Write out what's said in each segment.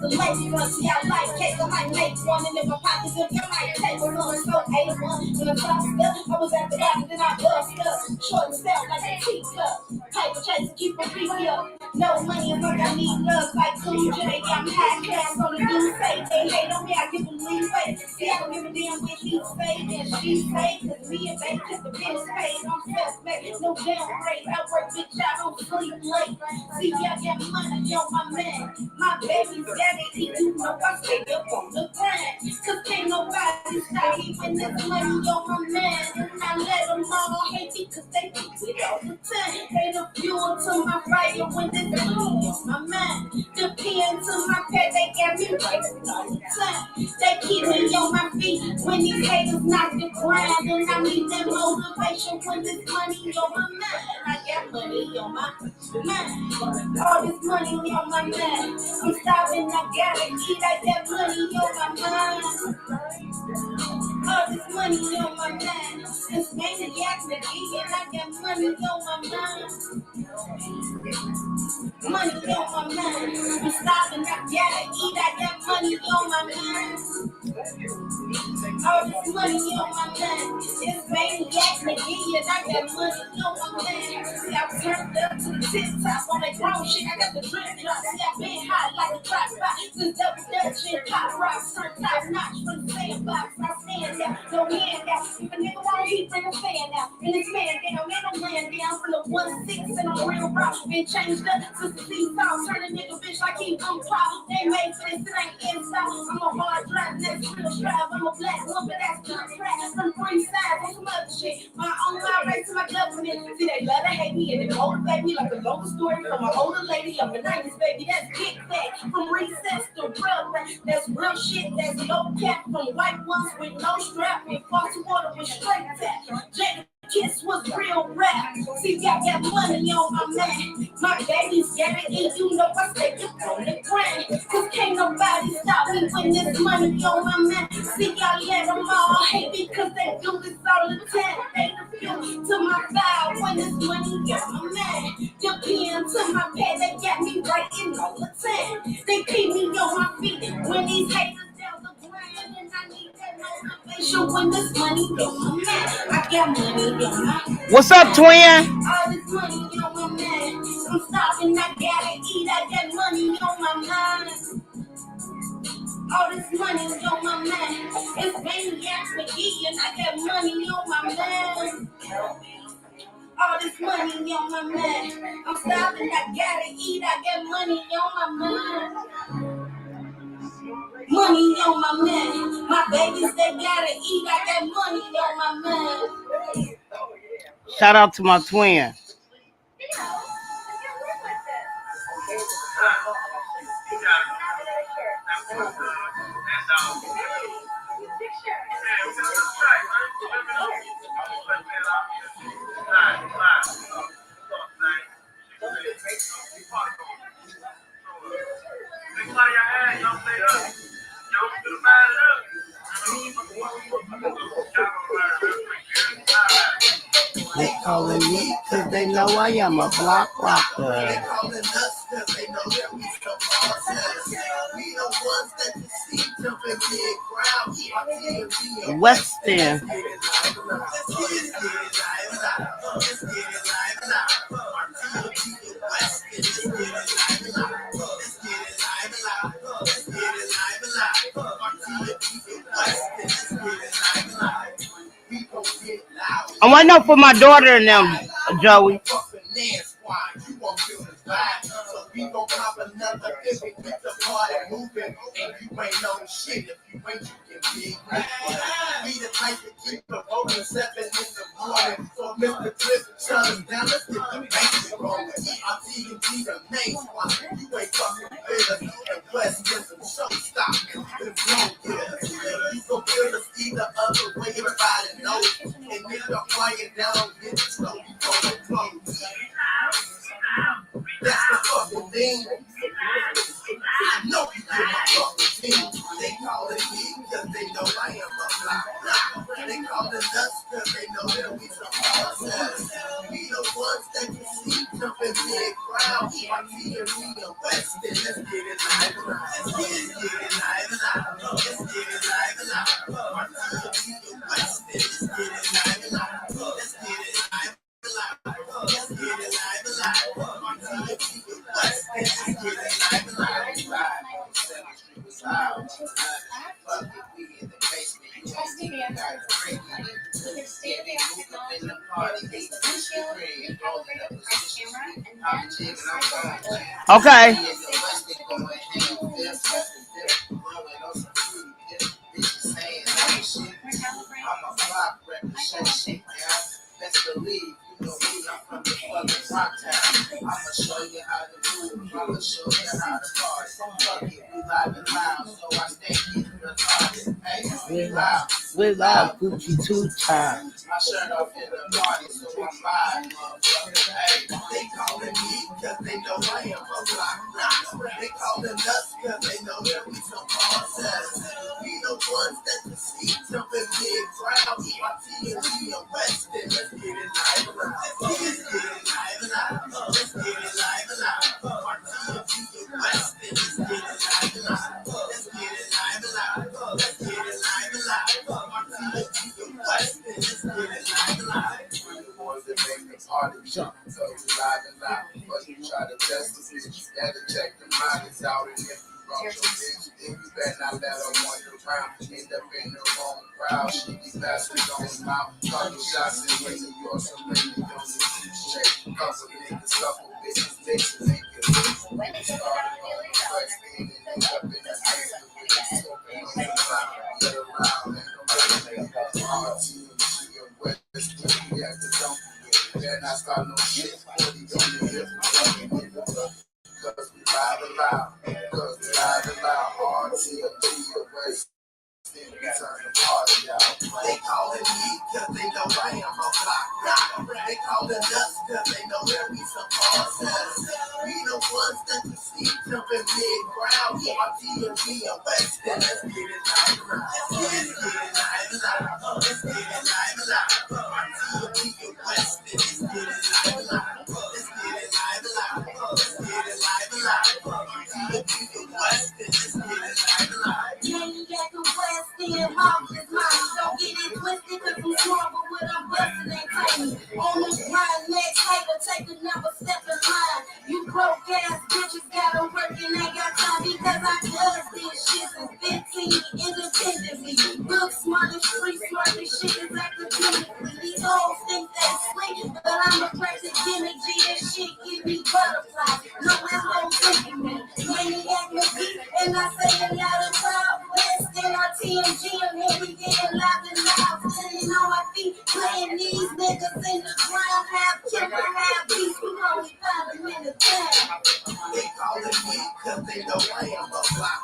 The lady wants to see like cake, I might make one and in my pockets if I might take one. So A1 when I tossed up, I was at the bottom, then I bust up. Short and stout like a teacup. Paper chase to keep my feet up. No money is like I need love, like Cool J. I'm high class on the new say. They hate on me, I give them leeway. See, I don't give a damn what he say and she say. Cause me and they keep the business paid. I'm self-made, no downgrade. I work big job, I don't sleep late. See, I got money on my man. My baby's daddy, you know I stay up on the grind. Cause can't nobody stop me when there's money on my man. And I let them all hate me cause they do it all the time. They the fuel to my fire when there's money on my mind. The pen to my pet, they got me right all the time. They keep me on my feet when these haters knock the ground. And I need that motivation when there's money on my mind. I got money on my mind. All this money on my mind. I'm starving, I gotta eat. I got money on my mind. All this money on my mind. This maniac McGee, and I got money on my mind. Money on my mind. I'm starving, I gotta eat. I got money on my mind. All this money on my mind. This maniac McGee, and I got money on my mind. See, I turned up to the tip top on that grown shit. I got the drip drop. See, I been hot like a trap spot. Since double Dutch and pop rocks, turn top notch from the sandbox. I stand out, no hand out. If a nigga want heat, bring a fan out. And this man down, man, I'm laying down from the 1-6 and I'm real rock. Been changed up since the seesaw. Turn a nigga bitch like he unproud. They made for this, it ain't install. I'm a hard drive, that's real strive. I'm a black woman, that's good track. From three sides, on some other shit. My own race to my government. See, they love to hate me and they motivate me like a local story from an older lady of the 90s, baby. That's big fact. From recess to real rap. That's real shit, that's no cap. From white ones with no strap. And false water with straight tap. Jada Kiss was real rap. See, I got money on my man. My baby's gotta eat, you know I stay up on the grind. Cause can't nobody stop me when there's money on my man. See, I let them all hate me cause they do this all the time. They the fuel to my fire when there's money on my man. The pen to my pad, they got me writing all the time. They keep me on my feet when these haters down the grind. And I need that motivation when there's money on my man. I got money on my man. What's up, twin? All this money on my man. I'm starving, I gotta eat. I got money on my mind. All this money on my man. It's maniac McGee and I got money on my man. All this money on my man. I'm starving, I gotta eat. I got money on my mind. Money on my man. My babies, they gotta eat. I got money on my man. Shout out to my twin. They calling me cause they know I am a block rocker. They calling us cause they know that we some bosses. We the ones that you see jumping big ground. Weston. I want to know for my daughter and them, Joey. We gon' pop another if we get the party moving. And you ain't no shit if you ain't, you can be right. We the type to keep the rolling 7 in the morning. So Mr. Cliff, shut us down, let's get the banks rolling. I'll TNT the main one. You ain't fucking with us. And West with some showstop. You gon' build us either other way, everybody knows. And if the quiet down, get it slow before the close. That's the fucking thing. I know you get my fucking team. They calling me cause they know I am a block. They calling us cause they know that we some hustlers. We the ones that you see jumping big crowd. My team, we the West, and let's get it live and live. Let's get it live and live. Let's get it live and live. My team, we the West, and let's get it live and live. Let's get it live. Let's get it live and live. My team, we the West, and let's get it live and live. Okay. Best believe, you know me, I'm from the fucking rock town. I'ma show you how to move, I'ma show you how to party. Fuck it, we live and loud, so I stay keeping retarded. Hey, we loud, Gucci 2 times. my shirt off in the party, so I'm live, motherfucker. Hey, they calling me cause they know I am a block. They calling us cause they know that we some hustlers. We the ones that you see jumping big crowd. My TNG and Weston, let's get it live and live. Let's get it live and live. Let's get it live and live. My TNG and Weston, let's get it live and live. Let's get it live and live. Let's get it live and live. My TNG and Weston, let's get it live and live. We're the ones that make the party jump, so we live and live. But you try to test the bitch, gotta check the mind, it's out in here. You better not let her wander around. End up in the wrong crowd. She be passing on his mouth. Couple shots and waiting for some lady on the shake. Couple niggas, couple bitches, mixing, make it loose. Started on the quest, and end up in the hands of the smoking on the ground. Get around, and nobody make that hard to you. We have to dump you. Better not start no shit. 40 on the hip, fucking nigga. Cause we live and loud, cause we live and loud, RTLG away, then we turn the party out. They calling me cause they know I am a block. They calling us cause they know that we some hustlers. We the ones that you see jumping big crowd. My TNG and West, then let's get it live and live. Let's get it live and live. Let's get it live and live. My TNG and West, then let's get it live and live. Let's get it live and live. Let's get it live and live. My TNG and West, then let's get it live and live. Maniac and West End, Marvelous Mommy. Don't get it twisted, cause I'm strong, but what I'm busting ain't tiny. On the grind, next table, take another step in line. You broke ass bitches got them working, ain't got time because I does this shit since 15 independently. Look smart and street smart, this shit is academically. These hoes think they sweet, but I'm a crazy gimmick. G, that shit give me butterflies. No, it's no thinking me. Maniac McGee, and I say it loud and proud. West in our TMG, and then we getting loud and loud. Sitting on my feet, playing these niggas in the ground. Half killer, half beast, we only find them in the town. They calling me cause they know I am a block.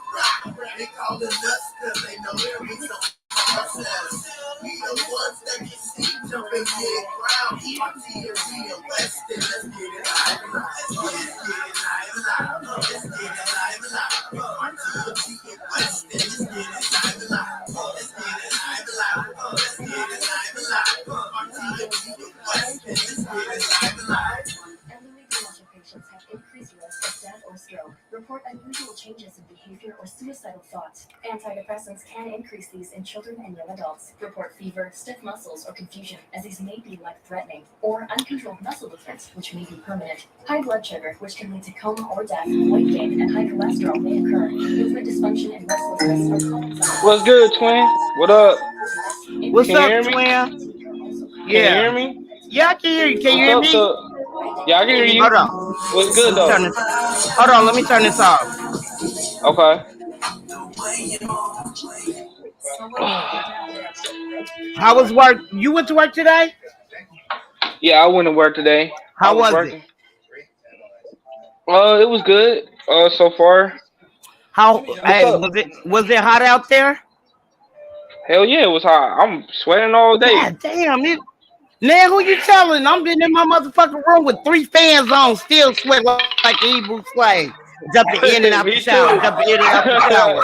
They calling us cause they know that we some hustlers. We the ones that you see jumping big crowd. My TNG and West, then let's get it live and live. Let's get it live and live. Let's get it live and live. My TNG and West, then let's get it live and live. Let's get it live and live. Let's get it live and live. My TNG and West, then let's get it live and live. Elderly dementia patients have increased risk of death or stroke. Report unusual changes in behavior or suicidal thoughts. Antidepressants can increase these in children and young adults. Report fever, stiff muscles, or confusion, as these may be life-threatening, or uncontrolled muscle weakness, which may be permanent. High blood sugar, which can lead to coma or death, weight gain, and high cholesterol may occur. Movement dysfunction and restlessness are common signs. What's good, twin? What up? What's Can you up, hear me? twin? Can you hear me? Yeah, I can hear you. Can you hear What's me? up? Yeah, I can hear you. Hold on. What's good Turn though? this. Hold on, let me turn this off. Okay. How was work? You went to work today? Yeah, I went to work today. I How was working. it? It was good. So far. How? Hey, up? was it hot out there? Hell yeah, it was hot. I'm sweating all day. God damn it! Now who you telling? I'm been in my motherfucking room with 3 fans on, still sweat like a Hebrew slave. Jumping in and out the Me shower, too. jumping in and out the shower.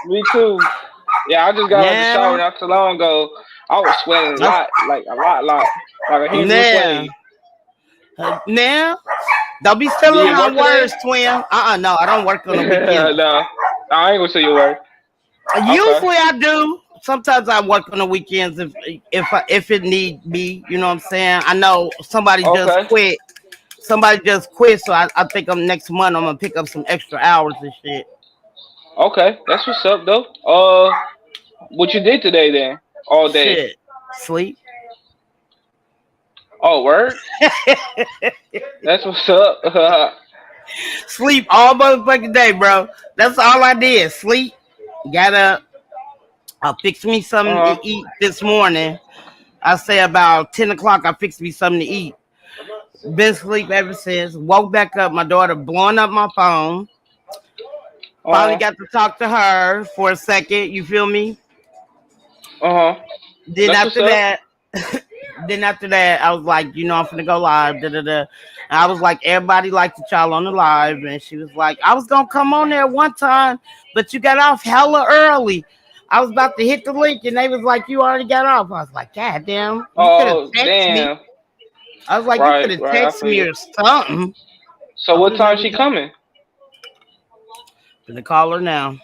Me too. Yeah, I just got out the shower Now, not too long ago. I was sweating a that's lot, like a lot, like a Hebrew now. slave. Now, don't be Do stealing you my work today? words, twin. No, I don't work on the weekends. No, I ain't gonna say your word. Okay. Usually I do. Sometimes I work on the weekends if it need be. You know what I'm saying? I know somebody just Okay. quit. Somebody just quit, so I think I'm next month. I'm gonna pick up some extra hours and shit. Okay. That's what's up, though. What you did today then? All day. Shit, sleep. Oh, word. That's what's up. Sleep all motherfucking day, bro. That's all I did. Sleep. Got up. I fixed me something to Uh-huh. eat this morning. I say about 10 o'clock. I fixed me something to eat. Been asleep ever since. Woke back up. My daughter blowing up my phone. Finally Uh-huh. got to talk to her for a second. You feel me? Uh-huh. Then That's what's after up. that, I was like, I'm finna go live. Da, da, da. And I was like, everybody liked the child on the live, and she was like, I was gonna come on there one time, but you got off hella early. I was about to hit the link, and they was like, you already got off. I was like, God damn, you could have Oh, texted me. damn. I was like, you could Right, have right. I texted feel me you. or something. So I would what have time never she got. coming? Gonna call her now.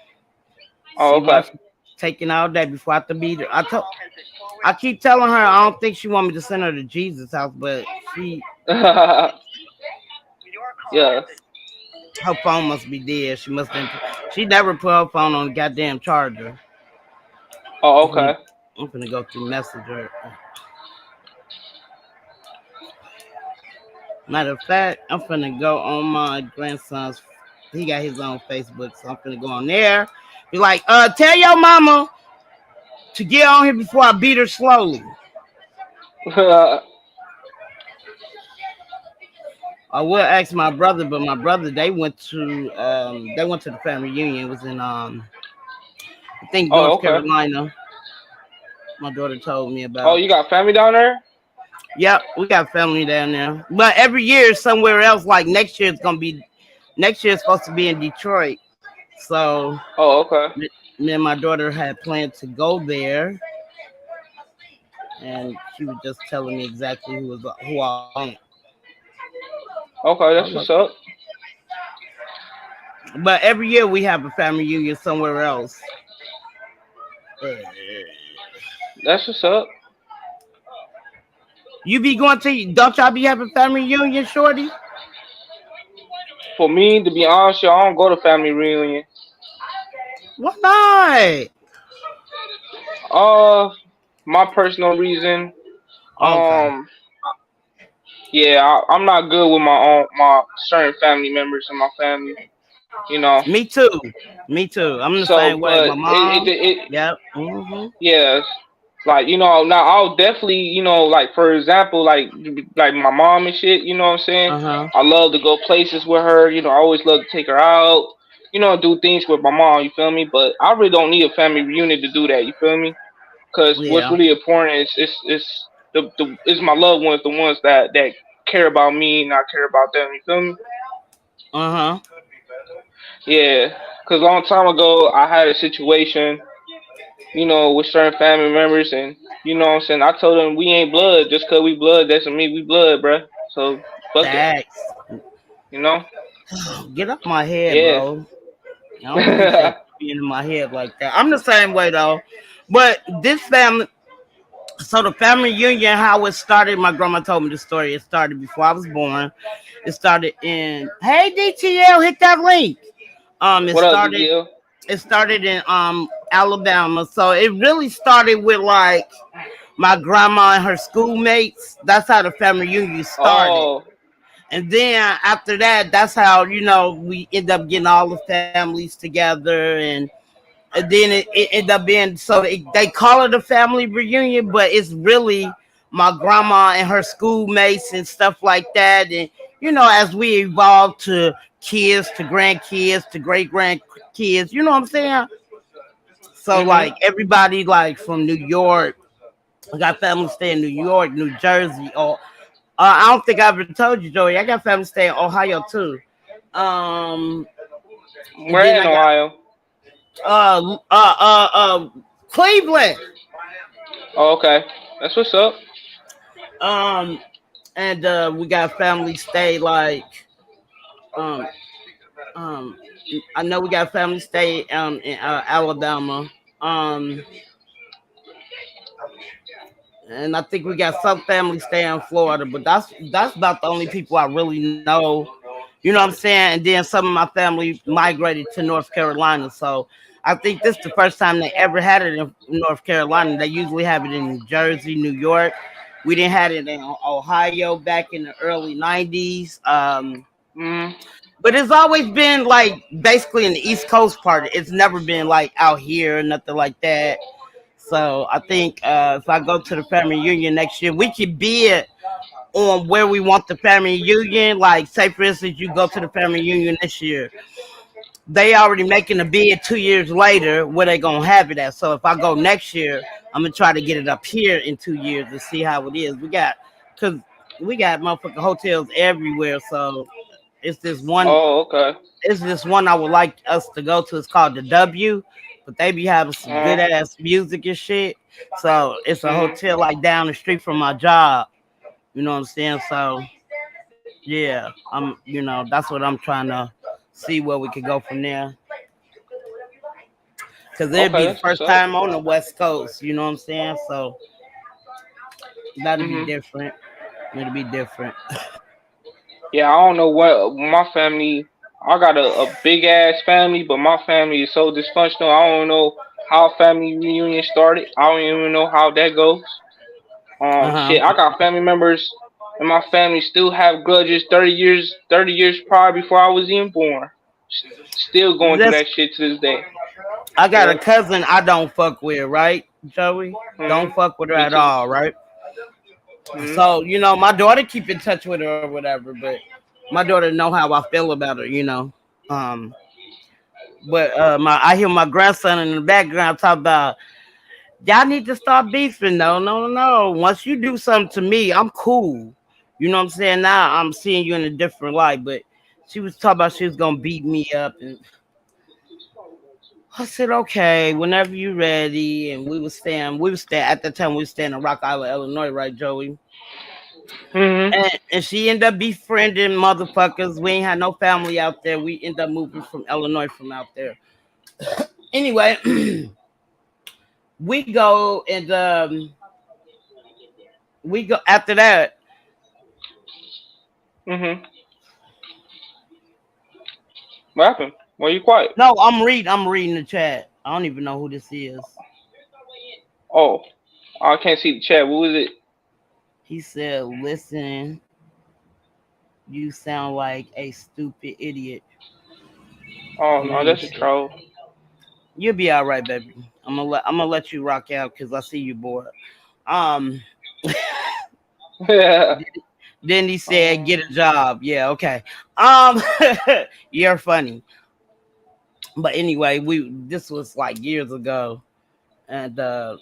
Oh, See why okay. she's taking all day before I have to beat her. I keep telling her I don't think she want me to send her to Jesus house, but she Yeah. her phone must be dead. She never put her phone on the goddamn charger. Oh, I'm finna, okay. I'm finna go through Messenger. Matter of fact, I'm finna go on my grandson's. He got his own Facebook, so I'm finna go on there. Be like, tell your mama to get on here before I beat her slowly. I will ask my brother, but my brother they went to the family reunion. It was in I think Oh, North okay. Carolina. My daughter told me Oh, about. you got family down there? Yep, we got family down there. But every year somewhere else. Like next year it's supposed to be in Detroit. So Oh, okay. me and my daughter had planned to go there, and she was just telling me exactly who I went. Okay, I that's was like, what's up. but every year we have a family reunion somewhere else. Uh, That's what's up. You be going to? Don't y'all be having family reunion, shorty? For me, to be honest, I don't go to family reunion. Why not? Uh, my personal reason. Okay. Um, yeah, I'm not good with my certain family members in my family. You know. Me too. Me too. I'm the So, same way. but My mom. it Yep. Hmm. yes, like now I'll definitely like for example like my mom and shit. You know what I'm saying? Uh huh. I love to go places with her. I always love to take her out. Do things with my mom. You feel me? But I really don't need a family reunion to do that. You feel me? Because what's Yeah. really important is is my loved ones, the ones that care about me and I care about them. You feel me? Uh huh. Yeah. Because a long time ago I had a situation, with certain family members, and what I'm saying, I told them we ain't blood. Just 'cause we blood, that doesn't mean we blood, bruh. So fuck it, Thanks. you know. Get off my head, Yeah. bro. I don't appreciate being in my head like that. I'm the same way though. But this family, so the family reunion, how it started, my grandma told me the story. It started before I was born. It started in, hey DTL, hit that link. Um, it What up, started DDL? it started in Alabama. So it really started with like my grandma and her schoolmates. That's how the family reunion started. Oh, And then after that, that's how we end up getting all the families together, and then it ended up being so they call it a family reunion, but it's really my grandma and her schoolmates and stuff like that. And as we evolve to kids, to grandkids, to great grandkids, you know what I'm saying? So mhm. like everybody like from New York, I got family stay in New York, New Jersey, or I don't think I ever told you, Joey. I got family stay in Ohio too. Um, and Where then in I got Ohio? uh uh uh uh Cleveland. Oh, okay. That's what's up. Um, and we got family stay like um um I know we got family stay in Alabama. Um, and I think we got some family stay in Florida, but that's about the only people I really know. You know what I'm saying? And then some of my family migrated to North Carolina, so I think this is the first time they ever had it in North Carolina. They usually have it in New Jersey, New York. We didn't have it in Ohio back in the early '90s. Mm. But it's always been like basically in the East Coast part. It's never been like out here, nothing like that. So I think if I go to the family reunion next year, we could be it on where we want the family reunion. Like, say for instance, you go to the family reunion this year, they already making a bid 2 years later where they gonna have it at. So if I go next year, I'm gonna try to get it up here in 2 years to see how it is. Cause we got motherfucking hotels everywhere. So it's this one Oh, okay. it's this one I would like us to go to. It's called the W, but they be having some good Uh, ass music and shit. So it's a mm. hotel like down the street from my job. You know what I'm saying? So yeah, that's what I'm trying to see where we could go from there. Cause it'd Okay, be the that's what's first up. time on the West Coast. You know what I'm saying? So that'll be Mhm. different. It'll be different. Yeah, I don't know what my family. I got a big ass family, but my family is so dysfunctional. I don't know how family reunion started. I don't even know how that goes. Uh Shit, huh. I got family members in my family still have grudges 30 years prior before I was even born. Still going through This that shit to this day. I got a Yeah. cousin I don't fuck with, right, Joey? Don't Mhm. fuck with her Me at too. all, right? Mhm. So, my daughter keep in touch with her or whatever, but my daughter know how I feel about her. Um, but I hear my grandson in the background talk about y'all need to start beefing. No, no, no. Once you do something to me, I'm cool. You know what I'm saying? Now I'm seeing you in a different light. But she was talking about she was gonna beat me up, and I said, okay, whenever you ready. And we were staying at the time we were staying in Rock Island, Illinois, right, Joey? Mhm. And she ended up befriending motherfuckers. We ain't had no family out there. We ended up moving from Illinois from out there. Anyway, we go and we go after that. Mhm. What happened? Why you quiet? No, I'm reading the chat. I don't even know who this is. Oh, I can't see the chat. What was it? He said, listen, you sound like a stupid idiot. Oh Let no, me that's a see. troll. You'll be all right, baby. I'm gonna let you rock out because I see you bored. Um, Yeah. then he said, "Get a Um. job." Yeah, okay. Um, you're funny. But anyway, we this was like years ago, and I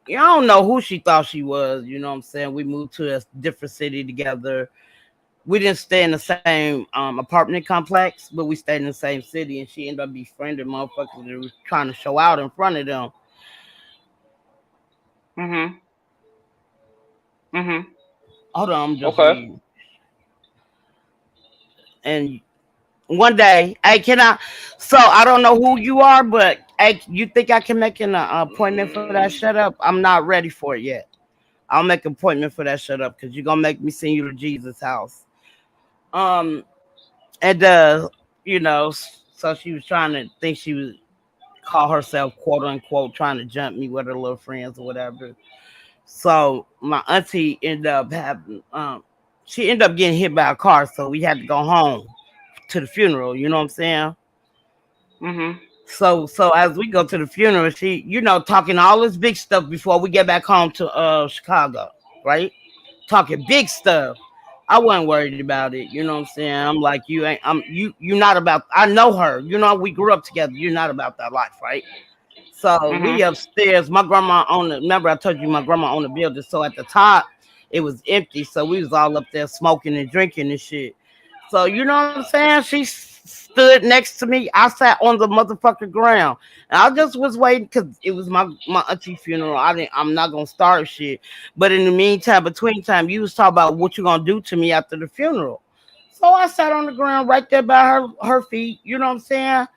don't know who she thought she was. You know what I'm saying? We moved to a different city together. We didn't stay in the same apartment complex, but we stayed in the same city, and she ended up befriending motherfuckers that was trying to show out in front of them. Mhm. Mhm. Hold on, I'm just Okay. reading. And one day, hey, can I? So I don't know who you are, but hey, you think I can make an appointment for that? Shut up! I'm not ready for it yet. I'll make an appointment for that. Shut up, because you're gonna make me send you to Jesus' house. Um, and so she was trying to think she was call herself quote unquote trying to jump me with her little friends or whatever. So my auntie ended up having she ended up getting hit by a car, so we had to go home to the funeral, you know what I'm saying? Mhm. So as we go to the funeral, she, talking all this big stuff before we get back home to Chicago, right? Talking big stuff. I wasn't worried about it, you know what I'm saying? I'm like, you not about I know her, we grew up together, you're not about that life, right? So we Mhm. upstairs. My grandma owned it. Remember, I told you my grandma owned the building. So at the top, it was empty. So we was all up there smoking and drinking and shit. So you know what I'm saying? She stood next to me. I sat on the motherfucking ground. And I just was waiting because it was my auntie funeral. I'm not gonna start shit. But in the meantime, between time, you was talking about what you gonna do to me after the funeral. So I sat on the ground right there by her feet. You know what I'm saying?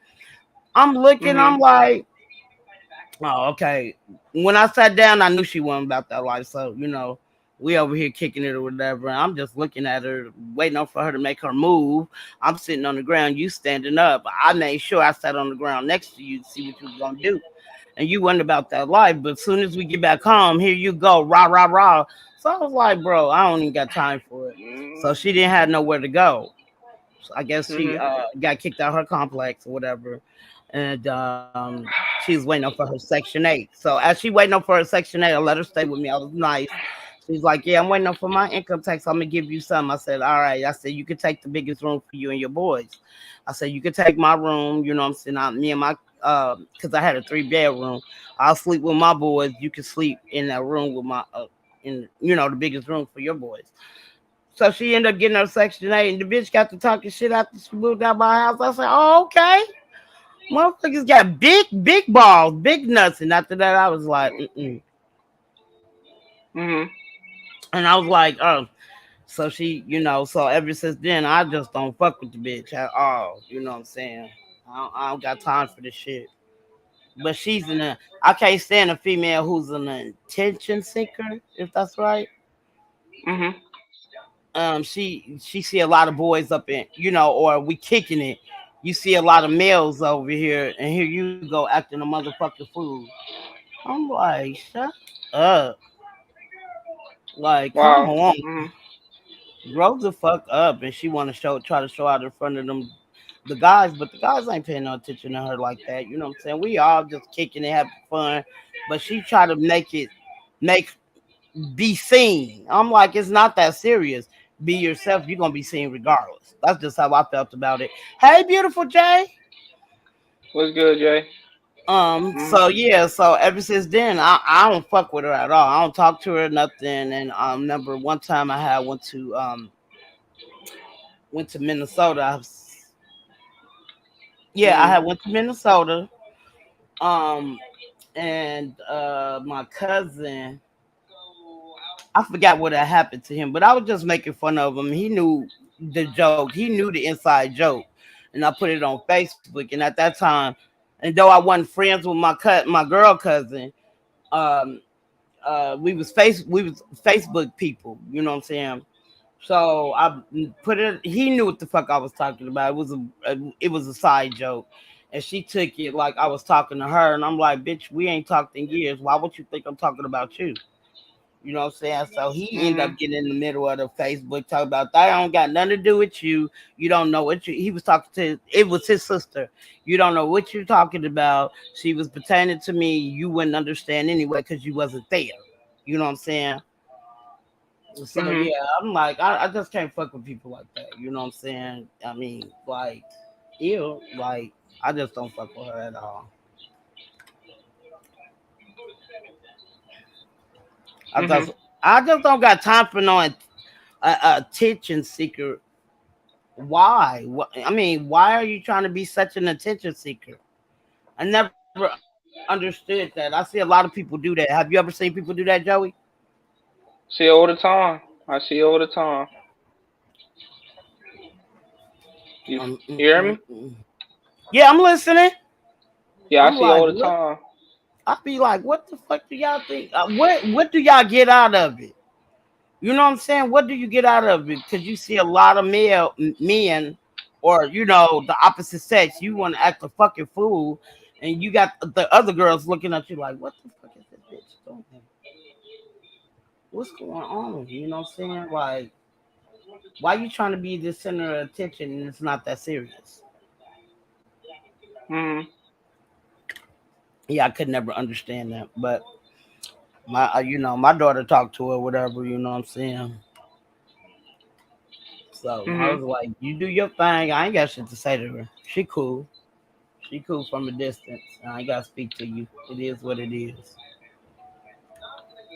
I'm looking. Mhm. I'm like, oh, okay. When I sat down, I knew she wasn't about that life. So, we over here kicking it or whatever. And I'm just looking at her, waiting on for her to make her move. I'm sitting on the ground, you standing up. I made sure I sat on the ground next to you to see what you was gonna do. And you wasn't about that life. But as soon as we get back home, here you go, rah, rah, rah. So I was like, bro, I don't even got time for it. So she didn't have nowhere to go. So I guess she Mhm. got kicked out her complex or whatever. And she was waiting on for her Section 8. So as she waiting on for her Section 8, I let her stay with me. I was nice. She's like, yeah, I'm waiting on for my income tax. I'm gonna give you some. I said, all right. I said, you can take the biggest room for you and your boys. I said, you can take my room. You know what I'm saying? Me and my because I had a 3 bedroom. I'll sleep with my boys. You can sleep in that room with my in the biggest room for your boys. So she ended up getting her Section 8, and the bitch got to talking shit after she moved out my house. I said, oh, okay. Motherfuckers got big, big balls, big nuts. And after that, I was like, mm-mm. Mhm. And I was like, oh. So so ever since then, I just don't fuck with the bitch at all. You know what I'm saying? I don't got time for this shit. But I can't stand a female who's an attention seeker, if that's right. Mhm. She see a lot of boys up in, or we kicking it. You see a lot of males over here, and here you go acting a motherfucking fool. I'm like, shut up. Like, come Wow. on, Mhm. grow the fuck up. And she want to try to show out in front of the guys, but the guys ain't paying no attention to her like that. You know what I'm saying? We all just kicking it, having fun, but she try to make be seen. I'm like, it's not that serious. Be yourself. You're gonna be seen regardless. That's just how I felt about it. Hey, beautiful Jay. What's good, Jay? Mhm. So yeah, so ever since then, I don't fuck with her at all. I don't talk to her nothing. And remember one time I had went to Minnesota. Yeah, I Mhm. had went to Minnesota. Um, and my cousin, I forgot what had happened to him, but I was just making fun of him. He knew the joke. He knew the inside joke, and I put it on Facebook. And at that time, and though I wasn't friends with my girl cousin, um, we was Facebook people. You know what I'm saying? So I put it. He knew what the fuck I was talking about. It was a side joke, and she took it like I was talking to her. And I'm like, bitch, we ain't talked in years. Why would you think I'm talking about you? You know what I'm saying? So he ended Mhm. up getting in the middle of the Facebook talking about that don't got nothing to do with you. You don't know what he was talking to. It was his sister. You don't know what you're talking about. She was pertaining to me. You wouldn't understand anyway because you wasn't there. You know what I'm saying? So Mhm. yeah, I'm like, I just can't fuck with people like that. You know what I'm saying? I mean, like, ew, like I just don't fuck with her at all. I Mhm. just I just don't got time for no attention seeker. Why? I mean, why are you trying to be such an attention seeker? I never understood that. I see a lot of people do that. Have you ever seen people do that, Joey? See you all the time. I see you all the time. You Mm, mm, hear mm, me? mm. Yeah, I'm listening. Yeah, I I'm see you like, all the what? time. I be like, what the fuck do y'all think? What do y'all get out of it? You know what I'm saying? What do you get out of it? Because you see a lot of men, or the opposite sex. You want to act a fucking fool, and you got the other girls looking at you like, what the fuck is this bitch doing? What's going on? You know what I'm saying? Like, why you trying to be the center of attention and it's not that serious? Mhm. Yeah, I could never understand that. But my daughter talked to her, whatever. You know what I'm saying? So I Mhm. was like, you do your thing. I ain't got shit to say to her. She cool. She cool from a distance. I ain't gotta speak to you. It is what it is.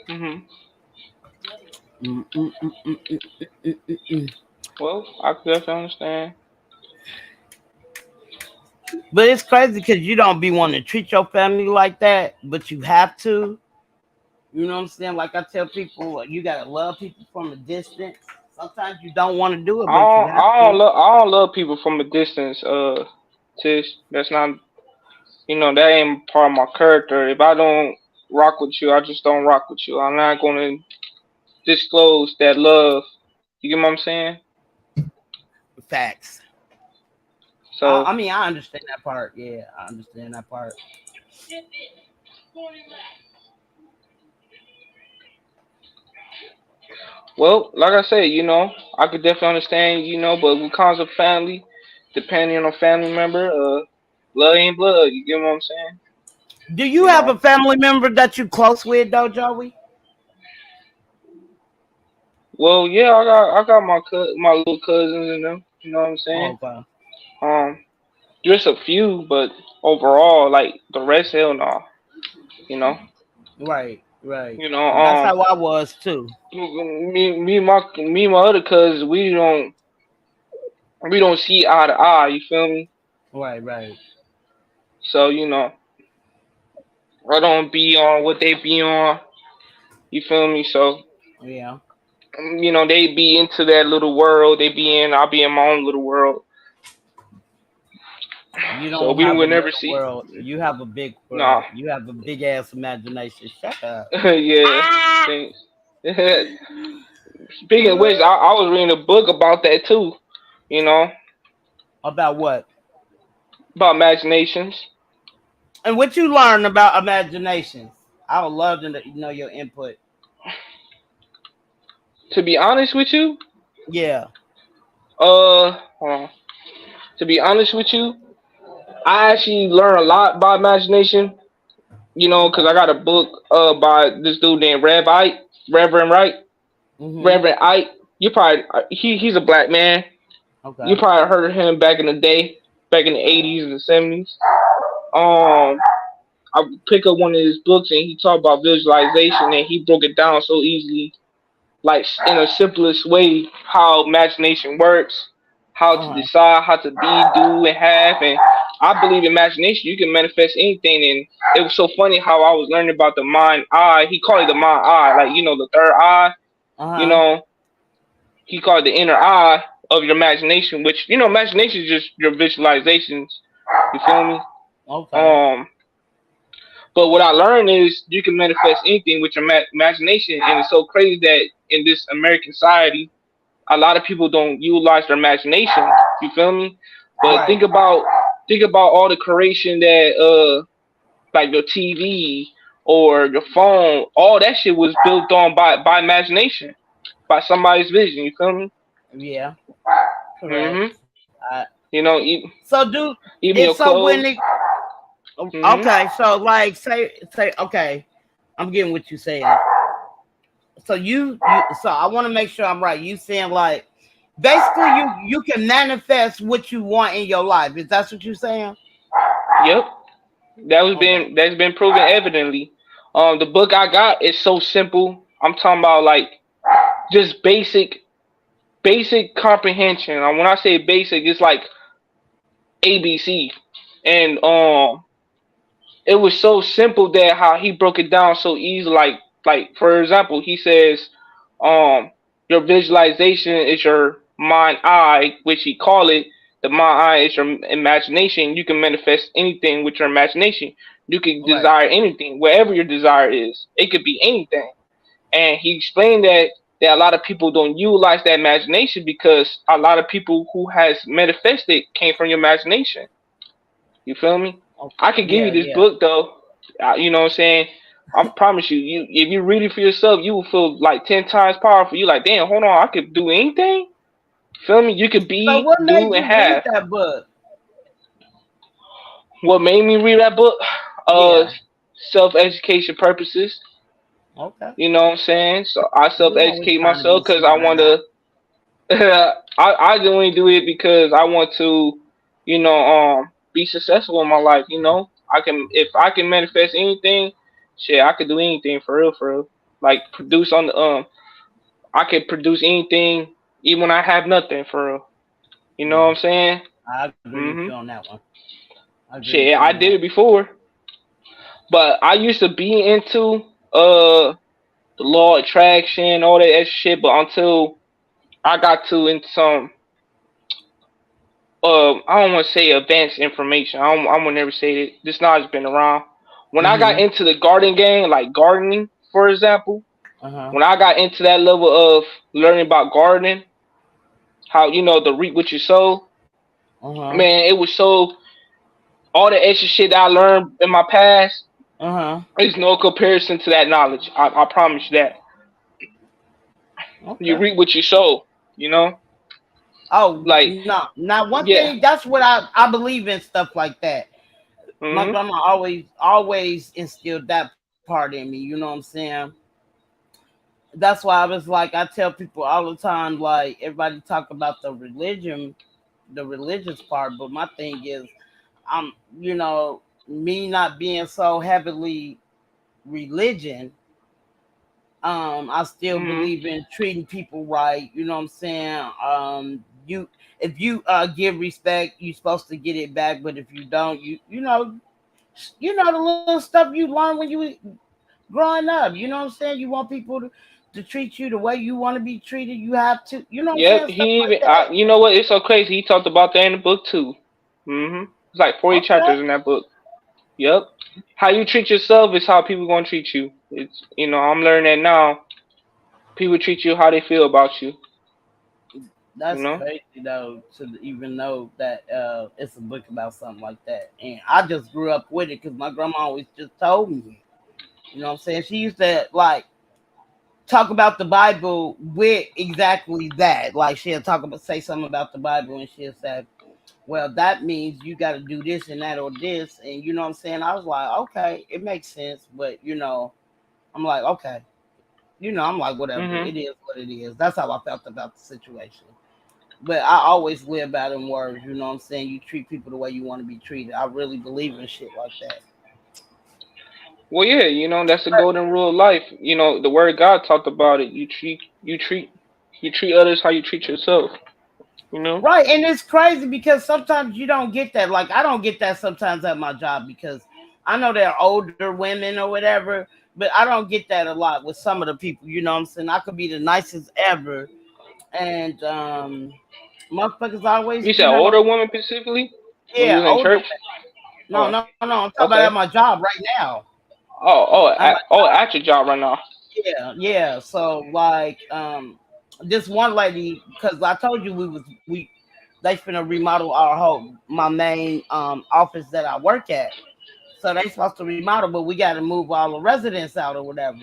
Hmm. Mm, mm, mm, mm, mm, mm, mm, mm. Well, I could definitely understand. But it's crazy because you don't be wanting to treat your family like that, but you have to. You know what I'm saying? Like I tell people, you gotta love people from a distance. Sometimes you don't want to do it, but you have to. I don't love people from a distance. Tish, that's not. That ain't part of my character. If I don't rock with you, I just don't rock with you. I'm not gonna disclose that love. You get what I'm saying? Facts. So, I mean, I understand that part. Yeah, I understand that part. well, like I said, I could definitely understand, but when it comes to family, depending on family member, blood ain't blood. You get what I'm saying? Do you You have a know. family member that you close with, though, Joey? Well, yeah, I got my little cousins and them. You know what I'm Oh, saying? okay. Um, just a few, but overall, like the rest, hell no. You know. Right, right. You know. That's how I was too. Me, and my other cousins, we don't see eye to eye. You feel me? Right, right. So I don't be on what they be on. You feel me? So Yeah. they be into that little world. I'll be in my own little world. You So don't we have a would never little see. world. You have a big Nah. world. You have a big ass imagination. Shut up. Yeah. Ah! Thanks. Speaking of which, I was reading a book about that too. You know, About what? about imaginations. And what you learn about imaginations? I would love to know your input. To be honest with you, Yeah. hold on. To be honest with you, I actually learned a lot about imagination. Because Okay. I got a book by this dude named Reverend Wright, Mhm. Reverend Ike. You probably he's a black man. You Okay. probably heard of him back in the day, back in the '80s and the '70s. Um, I pick up one of his books and he talked about visualization and he broke it down so easily, like in a simplest way, how imagination works, how Uh to huh. decide, how to be, do, and have. And I believe imagination, you can manifest anything. And it was so funny how I was learning about the mind eye. He called it the mind eye, like the third eye. Uh You huh. know, he called it the inner eye of your imagination, which imagination is just your visualizations. You feel me? Okay. Um, but what I learned is you can manifest anything with your imagination, and it's so crazy that in this American society, a lot of people don't utilize their imagination. You feel me? But Right. think about all the creation that like your TV or your phone, all that shit was built on by imagination, by somebody's vision. You feel me? Yeah. Correct. Mhm. Uh, Even so do even it's your so when clothes. it Mhm. okay. So like say okay. I'm getting what you saying. So so I want to make sure I'm right. You saying like basically you can manifest what you want in your life. Is that what you're saying? Yep. Okay. That's been proven evidently. The book I got is so simple. I'm talking about like just basic comprehension. When I say basic, it's like ABC. And it was so simple that how he broke it down so easy. Like for example, he says, your visualization is your mind eye, which he call it. The mind eye is your imagination. You can manifest anything with your imagination. You can Right. desire anything, wherever your desire is. It could be anything. And he explained that a lot of people don't utilize that imagination because a lot of people who has manifested came from your imagination. You feel me? Okay. I could give you Yeah, this yeah. book though. You know what I'm saying? I promise you, if you read it for yourself, you will feel like 10 times powerful. You like, damn, hold on, I could do anything. Feel me? You could So be, what do, made and you read have. that book? What made me read that book? Uh, Yeah. self-education purposes. Okay. You know what I'm saying? So I We always self-educate trying to be myself because I smarter want now. to. I only do it because I want to, you know, be successful in my life. You know, I can if I can manifest anything, shit, I could do anything for real, for real. Like produce on the I could produce anything even when I have nothing for real. You know what Yeah, I'm saying? I agree with you Mhm. on that one. I agree with Shit, you I on did that. it before, but I used to be into the law of attraction, all that extra shit. But until I got to into some I don't want to say advanced information. I will never say it. This knowledge been around. When I got Mm-hmm. into the garden game, like gardening, for example, Uh-huh. when I got into that level of learning about gardening, how you know the reap what you sow, Uh-huh. man, it was so all the extra shit that I learned in my past. Uh-huh. There's no comparison to that knowledge. I promise you that. You Okay. reap what you sow. You know, Oh, like no. Now one yeah. thing, that's what I believe in, stuff like that. My Mhm. grandma always instilled that part in me, you know what I'm saying? That's why I was like, I tell people all the time, like everybody talk about the religious part, but my thing is, I'm, me not being so heavily religion, I still Mhm. believe in treating people right. You know what I'm saying? You if you give respect, you're supposed to get it back. But if you don't, you know the little stuff you learn when you growing up. You know what I'm saying? You want people to treat you the way you want to be treated. You have to. You know what I'm Yep. saying? Stuff He like even. that. You know what? It's so crazy. He talked about that in the book too. Mhm. It's like 40 Okay. chapters in that book. Yep. How you treat yourself is how people gonna treat you. It's I'm learning that now. People treat you how they feel about you. You That's know. crazy though to even know that it's a book about something like that. And I just grew up with it because my grandma always just told me. You know what I'm saying? She used to like talk about the Bible with exactly that. Like she'll say something about the Bible and she'll say, well, that means you got to do this and that or this. And you know what I'm saying? I was like, okay, it makes sense. But, I'm like, okay. I'm like, whatever. Mhm. It is what it is. That's how I felt about the situation. But I always live by them words. You know what I'm saying? You treat people the way you want to be treated. I really believe in shit like that. Well, yeah. That's the golden rule of life. The word of God talked about it. You treat others how you treat yourself. You know. Right, and it's crazy because sometimes you don't get that. Like I don't get that sometimes at my job because I know they're older women or whatever, but I don't get that a lot with some of the people. You know what I'm saying? I could be the nicest ever, and motherfuckers always, You said older woman specifically when you yeah, was in older. church. No, Oh, no, no. I'm talking about at okay. my job right now. At my At your job right now. yeah. So like this one lady, because I told you we they finna remodel my main office that I work at. So they supposed to remodel, but we got to move all the residents out or whatever.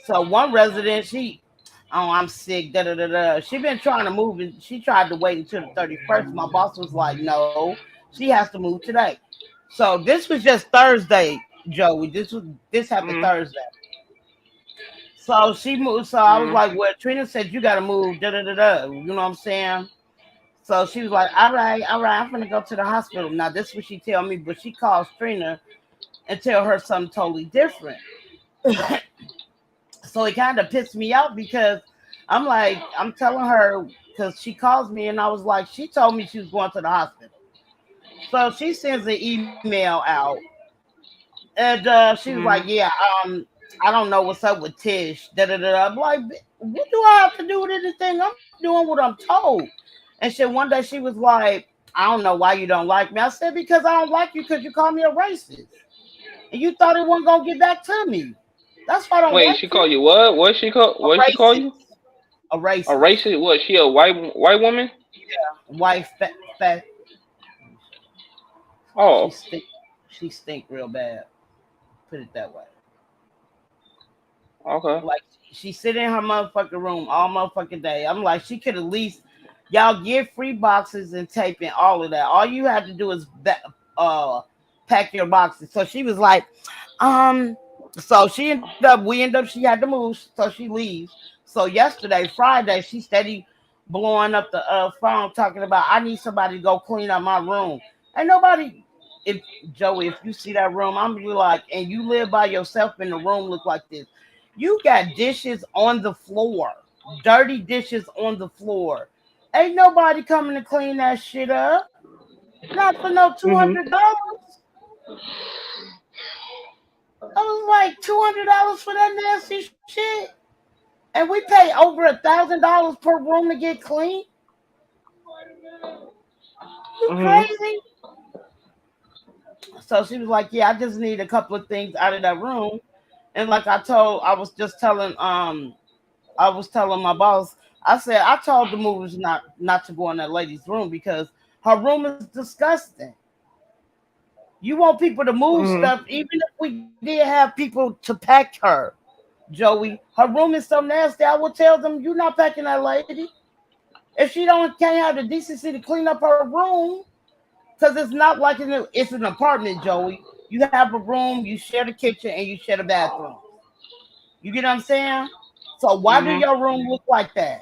So one resident, oh, I'm sick, da da da da. She been trying to move, and she tried to wait until the 31st. My boss was like, no, she has to move today. So this was just Thursday, Joey. This happened Mhm. Thursday. So she moved. So I was Mhm. like, well, Trina said you got to move, da da da da. You know what I'm saying? So she was like, all right, I'm gonna go to the hospital. Now this is what she tell me, but she calls Trina and tell her something totally different. So it kind of pissed me out because I'm telling her because she calls me and I was like, she told me she was going to the hospital. So she sends an email out and she was like, Mhm. yeah, I don't know what's up with Tish. Da da da. I'm like, what do I have to do with anything? I'm doing what I'm told. And she one day she was like, I don't know why you don't like me. I said because I don't like you because you call me a racist and you thought it wasn't gonna get back to me. That's why I don't Wait, she like you. call you what? A What she call you? racist. A A racist. racist? What? She a white woman? Wife fat. She Oh, stink. She stink real bad. Put it that way. okay. Like she sit in her motherfucking room all motherfucking day. I'm like, she could at least y'all give free boxes and tape and all of that. All you have to do is pack your boxes. So she was like, um, so we end up she had to move, so she leaves. So yesterday, Friday, she steady blowing up the phone talking about I need somebody to go clean up my room. Ain't nobody. if Joey, if you see that room, I'm be like, and you live by yourself and the room look like this. You got dishes on the floor, dirty dishes on the floor. Ain't nobody coming to clean that shit up. Not for no Mhm. $200. I was like $200 for that nasty shit, and we pay over $1,000 per room to get clean. You Mhm. crazy? So she was like, "Yeah, I just need a couple of things out of that room." And like I was telling my boss, I said I told the movers not to go in that lady's room because her room is disgusting. You want people to move Mhm. stuff, even if we did have people to pack her, Joey. Her room is so nasty. I would tell them, "You're not packing that lady if she don't can't have the decency to clean up her room." Because it's not like it's an apartment, Joey. You have a room, you share the kitchen, and you share the bathroom. You get what I'm saying? So why do Mhm. your room look like that?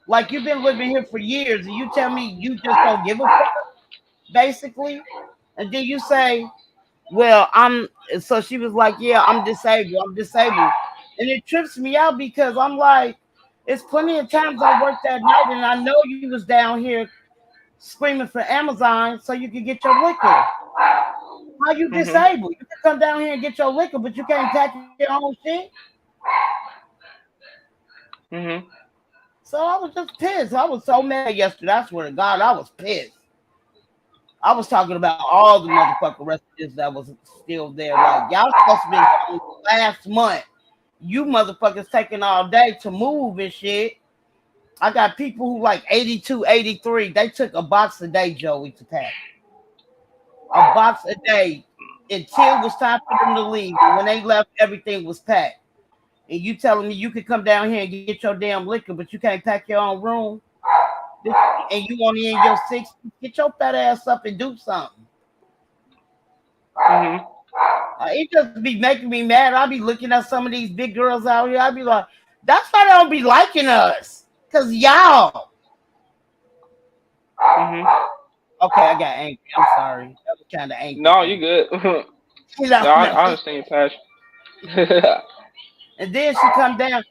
Like you've been living here for years, and you tell me you just don't give a fuck, basically. And then you say, "Well, I'm." So she was like, "Yeah, I'm disabled. I'm disabled," and it trips me out because I'm like, it's plenty of times I worked that night, and I know you was down here screaming for Amazon so you could get your liquor. How you Mhm. disabled? You can come down here and get your liquor, but you can't pack your own shit. Mhm. So I was just pissed. I was so mad yesterday. I swear to God, I was pissed. I was talking about all the motherfucking residents that was still there. Like y'all supposed to be coming last month. You motherfuckers taking all day to move and shit. I got people who like 82, 83. They took a box a day, Joey, to pack. A box a day until it was time for them to leave. And when they left, everything was packed. And you telling me you could come down here and get your damn liquor, but you can't pack your own room? And you only in your 60s? Get your fat ass up and do something. Mhm. It just be making me mad. I be looking at some of these big girls out here. I be like, that's why they don't be liking us. Cause y'all. Mhm. Okay, I got angry. I'm sorry. That was kind of angry. No, you Angry. good. You know No, what I I mean? understand your passion. And then she come down.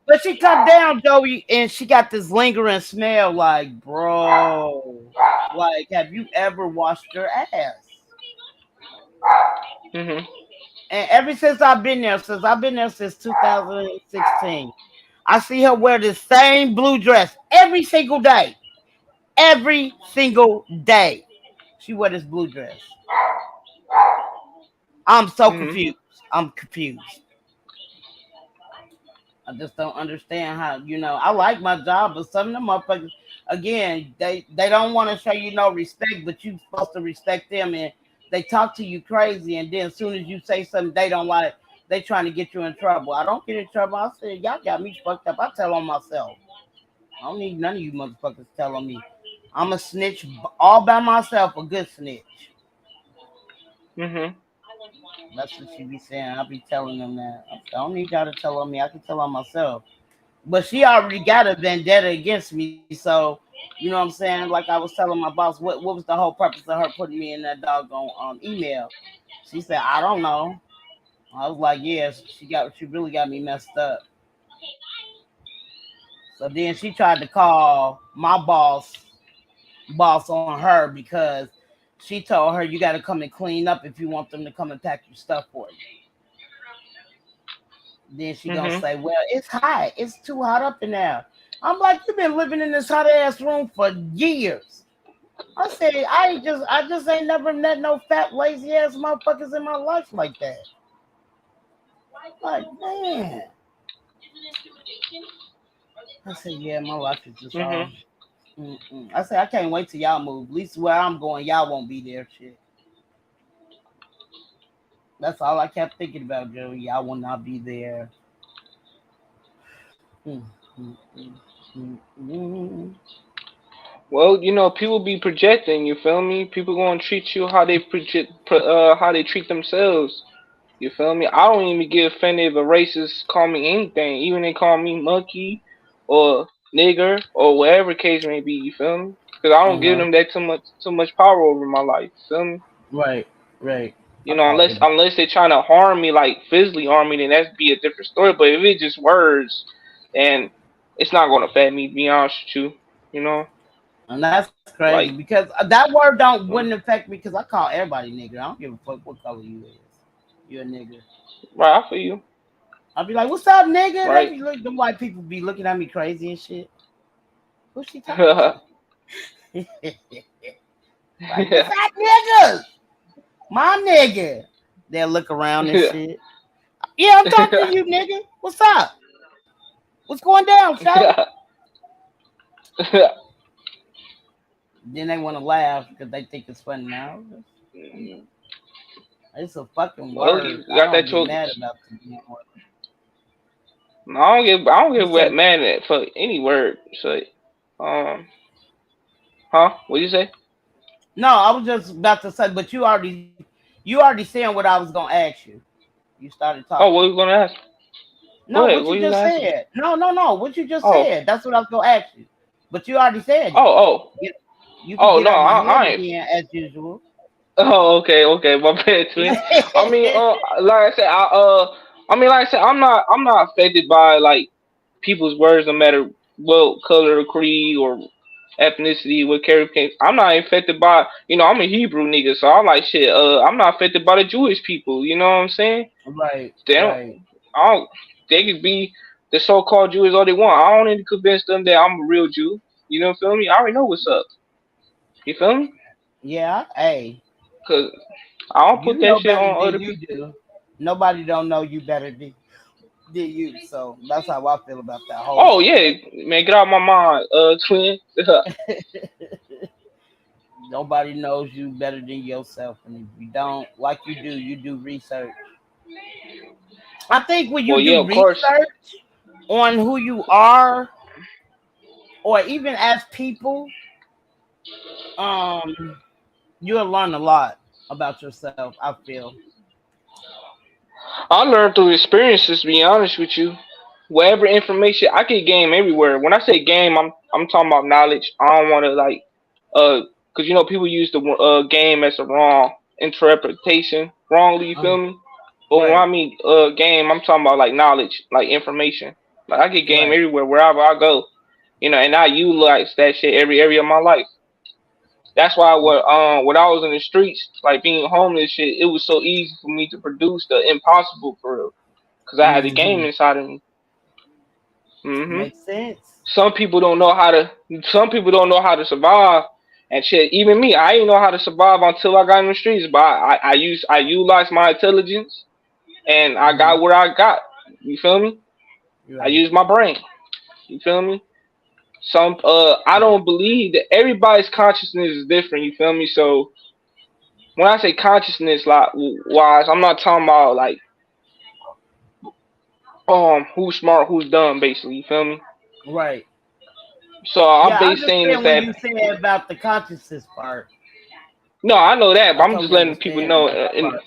But she come down, Joey, and she got this lingering smell like, bro, like, have you ever washed your ass? Mhm. And ever since I've been there since 2016, I see her wear the same blue dress every single day. Every single day. She wear this blue dress. I'm so Mhm. confused. I'm confused. I just don't understand how, I like my job, but some of them motherfuckers, again, they don't want to show you no respect, but you supposed to respect them, and they talk to you crazy, and then as soon as you say something they don't like, they trying to get you in trouble. I don't get in trouble. I said, y'all got me fucked up. I tell on myself. I don't need none of you motherfuckers telling me. I'm a snitch all by myself, a good snitch. Mhm. That's what she be saying. I be telling them that. I don't need y'all to tell on me. I can tell on myself. But she already got a vendetta against me. So, you know what I'm saying? Like I was telling my boss, what was the whole purpose of her putting me in that doggone email? She said, I don't know. I was like, yeah, she really got me messed up. So then she tried to call my boss on her because she told her you got to come and clean up if you want them to come and pack your stuff for you. Then she gonna Mhm. say, "Well, it's hot. It's too hot up in there." I'm like, "You've been living in this hot ass room for years." I said, I just ain't never met no fat, lazy ass motherfuckers in my life like that." Like, man. I said, "Yeah, my life is just Mhm. all." Mm-mm. I said, "I can't wait till y'all move. At least where I'm going, y'all won't be there." Shit. That's all I kept thinking about, Joey. Y'all will not be there. Mm, mm, mm, mm. Well, people be projecting. You feel me? People gonna treat you how they how they treat themselves. You feel me? I don't even get offended if a racist call me anything, even they call me monkey or nigger or whatever case may be. You feel me? Because I don't give Uh-huh. them that too much power over my life. You feel me? Right, right. You I know, caught unless it. unless they're trying to harm me, like physically harm me, then that'd be a different story. But if it's just words, and it's not gonna affect me, to be honest with you. You know, And that's crazy like, because that word don't mm, wouldn't affect me because I call everybody nigga. I don't give a fuck what color you is. You a nigga. right, I feel you. I'll be like, "What's up, nigga?" They Right. be look, the white people be looking at me crazy and shit. Who's she talking to? Like, what's up, nigga? My nigga. They'll look around and shit. Yeah, I'm talking to you, nigga. What's up? What's going down, shawty? Then they want to laugh because they think it's funny now. It's a fucking Well, word. you I got don't that get choice. mad about the damn word. No, I don't You get said mad at for any word. So, um, huh? What you say? no. I was just about to say, but you already saying what I was gonna ask you. You started Oh, talking. what you gonna ask? No, Go ahead. what What you you just gonna ask me? said. No. What you just Oh, said. That's what I was gonna ask you. But you already said it. oh, Get, you can oh, get no, out my head I ain't. again as usual. Oh, okay, my bad, twin. I mean, like I said, like I said, I'm not affected by like people's words, no matter what color or creed or ethnicity, what character. I'm not affected by, I'm a Hebrew nigga, so I'm like shit. I'm not affected by the Jewish people. You know what I'm saying? Right, They don't. right. I don't. They could be the so-called Jews all they want. I don't need to convince them that I'm a real Jew. You know, feel me? I already know what's up. You feel me? Yeah. Hey, Cause I don't put you that know shit better on than other you people. do. Nobody don't know you better than you. So that's how I feel about that whole Oh yeah, situation. man, get out my mind, twin. Nobody knows you better than yourself, and if you don't, like you do research. I think when Well, you yeah, do of course. research on who you are, or even as people, um, you'll learn a lot about yourself. I feel. I learned through experiences. To be honest with you, whatever information I get, game everywhere. When I say game, I'm talking about knowledge. I don't want to like uh, cause people use the game as a wrong interpretation, wrongly. You feel Um, me? But when I right, mean game, I'm talking about like knowledge, like information. Like I get game right, everywhere, wherever I go. And I utilize that shit every area of my life. That's why when I was in the streets, like being homeless, shit, it was so easy for me to produce the impossible for real, cause I had the game mm-hmm. inside of me. Makes sense. Some people don't know how to. Some people don't know how to survive, and shit. Even me, I didn't know how to survive until I got in the streets. But I utilized my intelligence, and I Mm-hmm. got where I got. You feel me? I Right, used my brain. You feel me? I right, don't believe that everybody's consciousness is different. You feel me? So when I say consciousness, like wise, I'm not talking about like who's smart, who's dumb, basically. You feel me? right. So Yeah, I'm I basically saying is understand when that you say about the consciousness part. no, I know that, but I I'm just totally letting people understand know. about that part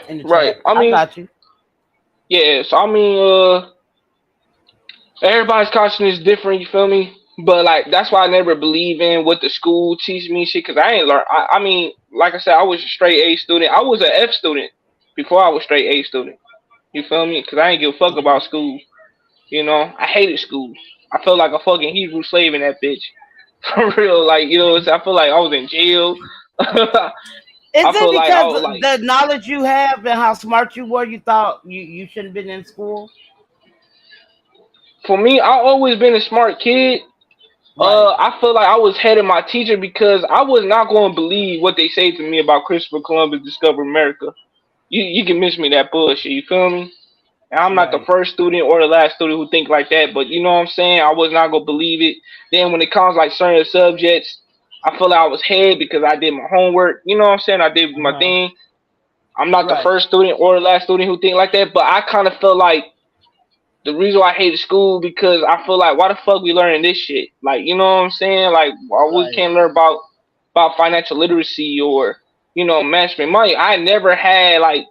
in the Right. chat. I I mean, got you. yeah. So I mean, everybody's consciousness is different. You feel me? But like that's why I never believe in what the school teach me shit. Cause I ain't learn. I mean, like I said, I was a straight A student. I was an F student before I was straight A student. You feel me? Cause I ain't give a fuck Mm-hmm. about school. I hated school. I felt like a fucking Hebrew slave in that bitch. For real, like I feel like I was in jail. Is I it feel like I because was like the knowledge you have and how smart you were, you thought you shouldn't have been in school? for me, I always been a smart kid. Right, I feel like I was head of my teacher because I was not going to believe what they say to me about Christopher Columbus discovered America. You can miss me that bullshit. You feel me? And I'm not the right, first student or the last student who think like that, but you know what I'm saying? I was not gonna believe it. Then when it comes like certain subjects, I feel like I was head because I did my homework. You know what I'm saying? I did my uh-huh, thing. I'm not the right, first student or the last student who think like that, but I kind of feel like the reason why I hated school because I feel like why the fuck we learning this shit? Like you know what I'm saying? Like why we right, can't learn about financial literacy or management money. I never had like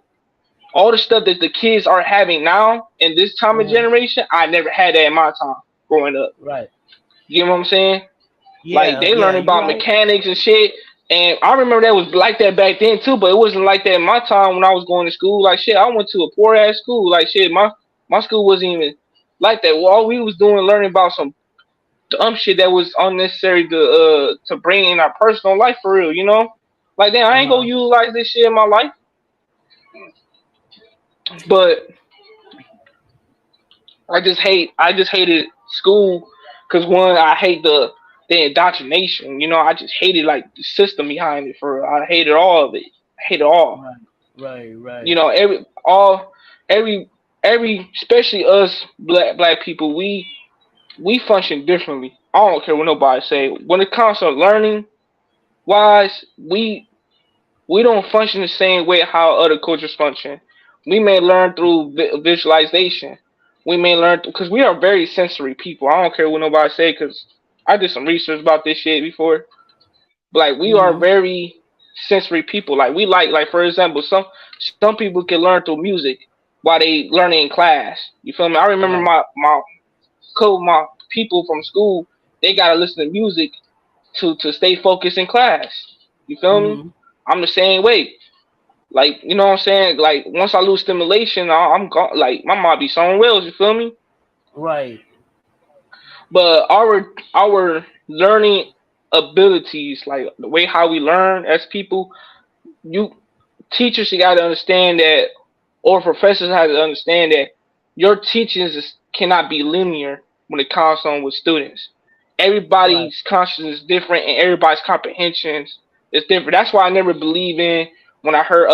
all the stuff that the kids are having now in this time of uh-huh, generation. I never had that in my time growing up. right. You know what I'm saying? Like Yeah, they yeah, learning you about right. mechanics and shit, And I remember that was like that back then too, but it wasn't like that in my time when I was going to school. Like shit, I went to a poor ass school. Like shit, my school wasn't even like that. Well, all we was doing learning about some dumb shit that was unnecessary to bring in our personal life for real, you know? Like damn, I ain't gonna Uh-huh. utilize this shit in my life. But I just hated school because one, I hate the indoctrination. You know, I just hated like the system behind it. For real. I hated all of it. I hate it all. Right, right, You right. know, every especially us black people, we function differently. I don't care what nobody say. When it comes to learning wise, we don't function the same way how other cultures function. We may learn through visualization. We may learn because we are very sensory people. I don't care what nobody say because I did some research about this shit before. But like we are Mm-hmm. very sensory people. Like we like for example, some people can learn through music while they learning in class. You feel me? I remember Right. my people from school. They gotta listen to music to stay focused in class. You feel me? Mm-hmm. I'm the same way. Like, you know what I'm saying? Like, once I lose stimulation, I'm gone. Like, my mind be somewhere else. You feel me? Right. But our learning abilities, like the way how we learn as people, you teachers you got to understand that, or professors have to understand that your teachings cannot be linear when it comes on with students. Right. Everybody's consciousness is different, and everybody's comprehensions is different. That's why I never believe in when I heard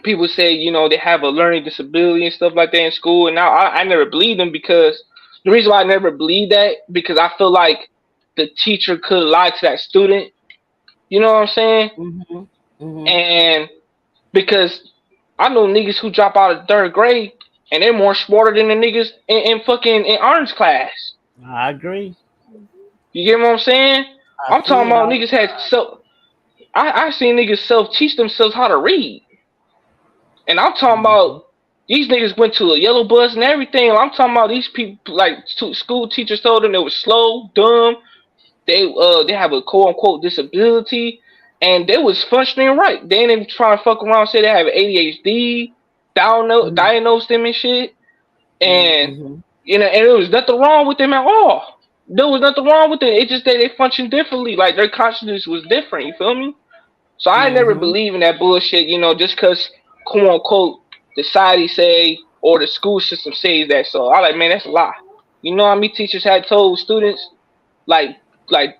people say, you know, they have a learning disability and stuff like that in school. And now I never believed them because the reason why I never believed that because I feel like the teacher could lie to that student. You know what I'm saying? Mm-hmm. Mm-hmm. And because I know niggas who drop out of third grade and they're more smarter than the niggas in fucking in orange class. I agree. You get what I'm saying? I I'm see talking it about all niggas the had time. so I seen niggas self teach themselves how to read. And I'm talking Mm-hmm. about these niggas went to a yellow bus and everything. I'm talking about these people like school teachers told them they were slow, dumb. They have a quote unquote disability, and they was functioning right. They didn't even try to fuck around and say they have ADHD, diagnosed them and shit. And Mm-hmm. you know, and there was nothing wrong with them at all. There was nothing wrong with it. It's just that they function differently. Like their consciousness was different. You feel me? So I never Mm-hmm. believe in that bullshit, you know, just cause quote unquote the society say or the school system says that. So I like, man, that's a lie. You know how many teachers had told students like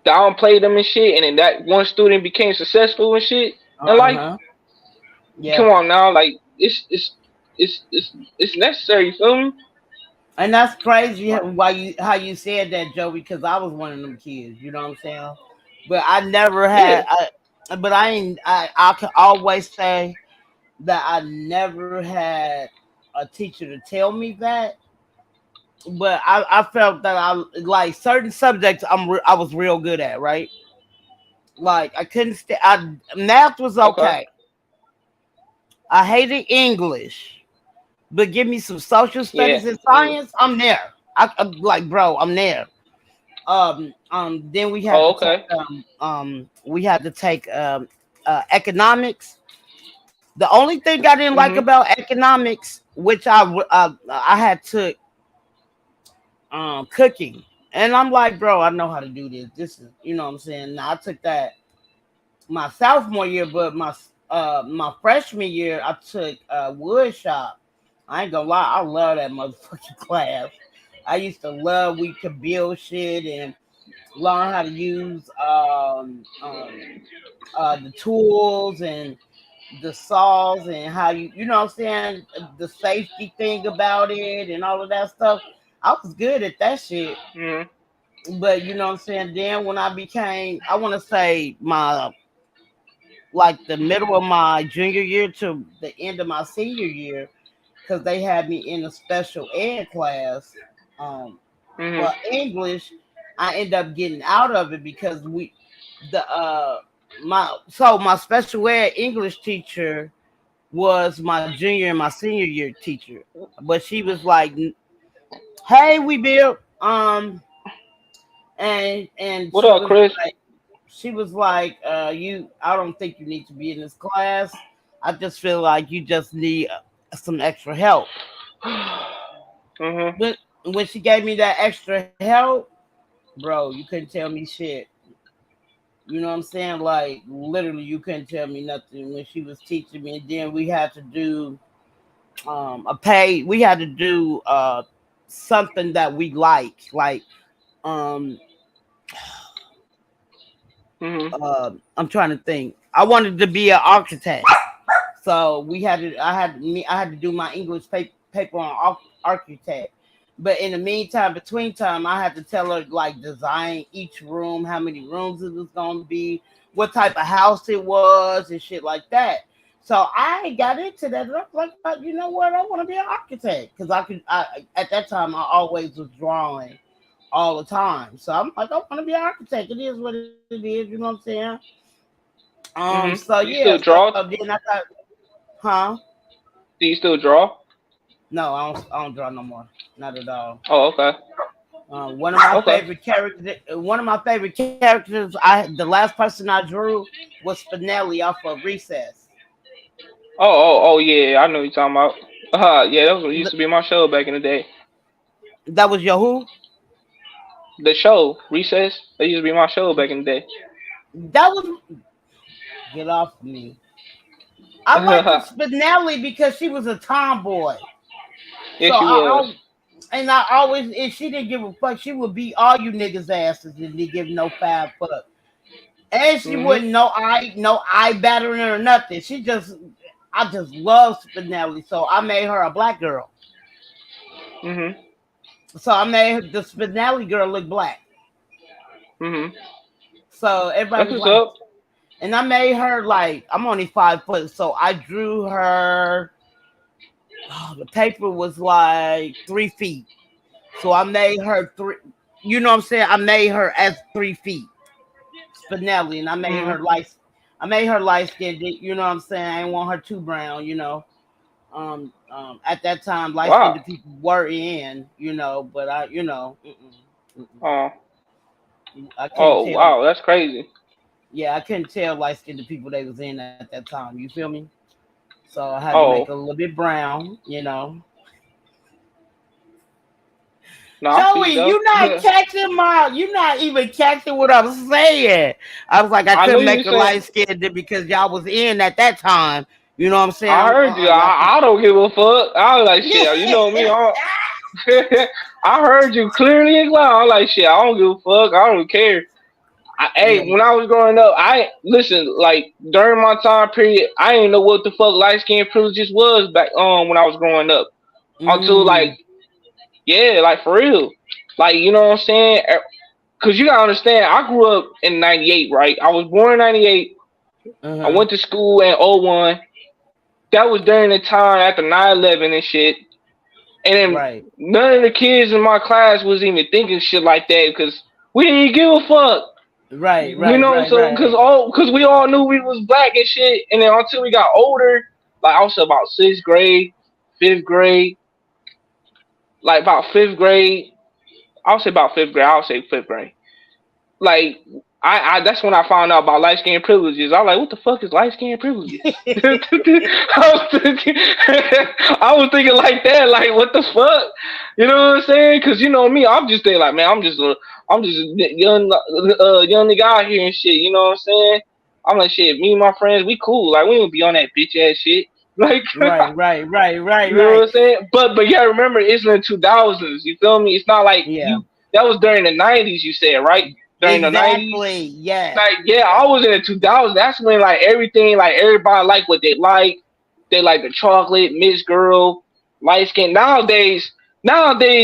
downplay them and shit, and then that one student became successful and shit in life. Uh-huh. Come Yeah. on now, like it's necessary. You feel me? And that's crazy why you how you said that, Joey, because I was one of them kids, you know what I'm saying? But I never Yeah. had but I ain't I can always say that I never had a teacher to tell me that. But I felt that I like certain subjects I was real good at, right? Like I couldn't math was Okay. okay. I hated English, but give me some social Yeah. studies and Yeah. science, I'm there. I'm like, bro, I'm there. Then we had Oh, to take okay. economics. The only thing I didn't like Mhm. about economics, which I had took cooking, and I'm like, bro, I know how to do this. This is, you know what I'm saying. Now I took that my sophomore year, but my freshman year I took wood shop. I ain't gonna lie, I love that motherfucking class. I used to love we could build shit and learn how to use the tools and the saws and how you know what I'm saying, the safety thing about it and all of that stuff. I was good at that shit. Mhm. But you know what I'm saying, then when I became, I want to say my like the middle of my junior year to the end of my senior year, because they had me in a special ed class um Mhm. for English. I ended up getting out of it because the my special ed English teacher was my junior and my senior year teacher. But she was like, "Hey, we built," and What she up, was Chris? like, she was like, I don't think you need to be in this class. I just feel like you just need some extra help. Mhm. When she gave me that extra help, bro, you couldn't tell me shit. You know what I'm saying? Like literally, you couldn't tell me nothing when she was teaching me. And then we had to do we had to do something that we like um Mhm. I'm trying to think. I wanted to be an architect, so I had to do my English paper on architect. But in the meantime, between time, I had to tell her like design each room, how many rooms it was gonna be, what type of house it was, and shit like that. So I got into that. And I was like, you know what? I want to be an architect because I could. At that time, I always was drawing all the time. So I'm like, I want to be an architect. It is what it is. You know what I'm saying? Mhm. So You yeah. still So draw? then I thought, huh? Do you still draw? No, I don't draw no more. Not at all. Oh, okay. One of my Okay. favorite characters. One of my favorite characters. The last person I drew was Spinelli off of Recess. Oh, yeah. I know what you're talking about. Yeah, that was what used to be my show back in the day. That was your who? The show Recess. That used to be my show back in the day. That was get off me. I liked Spinelli because she was a tomboy. Yeah, So she was. I always, if she didn't give a fuck, she would beat all you niggas asses and didn't give no five fuck. And she Mhm. wouldn't no eye battering or nothing. I just love Spinelli. So I made her a black girl. Mhm. So I made the Spinelli girl look black. Mhm. So everybody That's was what's like, up. and I made her like, I'm only 5 foot. So I drew her, the paper was like 3 feet. So I made her you know what I'm saying? I made her as 3 feet. Spinelli, and Mhm. I made her light skinned, you know what I'm saying? I didn't want her too brown, you know. At that time light skinned Wow. people were in, but mm-mm. Oh. I couldn't Oh, tell. wow. That's crazy. Yeah, I couldn't tell light skinned people they was in at that time. You feel me? So I had to make Oh. it a little bit brown. No, I see Joey, you though. you're not even catching what I'm saying. I was like, I I know couldn't you make her saying. light skinned because y'all was in at that time. You know what I'm saying? I heard you. Y'all I don't give a fuck. I was like, shit. You know me. can... I heard you clearly and loud. I'm like, shit. I don't give a fuck. I don't care. yeah. Hey, when I was growing up, I listen. Like during my time period, I didn't know what the fuck light skin privileges was back when I was growing up. Until like, Mm. yeah, like for real. Like you know what I'm saying? Cause you gotta understand, I grew up in '98, right? I was born in '98. I Uh-huh. went to school in '01. That was during the time after 9/11 and shit. And then Right. none of the kids in my class was even thinking shit like that because we didn't give a fuck. Right. You Right. know, Right. so Right. because we all knew we was black and shit. And then until we got older, like I was about sixth grade, fifth grade, like about fifth grade. I'll say about fifth grade. I'll say fifth grade. Like I that's when I found out about light skin privileges. I was like, what the fuck is light skin privileges? I was thinking like that, like what the fuck? You know what I'm saying? Cause you know me, I'm just thinking like, man, I'm just a young nigga out here and shit. You know what I'm saying? I'm like, shit, me and my friends, we cool. Like we don't be on that bitch ass shit. Like Right. Right. Right. Right. you know what Right. I'm saying? But you gotta remember, it's in the 2000s. You feel me? It's not like Yeah. you. That was during the '90s. You said right during the '90s. Exactly. Yeah. Like yeah, I was in the 2000s. That's when like everything, like everybody like what they like. They like the chocolate, Miss Girl, light skin. Nowadays,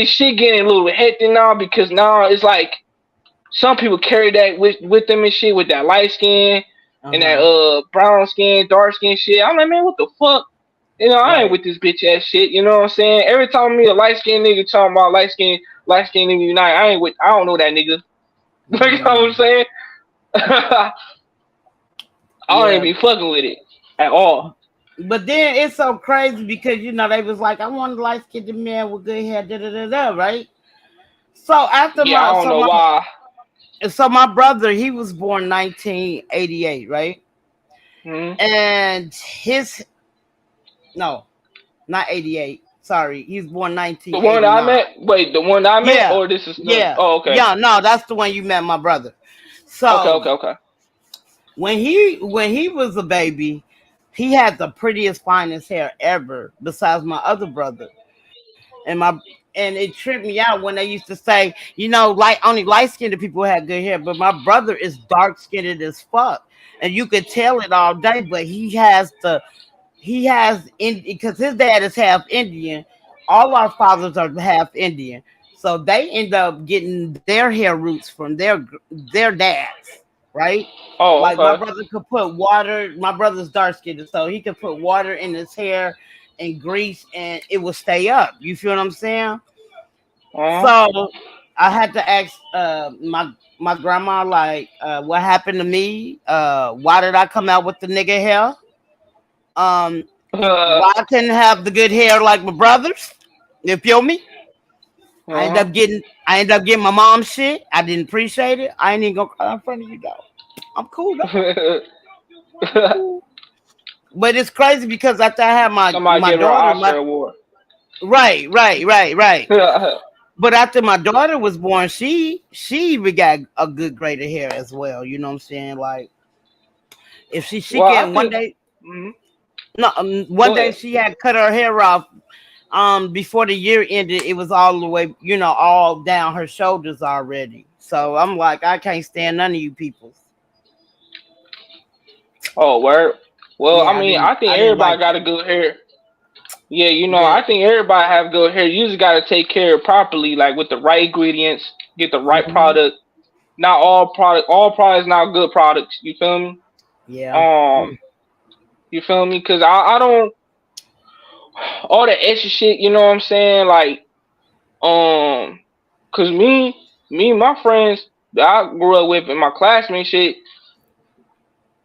shit getting a little hectic now because now it's like some people carry that with them and shit with that light skin Uh and that huh. brown skin, dark skin shit. I'm like, man, what the fuck? You know, I ain't Right. with this bitch ass shit. You know what I'm saying? Every time I meet a light skinned nigga talking about light skin nigga unite, I ain't with. I don't know that nigga. Like you know what I'm Mm. saying? I don't even Yeah. be fucking with it at all. But then it's so crazy because they was like, I want a light skinned man with good hair, right? So after Yeah, I my don't so know my why. So my brother, he was born 1988, right? Hmm. And his no, not 88. Sorry, he was born The one I 1989. met. Wait, the one I met, Yeah, or this is the? yeah, Oh, okay, yeah. No, that's the one you met, my brother. okay, So okay, okay. when he was a baby, he had the prettiest, finest hair ever, besides my other brother. And my and it tripped me out when they used to say, like only light skinned people had good hair, but my brother is dark skinned as fuck, and you could tell it all day. But he has in because his dad is half Indian. All our fathers are half Indian, so they end up getting their hair roots from their dads, right? Oh, Like my okay. brother could put water. My brother's dark skinned, so he could put water in his hair and grease, and it will stay up. You feel what I'm saying? Uh huh. So I had to ask my grandma, like, what happened to me? Why did I come out with the nigga hair? Um, why I couldn't have the good hair like my brothers? You feel me? I end Uh up getting I end up getting my mom's shit. I didn't appreciate it. I ain't even gonna cry in front of you though. I'm cool though. huh. I'm cool. But it's crazy because after I had my Somebody my gave her an daughter, Oscar my award. right. But after my daughter was born, she even got a good grade of hair as well. You know what I'm saying? Like if she Well, I can one think. day, Mhm. no, one Go day ahead. she had cut her hair off. Before the year ended, it was all the way, all down her shoulders already. So I'm like, I can't stand none of you people. Oh, word. Well, I Yeah, mean, I think I didn't everybody like got it. a good hair. Yeah, Yeah. I think everybody have good hair. You just gotta take care of properly, like with the right ingredients, get the right Hmm. product. Not all products not good products. You feel me? Yeah. Um, Mm. you feel me? Cause I don't all the extra shit. You know what I'm saying? Like cause me and my friends that I grew up with and my classmates shit,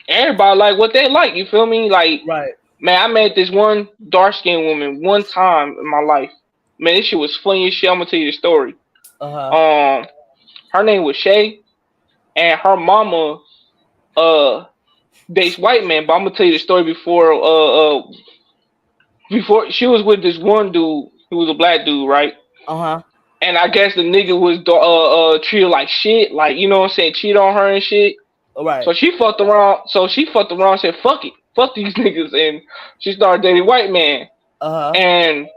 everybody like what they like. You feel me? Like Right. man, I met this one dark skinned woman one time in my life. Man, this shit was funny as shit. I'm gonna tell you the story. Uh huh. Um, her name was Shay, and her mama dates white man. But I'm gonna tell you the story before she was with this one dude who was a black dude, right? Uh huh. And I guess the nigga was treated like shit, like you know what I'm saying, cheat on her and shit. Right. So she fucked around. And said, "Fuck it, fuck these niggas," and she started dating white man. Uh huh. And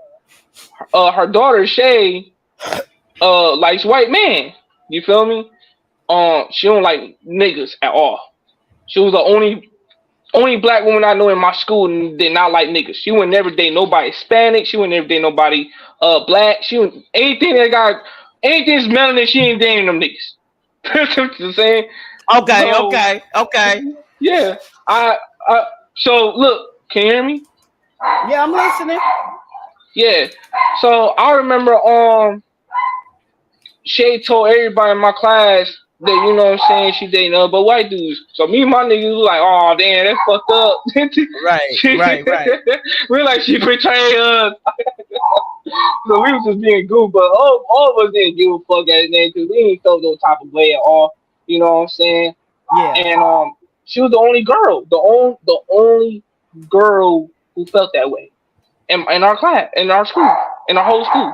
her daughter Shay likes white man. You feel me? She don't like niggas at all. She was the only black woman I know in my school and did not like niggas. She would never date nobody Hispanic. She would never date nobody black. She would anything that's melanin. She ain't dating them niggas. That's what I'm saying. Okay. So Okay. yeah, I, I so look. Can you hear me? Yeah, I'm listening. Yeah. So I remember Shay told everybody in my class that you know what I'm saying she dating but white dudes. So me and my niggas was like, oh damn, that's fucked up. Right. Right. We're like she betrayed us. So we was just being goofy, but all of us didn't give a fuck at the name because we didn't feel no type of way at all. You know what I'm saying? Yeah. And she was the only girl, the only girl who felt that way in our class, in our school, in our whole school.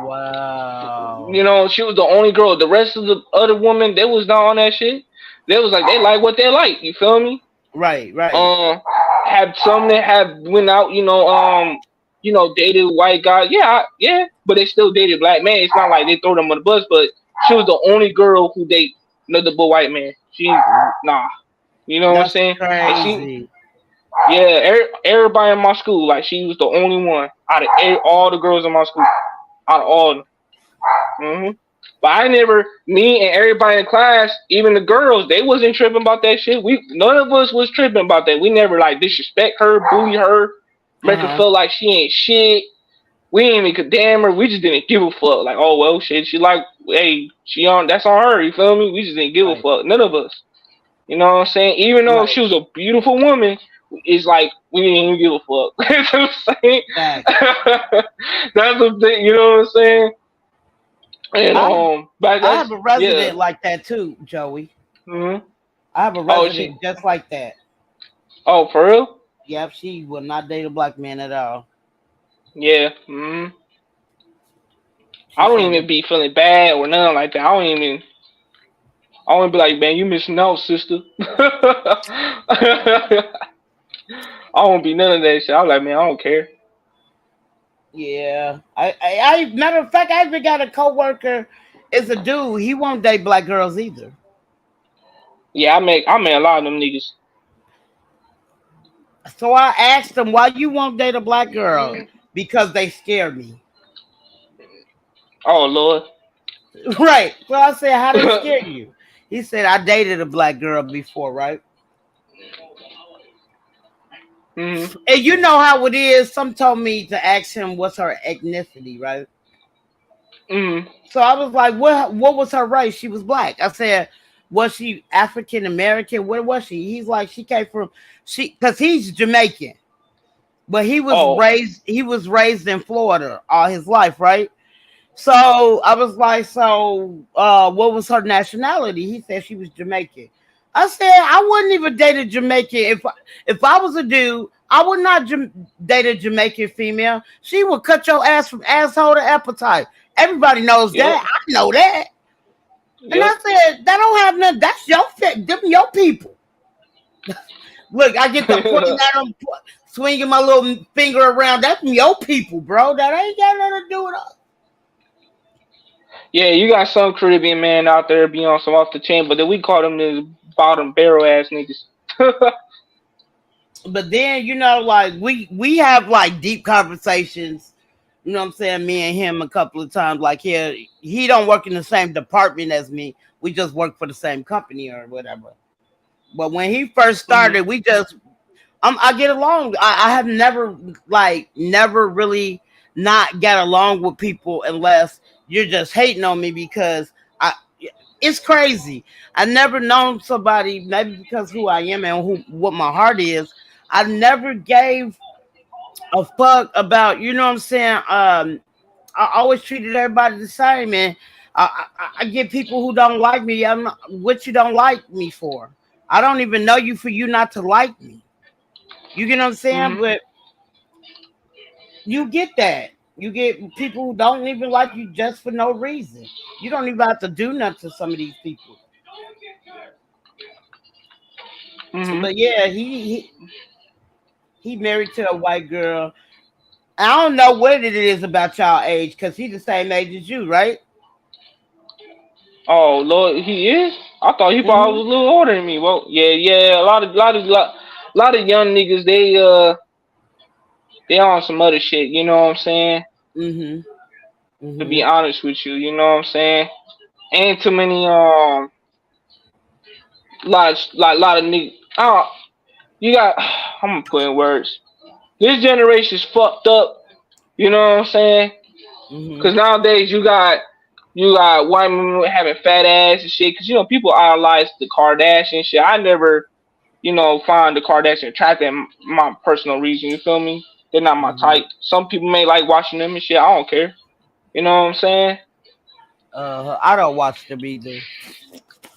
Wow. You know, she was the only girl. The rest of the other women, they was not on that shit. They was like they like what they like. You feel me? Right. Had some that have went out. Dated white guys. Yeah, but they still dated black men. It's not like they throw them on the bus. But she was the only girl who date another but white man. She nah. You know what I'm That's saying? And she, crazy. yeah, everybody in my school, like she was the only one out of all the girls in my school, out of all of them. But I never, me and everybody in class, even the girls, they wasn't tripping about that shit. None of us was tripping about that. We never like disrespect her, bully her, Uh make her huh. feel like she ain't shit. We ain't even condemn her. We just didn't give a fuck. Like, oh well, shit. She like, hey, that's on her. You feel me? We just didn't give a Right. fuck. None of us. You know what I'm saying? Even though Right. she was a beautiful woman, it's like we didn't even give a fuck. That's what I'm saying. Facts. That's the thing. You know what I'm saying? And I but I have that's a yeah. resident like that too, Joey. Hmm. I have a Oh, she. resident just like that. Oh, for real? Yep, she will not date a black man at all. Yeah. Hmm. She I don't said, even be feeling bad or nothing like that. I don't even. I want to be like, man, you missing out, sister. I won't be none of that shit. I'm like, man, I don't care. yeah. Matter of fact, I even got a coworker. Is a dude. He won't date black girls either. Yeah, I met a lot of them niggas. So I asked him, why you won't date a black girl? Because they scare me. Oh Lord. Right. So I said, how they scare you? He said, I dated a black girl before, right? Hmm. And you know how it is. Some told me to ask him what's her ethnicity, right? Hmm. So I was like, what was her race? She was black. I said, was she African American? Where was she? He's like, she came from because he's Jamaican, but Oh. he was raised in Florida all his life, right? So I was like, so what was her nationality? He said she was Jamaican. I said I wouldn't even date a Jamaican if I was a dude. I would not date a Jamaican female. She would cut your ass from asshole to appetite. Everybody knows Yep. that. I know that. And Yep. I said that don't have nothing. That's your them your people. Look, I get to pointing at them, swinging my little finger around. That's your people, bro. That ain't got nothing to do with us. Yeah, you got some Caribbean man out there be on some off the chain, but then we call them the bottom barrel ass niggas. But then like we have like deep conversations. You know what I'm saying? Me and him a couple of times. Like he don't work in the same department as me. We just work for the same company or whatever. But when he first Hmm. started, we just I get along. I have never really not got along with people unless you're just hating on me because I. It's crazy. I never known somebody maybe because who I am and what my heart is. I never gave a fuck about what I'm saying. I always treated everybody the same, and I get people who don't like me. I'm not, what you don't like me for? I don't even know you for you not to like me. You get what I'm saying? Hmm. But you get that. You get people who don't even like you just for no reason. You don't even have to do nothing to some of these people. Hmm. But yeah, he married to a white girl. I don't know what it is about y'all age because he's the same age as you, right? Oh Lord, he is. I thought he probably Mm-hmm. was a little older than me. Well, yeah, yeah. A lot of young niggas. They on some other shit. You know what I'm saying? Mm-hmm. To be Mm-hmm. honest with you, you know what I'm saying? Ain't too many lot of niggas. Oh, you got. I'm gonna put in words. This generation's fucked up. You know what I'm saying? Mm-hmm. Cause nowadays you got white women having fat ass and shit. Cause people idolize the Kardashian shit. I never find the Kardashian attractive. In my personal reason. You feel me? They're not my Mm-hmm. type. Some people may like watching them and shit. I don't care. You know what I'm saying? I don't watch them either.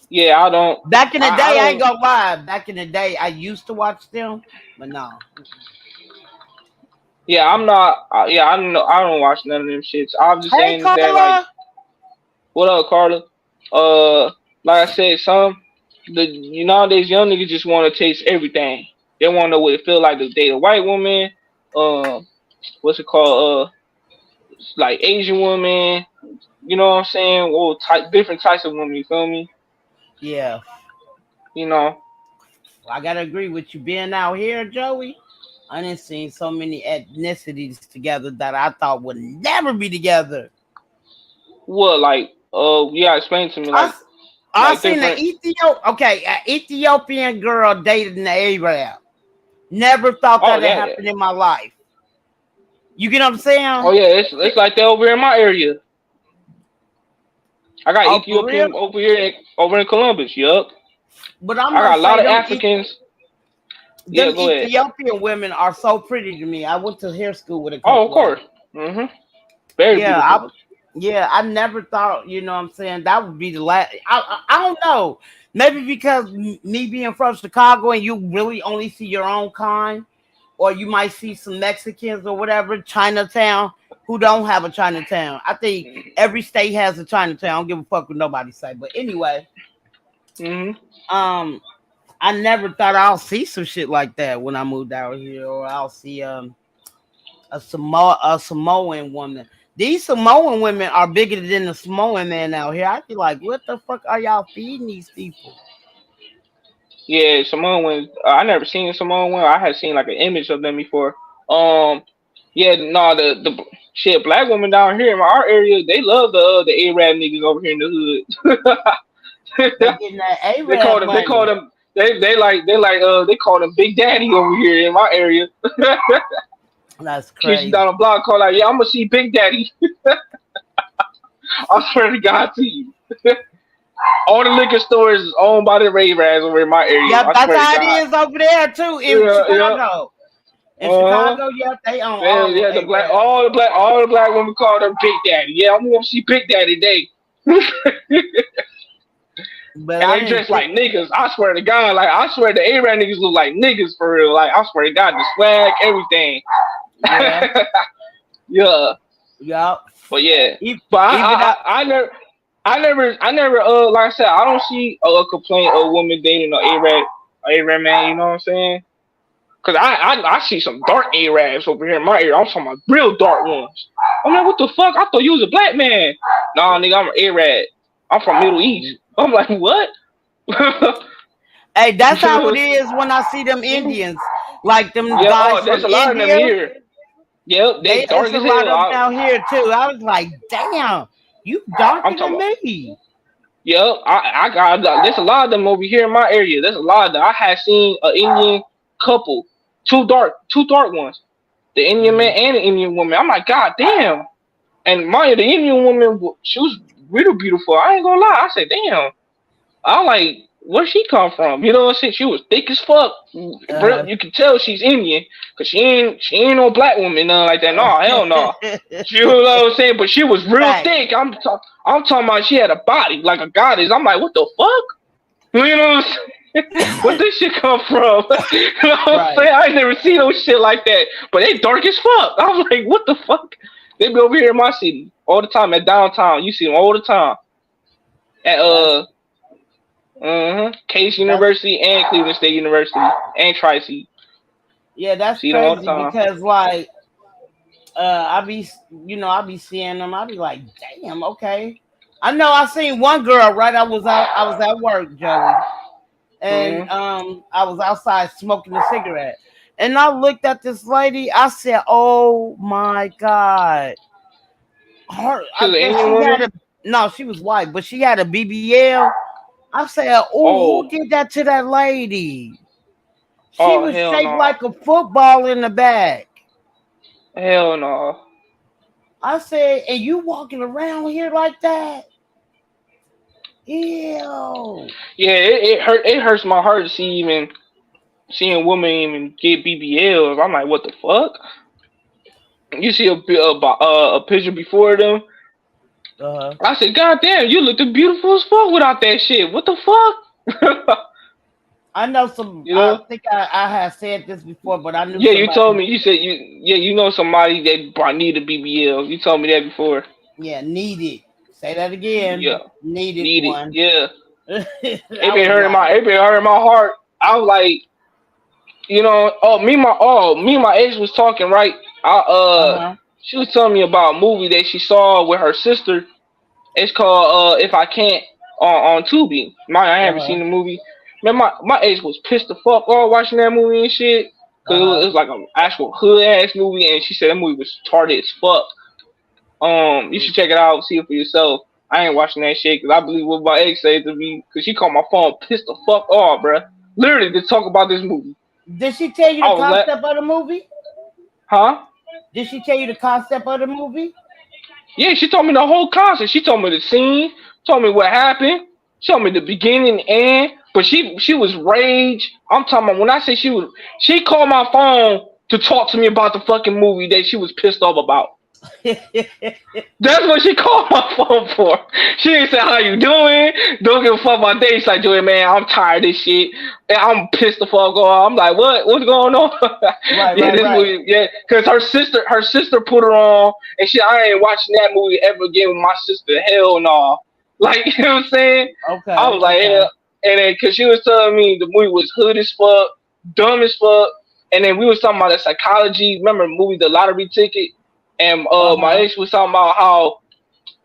Yeah, I don't. Back in the I day, I ain't don't. gonna lie. Back in the day, I used to watch them, but no. Yeah, I'm not. Yeah, I don't know. I don't watch none of them shits. I'm just Hey, saying that, like, Carla. what up, Carla? Uh, like I said, nowadays young niggas just want to taste everything. They want to know what it feel like to date a white woman. What's it called? Like Asian woman. You know what I'm saying? Well, different types of women. You feel me? Yeah, You know I gotta agree with you. Being out here, Joey, I didn't see so many ethnicities together that I thought would never be together. what? Like, yeah, explain to me, I I like seen an different. Ethiopian girl dated an Arab. Never thought Oh, that had that. happened in my life. You get what I'm Oh saying? yeah, it's like that over in my area. I got Oh, for real? Ethiopian over in Columbus. Yup. But I'm I gonna got a say lot of Africans. Yeah, them go ahead. Ethiopian women are so pretty to me. I went to hair school with a Oh, of couple of them. course. Very Yeah, beautiful. Yeah, I never thought, you know what I'm saying, that would be the last. I don't know. Maybe because me being from Chicago and you really only see your own kind, or you might see some Mexicans or whatever, Chinatown, who don't have a Chinatown. I think every state has a Chinatown. I don't give a fuck what nobody say. But anyway, Mm-hmm. I never thought I'll see some shit like that when I moved out here, or I'll see a Samoan woman. These Samoan women are bigger than the Samoan man out here. I be like, what the fuck are y'all feeding these people? Yeah, Samoan. I never seen Samoan. I had seen like an image of them before. Um, yeah, no, the shit, black women down here in our area, they love the Arab niggas over here in the They hood. getting that They call Arab them. They call money. them. They call them Big Daddy over here in my area. That's Kids crazy. down the block call like, yeah, I'm gonna see Big Daddy. I swear to God to you. All the liquor stores is owned by the Ravens over in my area. Yep, I that's swear to how God. it is over there too in Yeah, yeah. Chicago. In Uh-huh. Chicago, yep, they own Yeah, all the yeah, Arabs. all the black women call them Big Daddy. Yeah, I'm gonna see Big Daddy today. But And I they didn't dress think, like niggas. I swear to God, like I swear the Arab niggas look like niggas for real. Like I swear to God, the swag, everything. yeah, Yeah, yep. but yeah, Even, but even out, I never, like I said, I don't see a complaint of a woman dating an Arab man. You know what I'm saying? Cause I see some dark Arabs over here in my area. I'm talking about real dark ones. I'm like, what the fuck? I thought you was a black man. Nah, nigga, I'm an Arab. I'm from Middle East. I'm like, what? hey, that's how it is when I see them Indians, like them Yeah, guys oh, there's from a lot of them India. here. Yep, they They dark It's a as lot hell. of them out here too. I was like, damn, you darker I'm talking than about. me. Yep, there's a lot of them over here in my area. There's a lot of them. I had seen an Indian couple, two dark ones, the Indian man Mhm. and the Indian woman. I'm like, God damn. And the Indian woman, she was really beautiful. I ain't gonna lie. I said, damn. I'm like, where she come from? You know what I'm saying? She was thick as fuck. Bro, Uh-huh. you can tell she's Indian because she ain't no black woman, nothing like that. No, hell no. You know what I'm saying? But she was real Right, thick. I'm talking about she had a body like a goddess. I'm like, what the fuck? You know what I'm saying? Where this shit come from? You know what I'm right. saying? I ain't never seen no shit like that. But they dark as fuck. I was like, what the fuck? They be over here in my city all the time at downtown. You see them all the time at That's Case that's University and Cleveland State University and Tri-C. yeah, that's See them all the crazy time. because like I be I be seeing them. I be like, damn, okay. I know I seen one girl, right? I was at work, Joey, and Mm-hmm. I was outside smoking a cigarette. And I looked at this lady, I said, oh my God. She's I an guess Indian she had woman. a no, she was white, but she had a BBL. I said, oh, who Oh, did that to that lady? She oh was hell shaped no, like a football in the back. hell no. I said, and you walking around here like that? Ew. Yeah, it hurts my heart to seeing women even get BBLs. I'm like, what the fuck? You see a picture before them. Uh-huh. I said, God damn, you looked beautiful as fuck without that shit. What the fuck? I know some. You I know? think I have said this before, but I knew Yeah, you told somebody. me. You said you know somebody that need a BBL. You told me that before. Yeah, needed. Say that again. Yeah, Needed need it. one. Yeah, I was like, it been hurting my heart. I was like, me and my ex was talking, right? uh huh, She was telling me about a movie that she saw with her sister. It's called If I Can't on Tubi. I uh haven't huh, seen the movie. Man, my ex was pissed the fuck off watching that movie and shit. Cause uh huh. it was like an actual hood ass movie, and she said that movie was retarded as fuck. You should check it out, see it for yourself. I ain't watching that shit because I believe what my ex said to me. Cause she called my phone, pissed the fuck off, bruh. Literally to talk about this movie. Did she tell you I the was like, concept of the movie? huh? Did she tell you the concept of the movie? Yeah, she told me the whole concept. She told me the scene, told me what happened, she told me the beginning and end. But she was rage. I'm talking about when I say she called my phone to talk to me about the fucking movie that she was pissed off about. That's what she called my phone for. She didn't say how you doing. Don't give a fuck about that. She's like, Joey, man, I'm tired of this shit. And I'm pissed the fuck off. I'm like, what? What's going on? Right, Yeah, right, this right. movie. Yeah, because her sister put her on, and she, I ain't watching that movie ever again with my sister. Hell no. Like, you know what I'm saying? I Okay, was like, okay. hell. And then, cause she was telling me the movie was hood as fuck, dumb as fuck. And then we was talking about the psychology. Remember the movie The Lottery Ticket? And my Uh-huh. ex was talking about how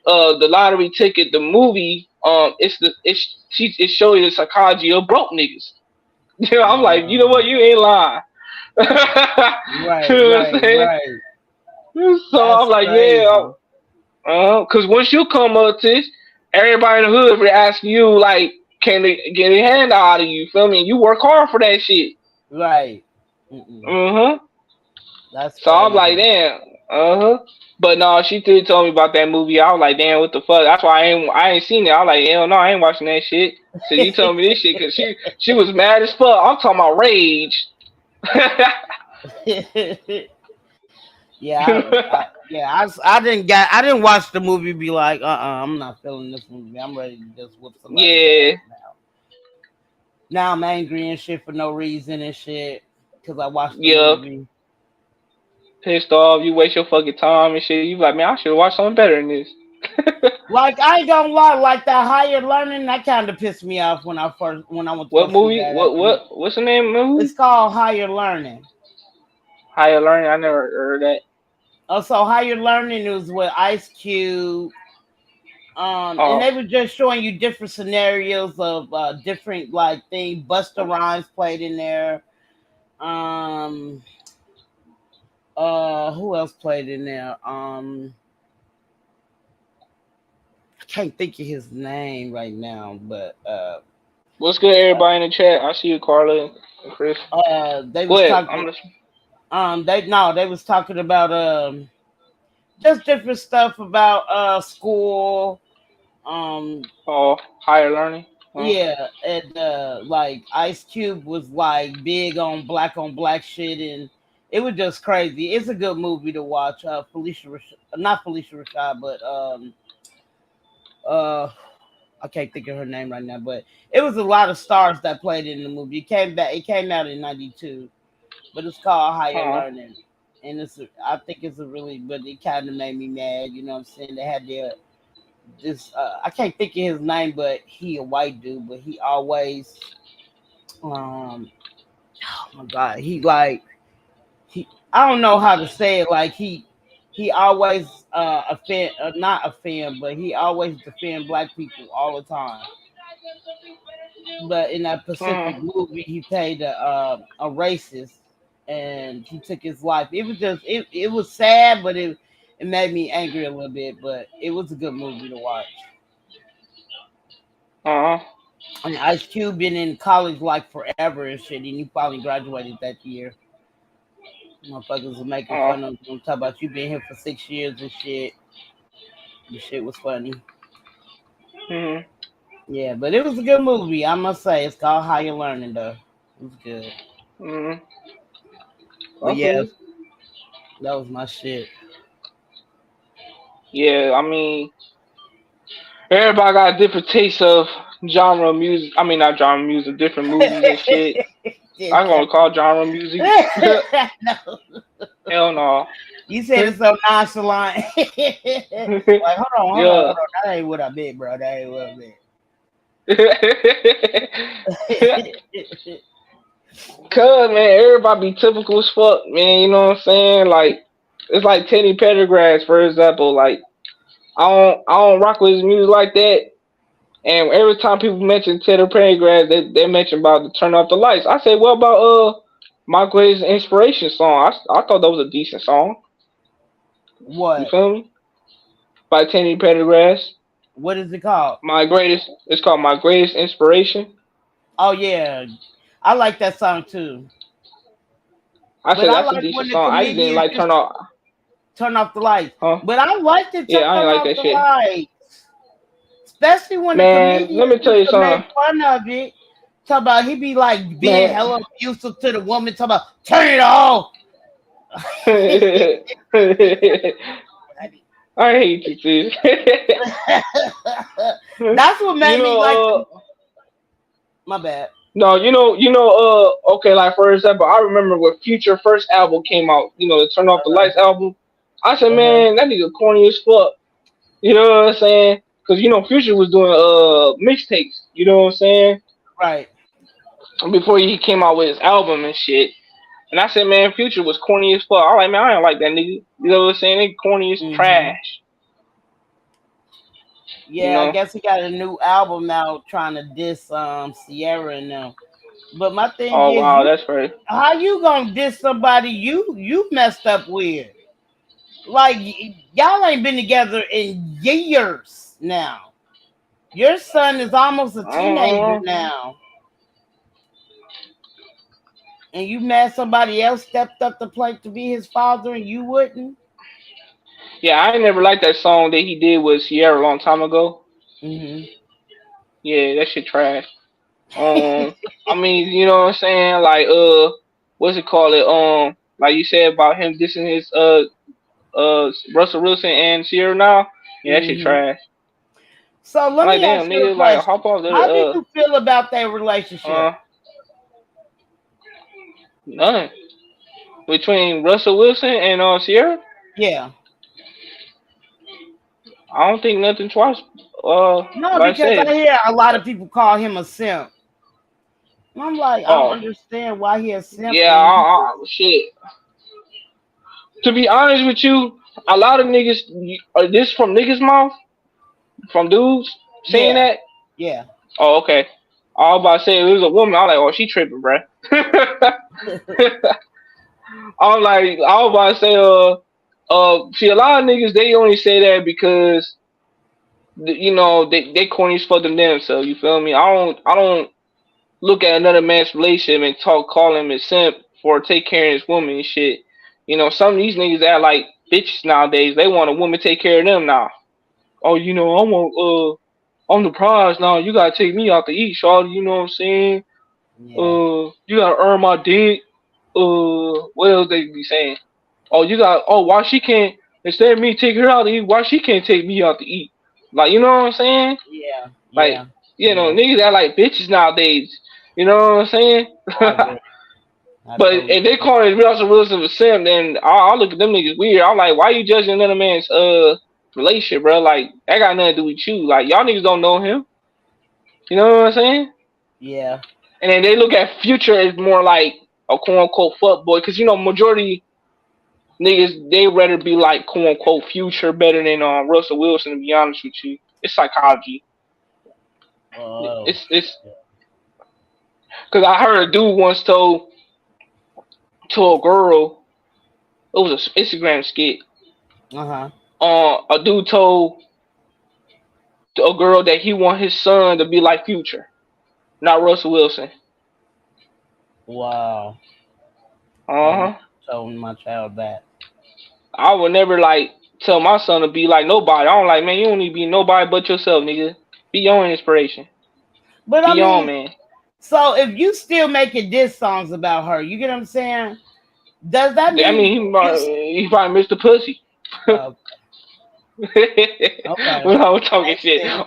the lottery ticket, the movie, it show you the psychology of broke niggas. You know, I'm like, you know what, Uh, you ain't lying. You know right, what right, I'm saying? right. So I'm That's like, yeah, crazy. cause once you come up to this, everybody in the hood be asking you like, can they get a hand out of you? Feel me? You work hard for that shit. Right. Mm-mm. Uh huh. That's So I'm like, crazy. damn, But no, she did tell me about that movie. I was like, damn, what the fuck? That's why I ain't seen it. I was like, hell no, I ain't watching that shit. So you told me this shit because she was mad as fuck. I'm talking about rage. I didn't watch the movie. Be like, I'm not feeling this movie. I'm ready to just whoop somebody's Yeah, ass now. Now I'm angry and shit for no reason and shit because I watched the yeah, movie. pissed off. You waste your fucking time and shit. You like, man, I should have watched something better than this. Like I ain't gonna lie, like that higher learning that kind of pissed me off when I went to go What see movie? that What at the. what what's the name of the movie? It's called Higher Learning. Higher Learning. I never heard that. Also, Higher Learning was with Ice Cube. And Oh, they were just showing you different scenarios of different like things. Busta Rhymes played in there. Um, who else played in there? I can't think of his name right now, but what's good, everybody in the chat? I see you, Carla and Chris. they Go was ahead. talking. I'm listening. They was talking about just different stuff about school. Um, Oh, Higher Learning. Huh? Yeah, and like Ice Cube was like big on black shit, and it was just crazy. It's a good movie to watch. Not Felicia Rashad, but uh, I can't think of her name right now. But it was a lot of stars that played in the movie. It came back. It came out in '92, but it's called Higher Huh. Learning, and I think it's a really, but it kind of made me mad. You know what I'm saying? They had their this I can't think of his name, but he a white dude, but he always um oh my god, he I don't know how to say it, like he always offend not offend, but he always defend black people all the time. But in that Huh. Pacific movie he played a racist and he took his life. It was just it was sad, but it made me angry a little bit, but it was a good movie to watch. Uh huh. And Ice Cube been in college like forever and shit, and he finally graduated that year. Motherfuckers was making Uh. fun of him, talk about you been here for 6 years and shit. The shit was funny. Hmm. Yeah, but it was a good movie, I must say. It's called Higher Learning though. It was good. Hmm. But yeah, Okay. that was my shit. Yeah, I mean, everybody got a different taste of genre music. I mean, not genre music, different movies and shit. I gonna call genre music. No, Hell no. you said it so nonchalant. Like, hold on, Yeah. hold on. That ain't what I meant, bro. That ain't what I meant. Cause man, everybody be typical as fuck, man. You know what I'm saying? Like, it's like Teddy Pendergrass, for example. Like, I don't rock with his music like that. And every time people mention Teddy Pendergrass, they mention about to turn off the lights. I say, what about my greatest inspiration song? I thought that was a decent song. You What? feel me? By Teddy Pendergrass. What is it called? My greatest. It's called My Greatest Inspiration. Oh yeah, I like that song too. I But said I that's a like decent when the song. I just didn't comedians like just turn off. turn off the lights. Huh? But I like to turn Yeah, I ain't like off that the shit. lights, especially when the Man, let comedians me tell used you to make something. fun of it. Talk about he be like being Man. hella abusive to the woman. Talk about turn it off. I hate you, sis. That's what You made me like. know, My bad. no, okay, like for example, I remember when Future first album came out, the Turn Off the Uh-huh. Lights album. I said, Uh-huh. man, that nigga corny as fuck. You know what I'm saying? Because Future was doing mixtapes. You know what I'm saying? Right. Before he came out with his album and shit. And I said, man, Future was corny as fuck. I like, man, I don't like that nigga. You know what I'm saying? They corny as Hmm. trash. You Yeah, I know? guess he got a new album now trying to diss Sierra and them. But my thing Oh is, wow, you that's right. how you gonna diss somebody you messed up with? Like y'all ain't been together in years now. Your son is almost a teenager Uh, now, and you mad somebody else stepped up the plate to be his father and you wouldn't? yeah, I ain't never liked that song that he did with Sierra a long time ago. Hmm. Yeah, that shit trash. I mean, you know what I'm saying? Like, what's it called? Like you said about him dissing his Russell Wilson and Sierra now. Yeah, that shit Hmm. trash. So I'm let like, me damn, ask you a nigga, like question. hop off How do the you feel about their uh relationship? uh none between Russell Wilson and Sierra. Yeah. I don't think nothing twice. No, Like I because I said, hear a lot of people call him a simp. And I'm like, I don't oh understand why he a simp yeah, when shit. To be honest with you, a lot of niggas. This from niggas' mouth, from dudes saying yeah, that. yeah. Oh, okay. I was about to say if it was a woman. I was like, oh, she tripping, bruh. I was about to say, see, a lot of niggas they only say that because they corny as fuck themselves. You feel me? I don't look at another man's relationship and call him a simp for take care of his woman and shit. Some of these niggas act like bitches nowadays. They want a woman to take care of them now. Oh, I want I'm the prize now. You gotta take me out to eat, shawty. You know what I'm saying? Yeah. You gotta earn my dick. What else they be saying? Why she can't, instead of me taking her out to eat, why she can't take me out to eat? Like, you know what I'm saying? Yeah. Like, Yeah. Yeah. niggas act like bitches nowadays. You know what I'm saying? I agree. I But totally if they agree. call it Russell Wilson a simp, then I'll look at them niggas weird. I'm like, why you judging another man's relationship, bro? Like, that got nothing to do with you. Like, y'all niggas don't know him. You know what I'm saying? Yeah. And then they look at Future as more like a quote unquote fuck boy, because majority niggas they rather be like quote unquote Future better than Russell Wilson. To be honest with you, it's psychology. Oh. It's because I heard a dude once told a girl, it was an Instagram skit. Uh-huh. A dude told a girl that he want his son to be like Future, not Russell Wilson. Wow. I Uh would huh. never tell my child that. I would never like tell my son to be like nobody. I don't like, man. You don't need to be nobody but yourself, nigga. Be your own inspiration. But Be I your own mean, man. so if you still making diss songs about her, you get what I'm saying? Does that I mean mean, you he probably missed the pussy. uh, okay. When I was talking Makes shit, sense.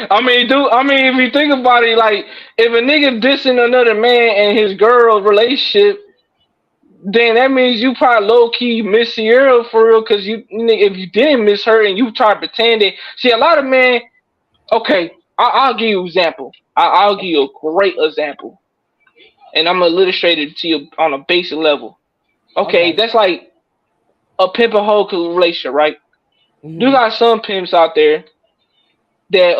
I mean, dude. I mean, if you think about it, like, if a nigga dissing another man and his girl relationship, then that means you probably low key miss Sierra for real. Cause if you didn't miss her and you try to pretend that, see, a lot of men. Okay, I'll give you an example. I'll give you a great example, and I'm gonna illustrate it to you on a basic level. Okay, Okay. that's like a pimp and hoe relationship, right? You Hmm. got some pimps out there that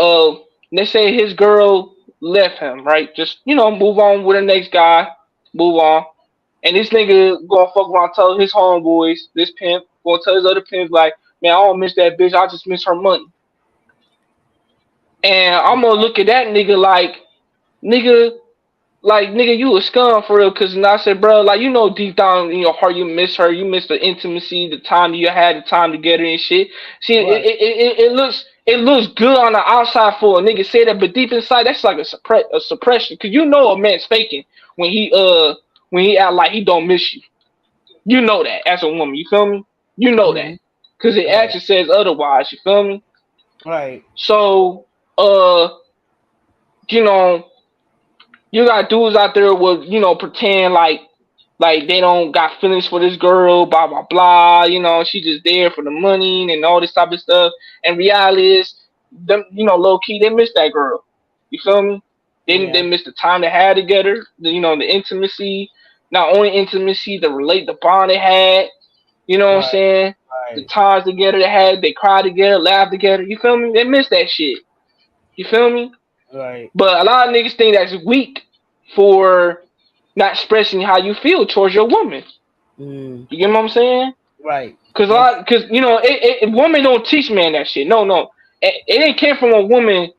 let's say his girl left him, right? Just move on with the next guy, move on. And this nigga gonna fuck around, tell his homeboys, this pimp gonna tell his other pimps like, man, I don't miss that bitch, I just miss her money. And I'm gonna look at that nigga, like nigga, you a scum for real. Cause I said, bro, like deep down in your heart, you miss her, you miss the intimacy, the time that you had, the time together and shit. See, Right. it looks good on the outside for a nigga say that, but deep inside, that's like a suppression. Cause a man's faking when he act like he don't miss you. You know that as a woman, you feel me? You know that. Hmm. because the Right. action says otherwise. You feel me? Right. So, you know, you got dudes out there with, pretend like they don't got feelings for this girl, blah blah blah. She just there for the money and all this type of stuff. And reality is, them, low key, they miss that girl. You feel me? They Yeah. miss the time they had together. The intimacy, not only intimacy, the bond they had. You know what I'm Right. saying? The Right. times together they had, they cried together, laughed together. You feel me? They miss that shit. You feel me? Right. But a lot of niggas think that's weak for not expressing how you feel towards your woman. Mm. You get what I'm saying? Right. Cause That's women don't teach men that shit. No, it ain't came from a woman.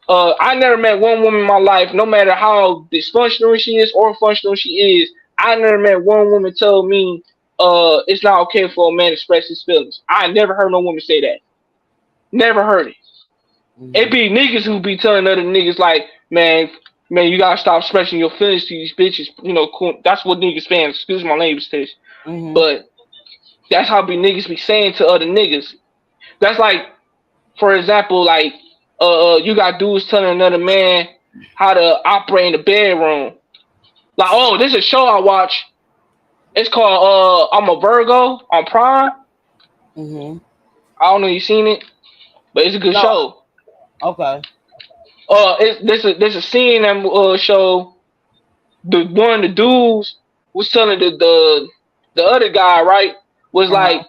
I never met one woman in my life, no matter how dysfunctional she is or functional she is. I never met one woman tell me, it's not okay for a man to express his feelings. I never heard no woman say that. Never heard it. It mhm. be niggas who be telling other niggas like, man, you gotta stop expressing your feelings to these bitches. Cool. That's what niggas saying. Excuse my language, Tish. Mhm. But that's how be niggas be saying to other niggas. That's like, for example, like, you got dudes telling another man how to operate in the bedroom. Like, oh, this is a show I watch. It's called I'm a Virgo on Prime. Mhm. I don't know if you seen it, but it's a good No. show. Okay. There's a scene in that show. One of the dudes was telling the other guy, right, was Uh like, huh.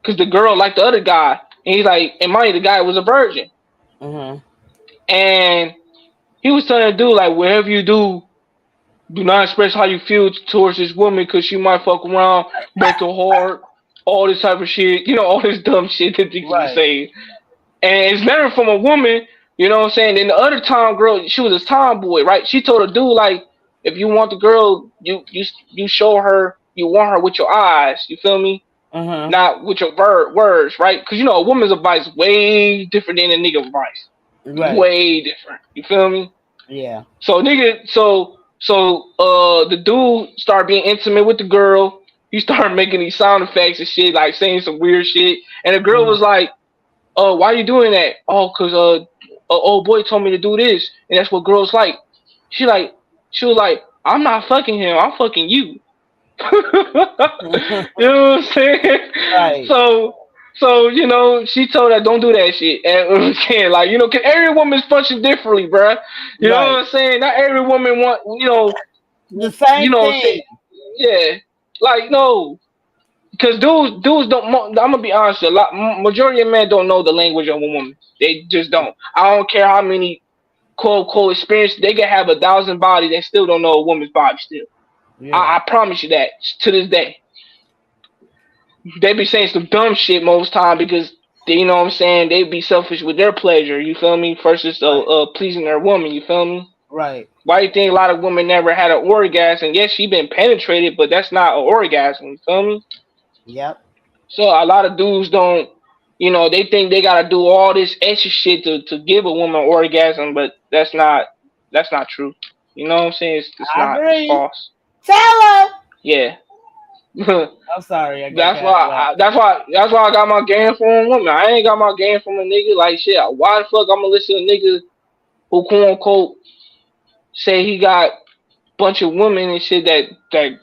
because the girl liked the other guy, and he's like, and mind you, the guy was a virgin, Mhm. and he was telling the dude like, whatever you do not express how you feel towards this woman because she might fuck around, break your heart, all this type of shit, all this dumb shit that niggas be Right. saying, and it's never from a woman. You know what I'm saying? Then the other tom girl, she was a tomboy, right? She told the dude like, if you want the girl, you show her you want her with your eyes. You feel me? Mhm. Not with your words, right? Because a woman's advice is way different than a nigga advice. Right. Way different. You feel me? Yeah. So nigga, the dude started being intimate with the girl. He started making these sound effects and shit, like saying some weird shit. And the girl Mhm. was like, why you doing that? Oh, cause a old boy told me to do this, and that's what girls like. She was like, I'm not fucking him, I'm fucking you. You know what I'm saying? Right. She told her don't do that shit. And I'm saying, like, cause every woman's function differently, bruh. You know what Right. I'm saying? Not every woman want, The same say, thing. yeah, like no, because dudes don't. I'm gonna be honest. Majority of men don't know the language of a woman. They just don't. I don't care how many quote unquote experience they can have 1,000 bodies. They still don't know a woman's body. Still, Yeah. I promise you that to this day. They be saying some dumb shit most time because you know what I'm saying. They be selfish with their pleasure. You feel me? Versus Right. pleasing their woman. You feel me? Right. Why do you think a lot of women never had an orgasm? Yes, she been penetrated, but that's not an orgasm. You feel me? Yep. So a lot of dudes don't, they think they gotta do all this extra shit to give a woman an orgasm, but that's not true. You know what I'm saying? It's I not. It's agree. false. Tell her. Yeah. I'm sorry. I got That's carried why. away. That's why I got my game from a woman. I ain't got my game from a nigga. Like shit. Why the fuck I'm gonna listen to a nigga who quote unquote say he got bunch of women and shit that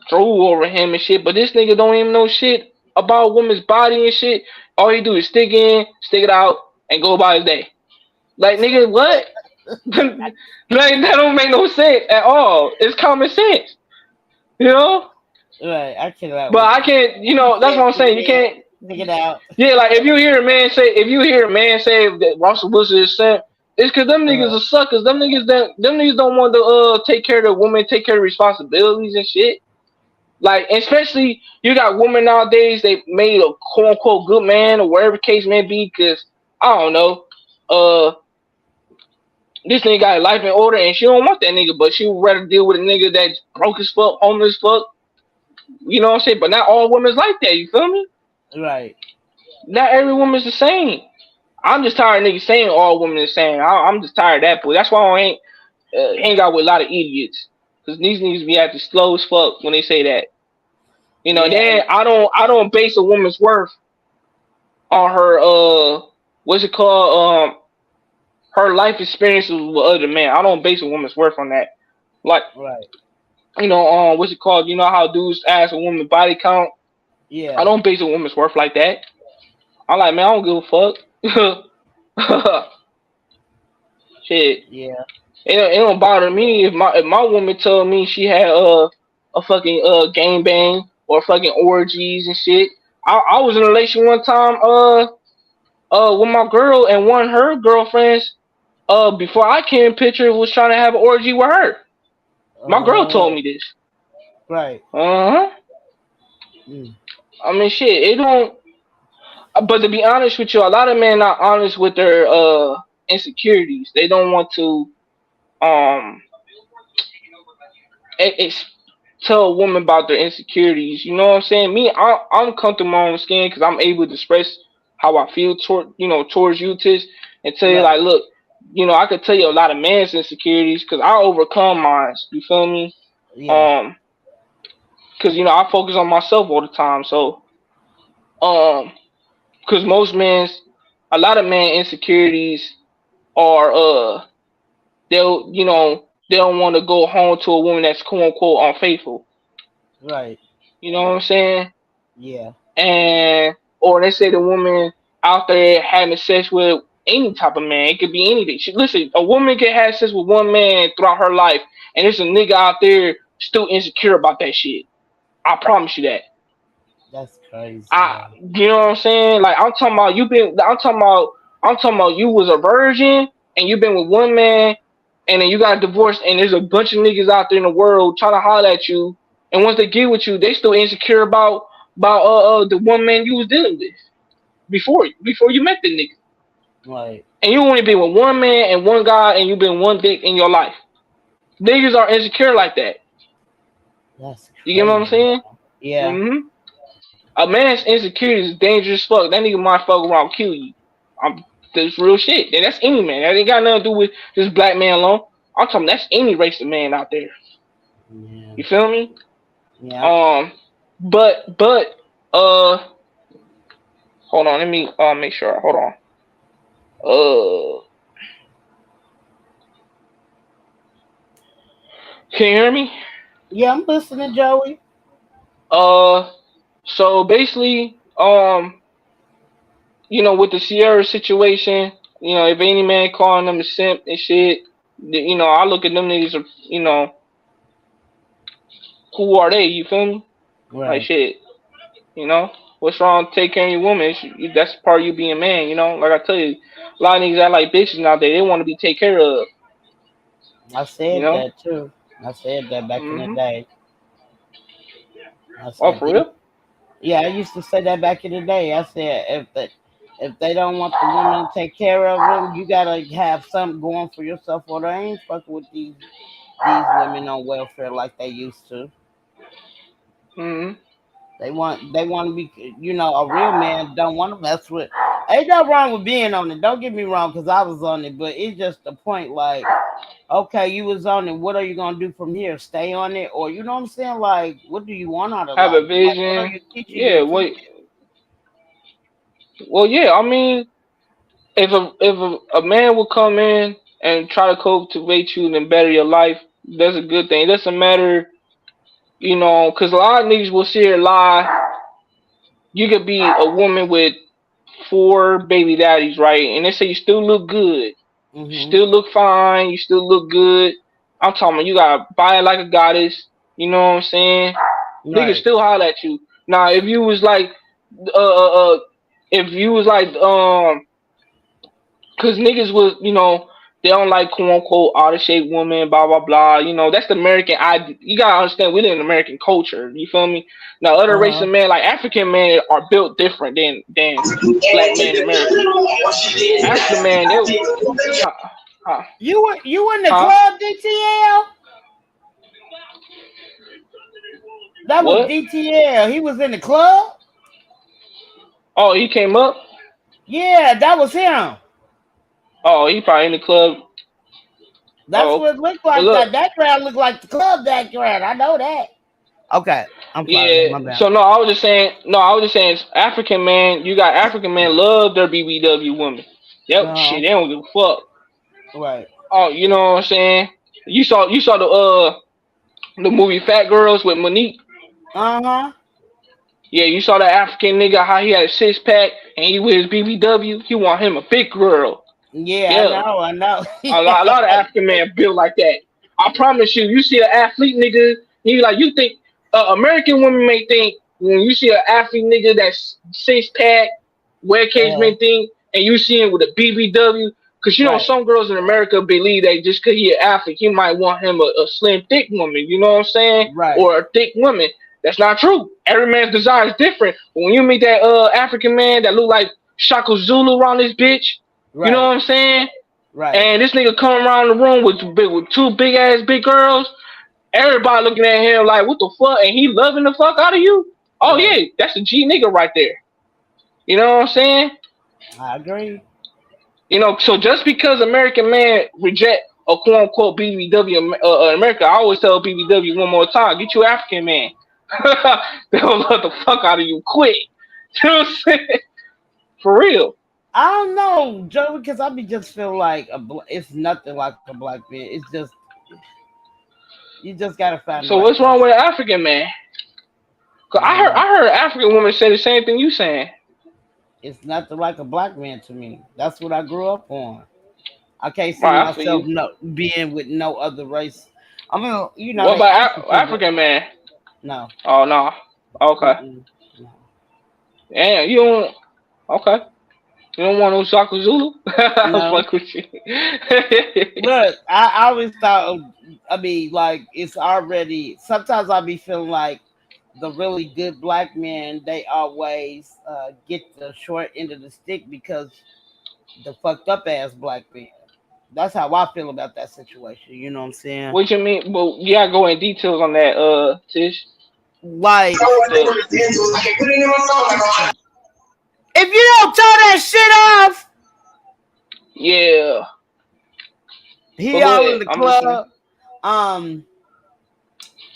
drew over him and shit, but this nigga don't even know shit about a woman's body and shit. All he do is stick it out, and go about his day. Like nigga, what? Like that don't make no sense at all. It's common sense, you know. Right. I cannot But with I can't, you That's what can't I'm see saying. You me. can't. Figure it out. Yeah, like if you hear a man say that Russell Wilson is simp, it's because them niggas Uh, are suckers. Them niggas don't want to take care of the woman, take care of responsibilities and shit. Like, especially you got women nowadays. They made a quote unquote good man or whatever case may be. Because I don't know, this nigga got life in order and she don't want that nigga, but she would rather deal with a nigga that's broke as fuck, homeless as fuck. You know what I'm saying? But not all women's like that. You feel me? right. Not every woman's the same. I'm just tired of niggas saying all women the same. I'm just tired of that. But that's why I ain't hang out with a lot of idiots. Because these niggas be acting slow as fuck when they say that. Yeah. Then I don't base a woman's worth on her what's it called? Her life experiences with other men. I don't base a woman's worth on that. Like, Right. what's it called? You know how dudes ask a woman body count? I Yeah. don't base a woman's worth like that. I'm like, man, I don't give a fuck. Shit. Yeah. It don't bother me if my woman told me she had a fucking gang bang or fucking orgies and shit. I was in a relation one time with my girl, and one of her girlfriends before I came in picture was trying to have an orgy with her. My girl told me this. Right. Uh-huh. Mm. I mean, shit, it don't. But to be honest with you, a lot of men not honest with their insecurities. They don't want to um it's tell a woman about their insecurities. You know what I'm saying? Me, I'm comfortable in my own skin because I'm able to express how I feel towards you, Tish, and tell you Right. like, look, I could tell you a lot of man's insecurities because I overcome mine. You feel me? Yeah. Because I focus on myself all the time. So because a lot of men insecurities are they don't want to go home to a woman that's quote unquote unfaithful. Right. You know what I'm saying? Yeah. And or they say the woman out there having sex with any type of man. It could be anything. Listen, a woman can have sex with one man throughout her life, and there's a nigga out there still insecure about that shit. I promise you that. That's crazy. You know what I'm saying? Like I'm talking about I'm talking about you was a virgin and you've been with one man, and then you got divorced, and there's a bunch of niggas out there in the world trying to holler at you, and once they get with you, they still insecure about the one man you was dealing with before you met the nigga. Right. And you only been with one man and one guy, and you've been one dick in your life. Niggas are insecure like that. That's crazy. You get what I'm saying? Yeah. Mm-hmm. A man's insecurity is dangerous as fuck. That nigga might fuck around kill you. That's real shit. And that's any man. That ain't got nothing to do with this black man alone. I'm talking that's any race of man out there. Yeah. You feel me? Yeah. But hold on, let me make sure. Hold on. Can you hear me? Yeah, I'm listening, Joey. So basically, with the Sierra situation, if any man calling them a simp and shit, I look at them niggas, who are they? You feel me? Like Right. shit, what's wrong? Take care of your woman. That's part of you being a man. Like I tell you, a lot of niggas act like bitches nowadays. They want to be taken care of. I said that too. I said that back in the day. I said, for real? Yeah, I used to say that back in the day. I said if they don't want the woman to take care of them, you gotta have something going for yourself, or they ain't fucking with these women on welfare like they used to. Mm-hmm. They want to be, a real man don't want to mess with. Ain't nothing wrong with being on it. Don't get me wrong, because I was on it, but it's just the point. Like, okay, you was on it. What are you gonna do from here? Stay on it, or you know what I'm saying? Like, what do you want out of Have life? a vision. Like, what are you teaching Yeah. Wait. Well, yeah. I mean, if a man will come in and try to cultivate you and better your life, that's a good thing. It doesn't matter, because a lot of niggas will sit here and lie. You could be a woman with 4 baby daddies, right? And they say you still look good. Mm-hmm. You still look fine. You still look good. I'm talking about you gotta buy it like a goddess. You know what I'm saying? Right. Niggas still holler at you. Now, if you was like, cause niggas was, they don't like quote unquote out of shape women, blah blah blah. That's the American idea. You gotta understand we live in American culture. You feel me? Now, other races of men, like African men, are built different than black men in America. African man, You in the club, DTL? That was what? DTL. He was in the club. Oh, he came up. Yeah, that was him. Oh, he probably in the club. That's what it looked like. That background looked like the club background. I know that. Okay. I'm sorry, my Yeah. bad. So no, I was just saying. No, I was just saying. African man, you got African men love their BBW women. Yep. Uh, Shit, they don't give a fuck. right. Oh, you know what I'm saying? You saw the movie Fat Girls with Monique. Uh-huh. Yeah, you saw the African nigga how he had a 6 pack and he with his BBW. He want him a big girl. Yeah, Yeah, I know. a lot of African men built like that. I promise you. You see an athlete nigga, he like you think American women may think when you see an athlete nigga that's 6 pack, where case uh, may think, and you see him with a BBW. Cause you know right, some girls in America believe that just cause he an athlete, he might want him a slim, thick woman. You know what I'm saying? right, Or a thick woman. That's not true. Every man's desire is different. When you meet that African man that look like Shaka Zulu around this bitch, you know right, what I'm saying? right. And this nigga come around the room with two big girls. Everybody looking at him like, what the fuck? And he loving the fuck out of you? Oh Right. yeah, that's a G nigga right there. You know what I'm saying? I agree. You know, so just because American man reject a quote unquote BBW in America, I always tell BBW one more time, get you African man. They'll love the fuck out of you quick. You know what I'm saying? For real. I don't know, Joe, because I be just feel like it's nothing like a black man. It's just you just gotta find the So right what's wrong person. with an African man? 'Cause I don't know. I heard an African woman say the same thing you saying. It's nothing like a black man to me. That's what I grew up on. I can't see Right, I feel myself you. being with no other race. I mean, What they about African, but African man? no, Oh no. Okay. mm-mm, no. Damn, you don't. Okay. You don't want no Shaka Zulu? I'm No. fuck with you. Look, I always thought, I mean, like, it's already, sometimes I be feeling like the really good black men, they always get the short end of the stick because the fucked up ass black men. That's how I feel about that situation. You know what I'm saying? What you mean? Well, you gotta go in details on that, Tish. Like, So, if you don't tell that shit off, yeah. he But go all in ahead. the I'm listening. club. Um,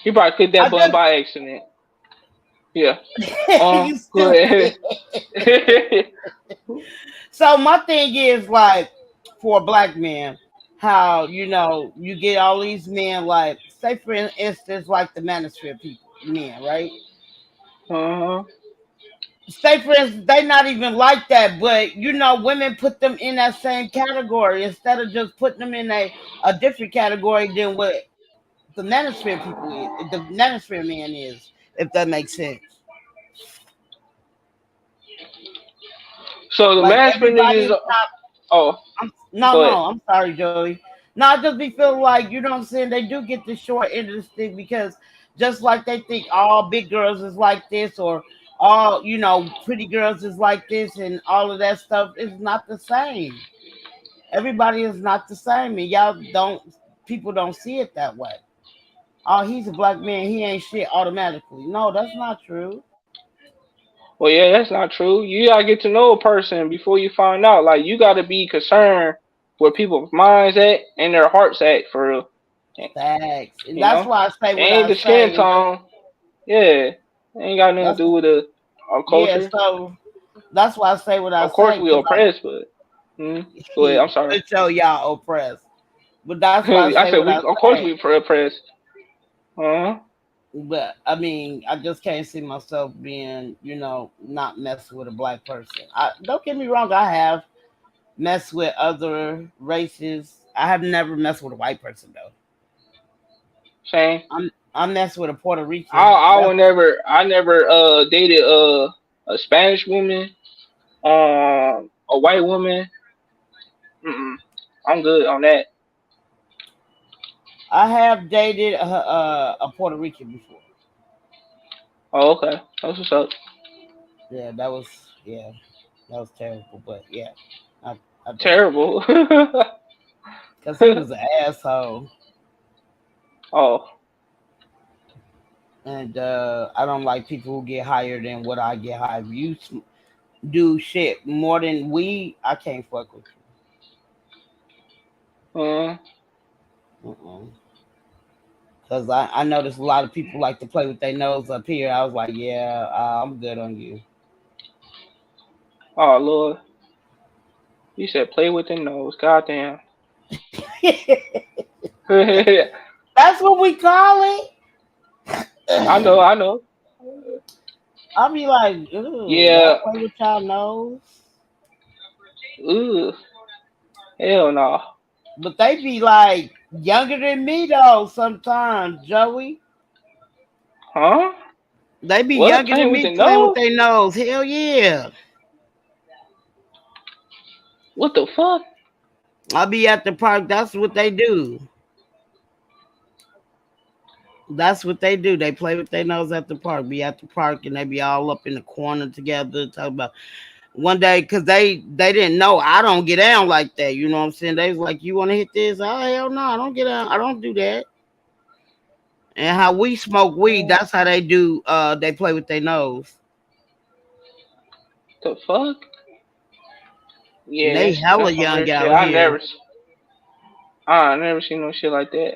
He probably clicked I that button just, by accident. Yeah. you Go stupid. ahead. So my thing is like for a black man, how you get all these men like say for instance like the manosphere people men, right? uh-huh. Say for instance they not even like that, but women put them in that same category instead of just putting them in a different category than what the manosphere people is, the manosphere man is, if that makes sense. So the Like master everybody niggas. is not. Oh, No, go ahead. no, I'm sorry, Joey. No, I just be feeling like, what I'm saying, they do get the short end of the stick because just like they think all big girls is like this or all, pretty girls is like this and all of that stuff is not the same. Everybody is not the same and people don't see it that way. Oh, he's a black man, he ain't shit automatically. No, that's not true. Well, yeah, that's not true. You gotta get to know a person before you find out. Like, you gotta be concerned where people's minds at and their hearts at for real. Facts. And You that's know, why I say it what ain't I the skin say. tone. Yeah, it ain't got nothing to That's do with our yeah, culture. so that's why I say what I Of course, say, we because oppressed, but go ahead. I'm sorry. to show y'all oppressed. But that's why I I say said what we. I Of course, say. we oppressed. Uh-huh. But I mean, I just can't see myself being, not messing with a black person. Don't get me wrong, I have messed with other races. I have never messed with a white person though. Shane. I messed with a Puerto Rican. I would never. I never dated a Spanish woman. A white woman. Mm-mm. I'm good on that. I have dated a Puerto Rican before. Oh, okay. That's what's up. That was terrible. But yeah, I dated Terrible. because he was an asshole. Oh, And I don't like people who get higher than what I get higher. If you do shit more than we, I can't fuck with uh, you. Because I noticed a lot of people like to play with their nose up here. I was like, yeah, I'm good on you. Oh Lord, you said play with the nose. Goddamn. I That's what we call know, it. I know. I'll be like, ooh, y'all Yeah. play with y'all nose. Ugh. Hell no. But they be like younger than me though sometimes, Joey. Huh? They be What? younger Playing than with me the playing with nose? their nose. Hell yeah. What the fuck? I'll be at the park. That's what they do. That's what they do. They play with their nose at the park. Be at the park and they be all up in the corner together. Talk about one day because they didn't know I don't get down like that. You know what I'm saying? They was like, "You want to hit this?" Oh hell no, I don't get down. I don't do that. And how we smoke weed, What that's how they do. They play with their nose. the fuck? And Yeah, they hella that's some young weird shit. out here. I never seen no shit like that.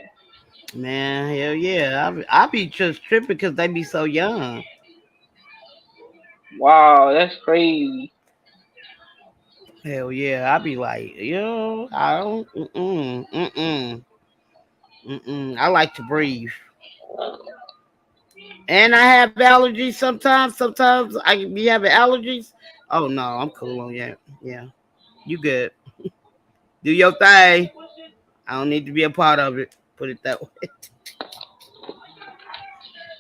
Man, hell yeah. I be just tripping because they be so young. Wow, that's crazy. Hell yeah. I be like, yo, I don't, I like to breathe. And I have allergies sometimes. Sometimes I be having allergies. Oh no, I'm cool on that. Yeah, you good. Do your thing. I don't need to be a part of it. Put it that way.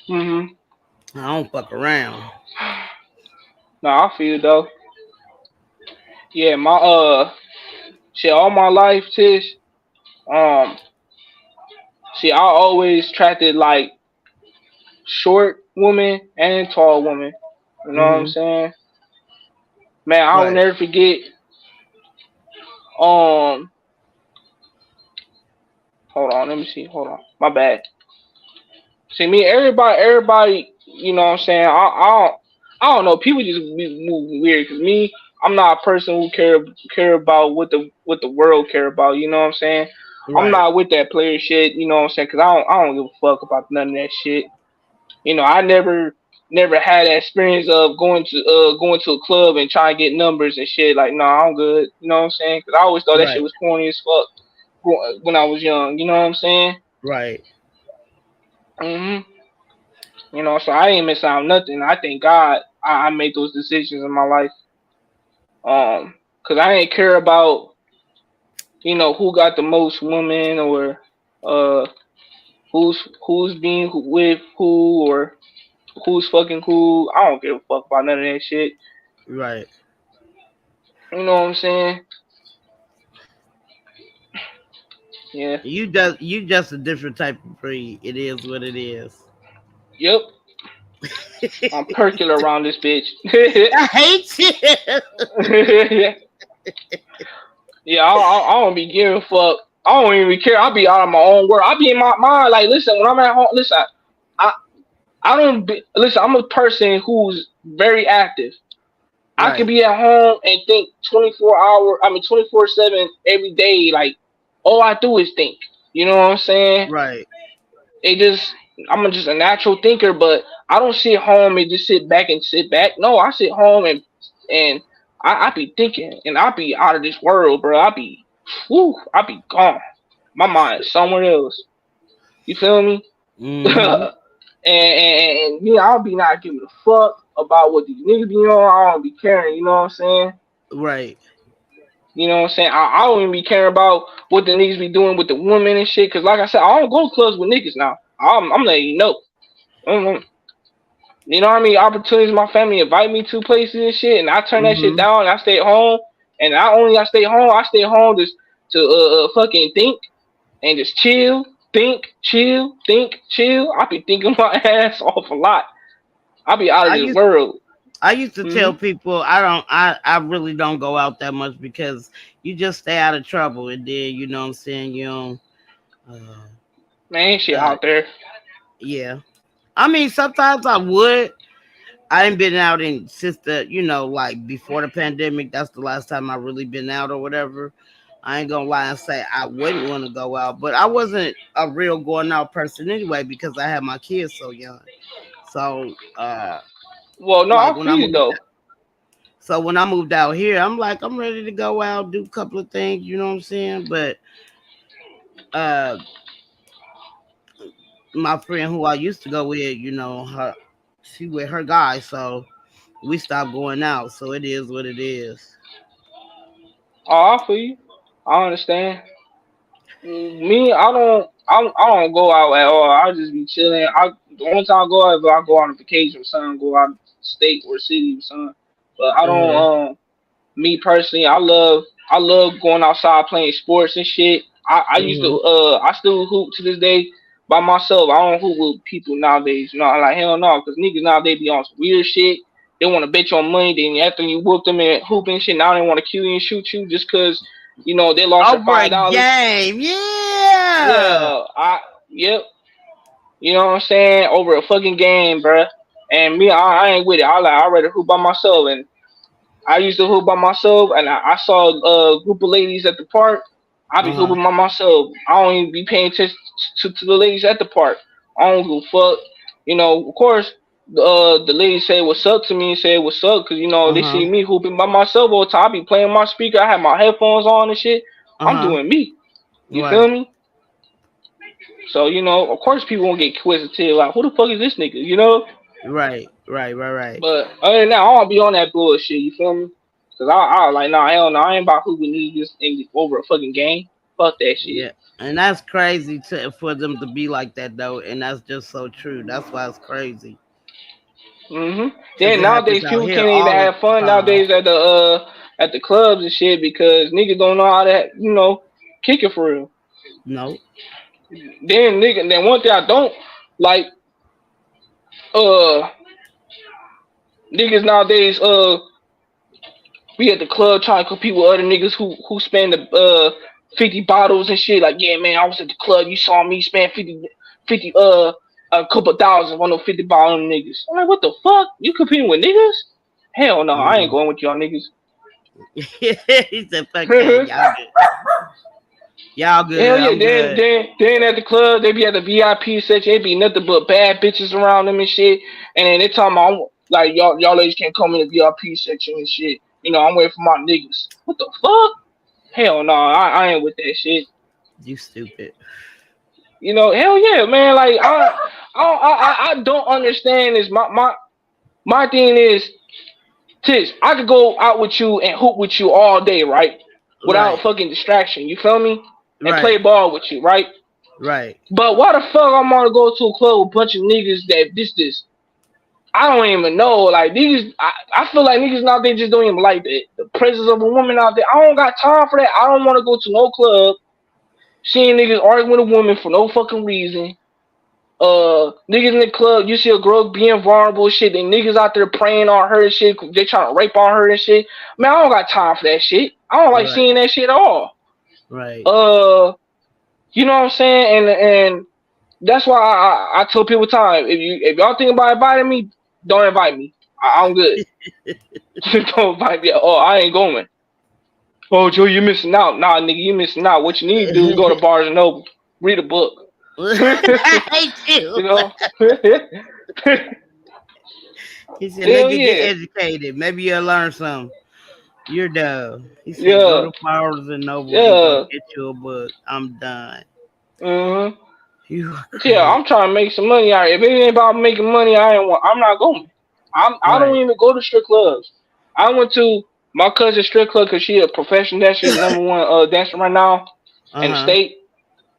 Mhm. I don't fuck around. No, I feel though. Yeah, my shit all my life, Tish. Um, see, I always attracted like short woman and tall woman. You know what I'm Hmm. saying? Man, I will Right. never forget. Um, hold on, let me see. Hold on, my bad. See, me, everybody. You know what I'm saying? I don't know. People just move weird. Cause me, I'm not a person who care about what the world care about. You know what I'm saying? I'm Right. not with that player shit. You know what I'm saying? Cause I don't give a fuck about none of that shit. You know, I never had that experience of going to a club and trying to get numbers and shit. Like, no, I'm good. You know what I'm saying? Because I always thought that shit Right. was corny as fuck when I was young. You know what I'm saying? Right. Hmm. You know, so I ain't miss out on nothing. I thank God I made those decisions in my life. Cause I ain't care about who got the most women or uh who's being with who or who's fucking who. I don't give a fuck about none of that shit. Right. You know what I'm saying? Yeah. You just a different type of breed. It is what it is. Yep. I'm perky around this bitch. I hate you. Yeah, I don't be giving a fuck. I don't even care. I be out of my own world. I be in my mind. Like, listen, when I'm at home, listen, I I don't be, listen. I'm a person who's very active. I could Right. be at home and think 24 hour. I mean 24/7 every day. Like all I do is think. You know what I'm saying? Right. It just just a natural thinker, but I don't sit home and just sit back. No, I sit home and I be thinking and I be out of this world, bro. I be gone. My mind is somewhere else. You feel me? Mm-hmm. And me, I'll be not giving a fuck about what these niggas be on. I don't be caring. You know what I'm saying? Right. You know what I'm saying? I don't even be caring about what the niggas be doing with the women and shit. Cause like I said, I don't go to clubs with niggas now. I'm letting you know. Mhm. You know what I mean? Opportunities my family invite me to places and shit, and I turn that shit Mm-hmm. down. And I stay at home, and not only I stay home just to fucking think and just chill, think, chill. I be thinking my ass off a lot. I be out of I this used world. I used to Hmm. tell people I really don't go out that much because you just stay out of trouble and then you know what I'm saying you don't uh, Man, ain't shit uh out there. yeah. I mean sometimes I would. I ain't been out since the like before the pandemic. That's the last time I really been out or whatever. I ain't gonna lie and say I wouldn't want to go out, but I wasn't a real going out person anyway because I had my kids so young. So, Well, no, like I when I feel it moved, though. so when I moved out here, I'm like I'm ready to go out, do a couple of things. You know what I'm saying? But uh, my friend who I used to go with, she with her guy, so we stopped going out. So it is what it is. Oh, I feel you. I understand. Me, I don't go out at all. I just be chilling. The only time I go out is if I go on a vacation with son, go out of state or city with son. But I don't. Uh-huh. Me personally, I love going outside playing sports and shit. I used to Uh-huh. I still hoop to this day by myself. I don't hoop with people nowadays. You know, I like hell no, because niggas nowadays be on some weird shit. They want to bet you on money. Then after you whoop them and hoop and shit, now they want to kill you and shoot you just because they lost their Over a $5. game, yeah. Yeah, yep. You know what I'm saying? Over a fucking game, bruh. And me, I ain't with it. I rather hoop by myself. And I used to hoop by myself, and I saw a group of ladies at the park. I be Uh-huh. hooping by myself. I don't even be paying attention to the ladies at the park. I don't give a fuck. Of course, the ladies say what's up to me and say what's up because they Uh-huh. see me hooping by myself all the time. I be playing my speaker. I have my headphones on and shit. I'm Uh-huh. doing me. You feel Right. me? So of course, people won't get inquisitive. Like, who the fuck is this nigga? Right. Right. Right. Right. But other than that, I don't be on that bullshit. You feel me? Cause I like, nah, hell no, I ain't about hooping niggas over a fucking game. Fuck that shit. Yeah. And that's crazy for them to be like that though. And that's just so true. That's why it's crazy. Then Because it happens nowadays out people here can't even all the have fun time. nowadays at the clubs and shit because niggas don't know how to kick it for real. No. Then one thing I don't like uh niggas nowadays be at the club trying to compete with other niggas who spend the 50 bottles and shit. Like, yeah, man, I was at the club. You saw me spend 50 a couple thousand on those 50 bottle niggas. I'm like, what the fuck? You competing with niggas? Hell no, I ain't Mm-mm. going with y'all niggas. He said, "Fuck that, y'all good. Y'all Hell good. yeah, I'm good." then at the club, they be at the VIP section, it be nothing but bad bitches around them and shit. And then they talking about like y'all ladies can't come in the VIP section and shit. I'm waiting for my niggas. What the fuck? Hell no, I ain't with that shit. You stupid. Hell yeah, man. Like I don't understand this. My thing is, Tish, I could go out with you and hoop with you all day, right? Without Right. fucking distraction. You feel me? And play Right. ball with you, right? Right. But why the fuck I'm gonna go to a club with a bunch of niggas that this? I don't even know. Like niggas, I feel like niggas now they just don't even like the presence of a woman out there. I don't got time for that. I don't want to go to no club seeing niggas arguing with a woman for no fucking reason. Niggas in the club, you see a girl being vulnerable shit, and niggas out there preying on her and shit. They trying to rape on her and shit. Man, I don't got time for that shit. I don't like Right. seeing that shit at all. Right. You know what I'm saying? And that's why I tell people time. If y'all think about inviting me, don't invite me. I'm good. Don't invite me. Oh, I ain't going. Oh, Joe, you missing out. Nah, nigga, you missing out. What you need to do is go to Barnes and Noble, read a book. I hate you. You know? He said, Hell "Nigga, yeah. get educated. Maybe you'll learn something." You're dumb. He said, Yeah. "Go to Barnes and Noble and go get you a book." I'm done. Mm-hmm. You Yeah, I'm trying to make some money out here. If it ain't about making money, I'm not going. I don't right. even go to strip clubs. I went to my cousin's strip club because she a professional dancer. She's #1 dancer right now in the state.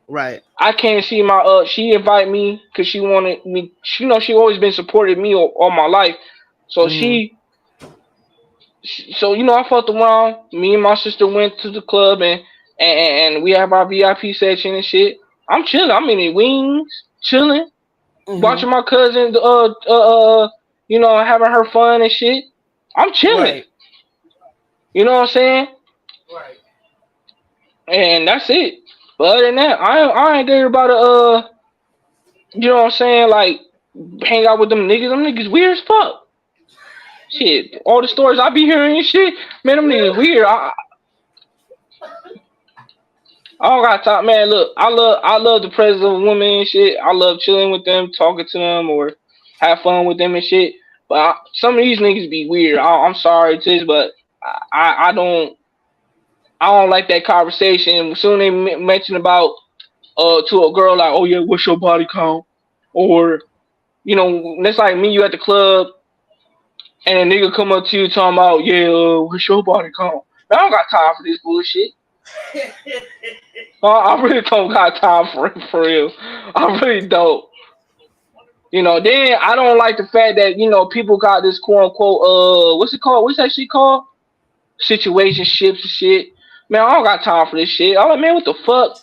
Right. I can't see my she invited me because she wanted me. She she always been supporting me all my life. So I fucked around. Me and my sister went to the club and we have our VIP section and shit. I'm chilling. I'm in the wings, chilling, watching my cousin having her fun and shit. I'm chilling. Right. You know what I'm saying? Right. And that's it. But other than that, I ain't there about to you know what I'm saying, like hang out with them niggas. Them niggas weird as fuck. Shit, all the stories I be hearing and shit, man, them niggas weird. I don't got time, man. Look, I love the presence of women and shit. I love chilling with them, talking to them, or have fun with them and shit. But some of these niggas be weird. I'm sorry, tis, but I don't like that conversation. Soon they mention about to a girl like, oh yeah, what's your body count? Or it's like me, you at the club, and a nigga come up to you talking about, yeah, what's your body count? Man, I don't got time for this bullshit. I really don't got time for it, for real. I really don't. Then I don't like the fact that, people got this quote unquote, what's it called? What's that shit called? Situationships and shit. Man, I don't got time for this shit. I'm like, man, what the fuck?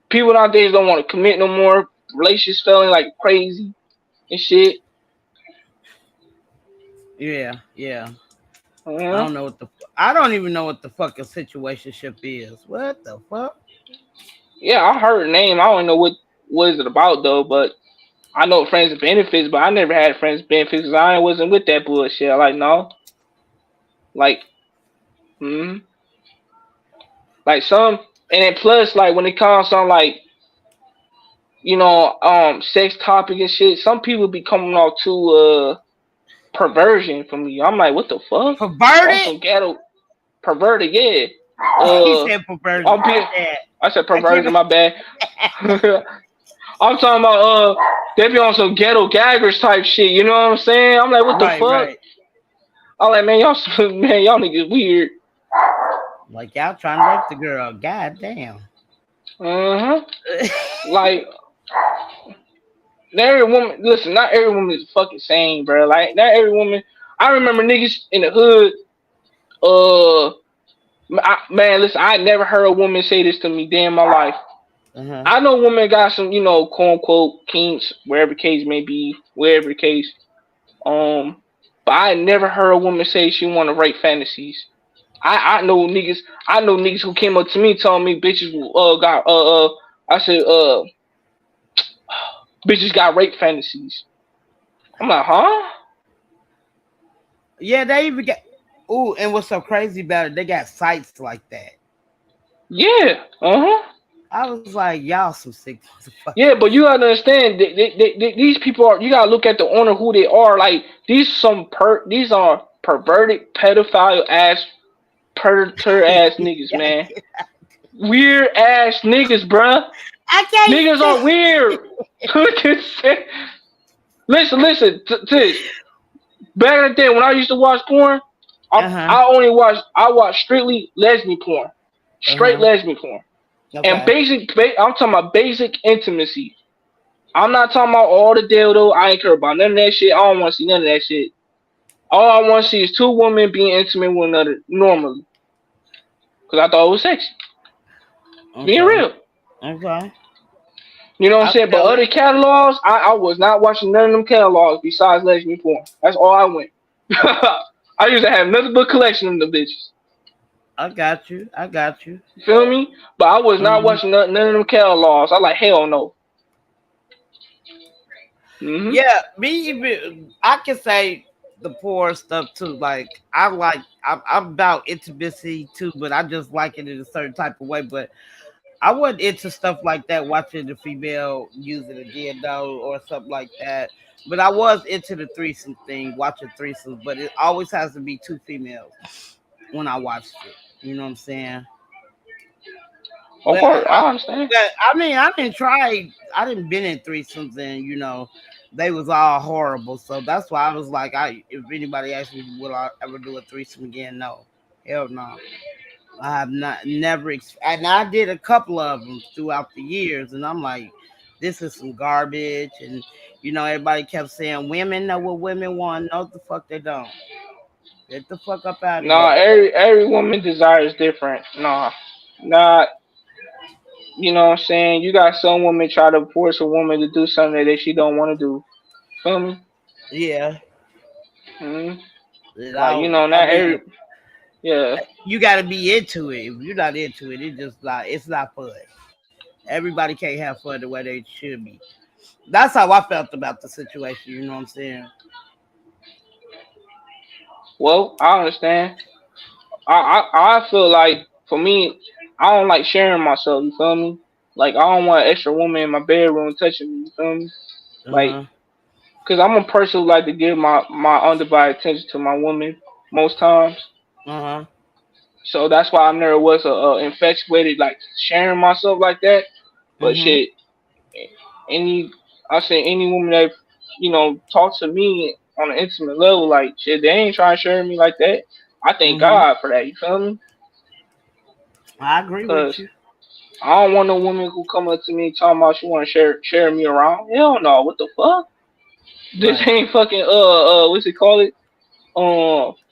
People nowadays don't want to commit no more. Relationships failing like crazy and shit. Yeah. I Uh-huh. don't know what I don't even know what the fucking situationship is. What the fuck? Yeah, I heard the name. I don't know what is it about though, but I know friends with benefits, but I never had friends with benefits because I wasn't with that bullshit. Like no, like, mm, like some, and then plus like when it comes to like sex topic and shit, some people be coming off too perversion for me. I'm like, what the fuck? On Perverted? some ghetto perverted, yeah. He Uh, said perverted. I'm My being, bad. I said I perversion, can't. my bad. I'm talking about they be on some ghetto gaggers type shit. You know what I'm saying? I'm like, what the Right, fuck? right. I'm like, man, y'all niggas weird. Like y'all trying to rape the girl. God damn. Uh huh. Like, not every woman. Listen, not every woman is fucking sane, bro. Like, not every woman. I remember niggas in the hood. Man, listen, I never heard a woman say this to me day in my life. Uh-huh. I know women got some, quote unquote kinks, wherever the case may be, wherever the case. But I never heard a woman say she want to rape fantasies. I know niggas who came up to me telling me bitches got I said bitches got rape fantasies. I'm like, huh? Yeah, they even got. Ooh, and what's so crazy about it? They got sites like that. Yeah. Uh-huh. I was like, y'all some sick motherfuckers. Yeah, but you gotta understand these people are. You gotta look at the owner who they are. Like these are perverted, pedophile ass, predator ass niggas, Yeah, man. Weird ass niggas, bruh. I can't Niggas are stand. weird. Listen. To this. Back in the day when I used to watch porn, Uh huh. I watched strictly lesbian porn, Uh straight huh. lesbian porn, and Okay. I'm talking about basic intimacy. I'm not talking about all the dildo. I ain't care about none of that shit. I don't want to see none of that shit. All I want to see is two women being intimate with one another normally, because I thought it was sexy. Being Okay. real. Okay. You know what I'm I saying? But feel it. other catalogs, I was not watching none of them catalogs besides lesbian porn. That's all I went. I used to have nothing but collection of them bitches. I got you. I got you. You feel me? But I was not Mhm. watching none of them catalogs. I like hell no. Hmm. Yeah, me even I can say the poor stuff too. Like I'm about intimacy too, but I just like it in a certain type of way. But I wasn't into stuff like that, watching the female using a dildo or something like that. But I was into the threesome thing, watching threesomes. But it always has to be two females when I watched it. You know what I'm saying? Of But course, I understand. I mean, I didn't try. I didn't been in threesomes, and they was all horrible. So that's why I was like, if anybody asked me, will I ever do a threesome again? No, hell no. I have not never, and I did a couple of them throughout the years, and I'm like, this is some garbage. And everybody kept saying women know what women want. No, the fuck they don't. Get the fuck up out of No, here. every woman desire is different. No, not. You know what I'm saying? You got some women try to force a woman to do something that she don't want to do. Feel me? Yeah, Hmm. you Like know, I not mean, every. Yeah. you got to be into it. If you're not into it, it's just like it's not fun. Everybody can't have fun the way they should be. That's how I felt about the situation. You know what I'm saying? Well, I understand. I feel like for me, I don't like sharing myself. You feel me? Like I don't want an extra woman in my bedroom touching me. You feel me? Like, Uh-huh. cause I'm a person who like to give my undivided attention to my woman most times. Uh-huh. So that's why I never was infatuated like sharing myself like that. But Mm-hmm. shit, any I say any woman that talks to me on an intimate level, like shit, they ain't trying to share me like that. I thank Mm-hmm. God for that. You feel me? I agree with Cause you. I don't want no woman who come up to me talking about she want to share me around. Hell no, what the fuck? This Right. ain't fucking what's it called it?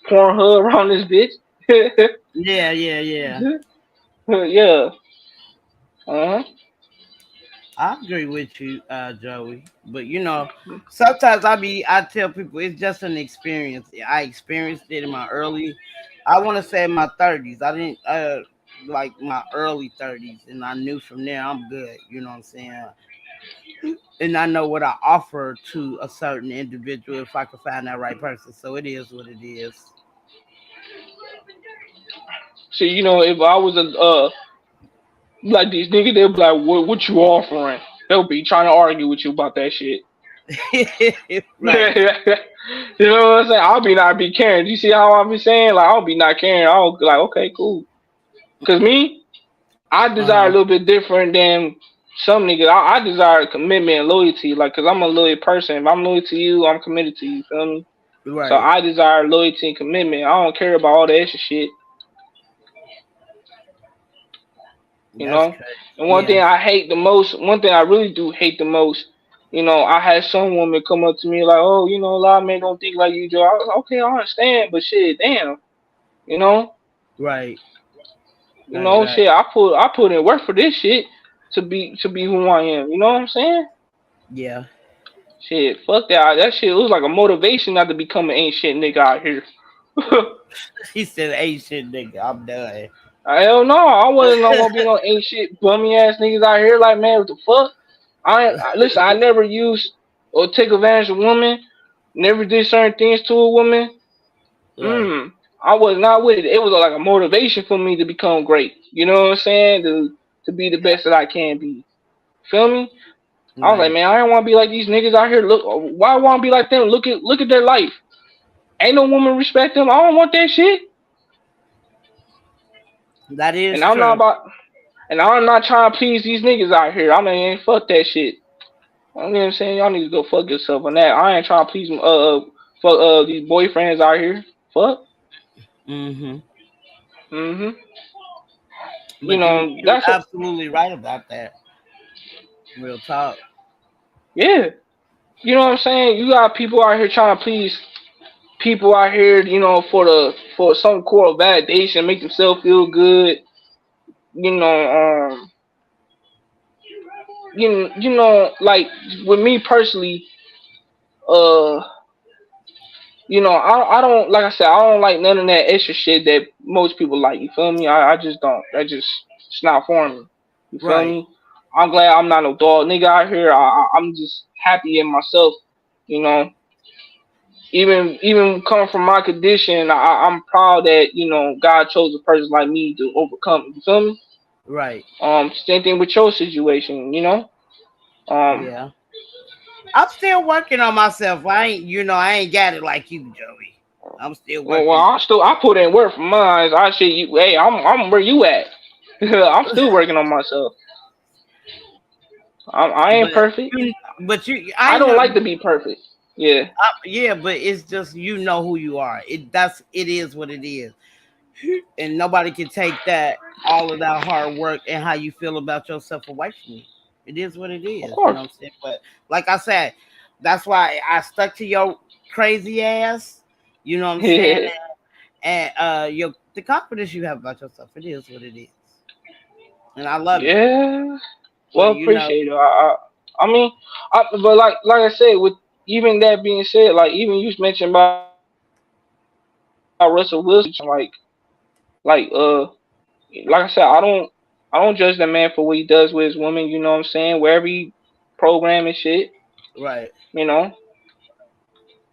Pornhub around this bitch. Yeah, yeah, yeah. Yeah. Uh huh. I agree with you, Joey. But sometimes I tell people it's just an experience. I experienced it in my I want to say in my 30s. I didn't like my early 30s, and I knew from there I'm good. You know what I'm saying? And I know what I offer to a certain individual if I can find that right person. So it is what it is. So if I was a like these niggas, they'll be like, what you offering? They'll be trying to argue with you about that shit. You Right. know what I'm saying? I'll be not be caring. You see how I be saying? Like I'll be not caring. I'll be like, okay, cool. Cause me, I desire a Uh-huh. little bit different than some niggas. I desire commitment and loyalty. Like, cause I'm a loyal person. If I'm loyal to you, I'm committed to you. Feel me? So Right. I desire loyalty and commitment. I don't care about all the extra shit. You That's know. crazy. And one thing Yeah. I hate the most, one thing I really do hate the most, I had some woman come up to me like, oh, a lot of men don't think like you, Joe. I was like, okay, I understand, but shit, damn, you know, Right. Right. Right. shit, I put in work for this shit to be who I am. You know what I'm saying? Yeah. Shit, fuck that. That shit was like a motivation not to become an ain't shit nigga out here. He said, "Hey, shit, nigga, I'm done." Hell no, I wasn't gonna be no ain't shit bummy ass niggas out here. Like, man, what the fuck? Listen. I never used or take advantage of women. Never did certain things to a woman. Right. I was not with it. It was like a motivation for me to become great. You know what I'm saying? To be the best that I can be. Feel me? I was like, Right. man, I don't want to be like these niggas out here. Look, why I want to be like them? Look at their life. Ain't no woman respect them. I don't want that shit. That is And I'm not true. about. And I'm not trying to please these niggas out here. I mean, fuck that shit. You know what I'm saying? Y'all need to go fuck yourself on that. I ain't trying to please fuck these boyfriends out here. Fuck. Mm-hmm. Mhm. But you That's what. absolutely right about that. Real talk. Yeah. You know what I'm saying? You got people out here trying to please people out here. For some core validation, make themselves feel good. You know. Like with me personally. Uh. I don't like I said, I don't like none of that extra shit that most people like. You feel me? I just don't. It's not for me. You feel Right. me? I'm glad I'm not no dog nigga out here. I'm just happy in myself. You know, even coming from my condition, I'm proud that God chose a person like me to overcome it. You feel me? Right. Same thing with your situation. Um, Yeah. I'm still working on myself. I ain't got it like you, Joey. I'm still well, working. I put in work for mine. I shit you. Hey, I'm where you at. I'm still working on myself. I ain't But perfect. I I don't know. like to be perfect. Yeah. Yeah, but it's just who you are. It is what it is, and nobody can take that all of that hard work and how you feel about yourself away from you. It is what it Of is. You know course. what I'm saying? But like I said, that's why I stuck to your crazy ass. You know what I'm saying? Yeah. And your the confidence you have about yourself. It is what it is, and I love it. Yeah. But Well, appreciate it. I mean, but like I said, with even that being said, like even you mentioned about Russell Wilson, like I said, I don't judge that man for what he does with his woman. You know what I'm saying? Wherever he program and shit. right. You know.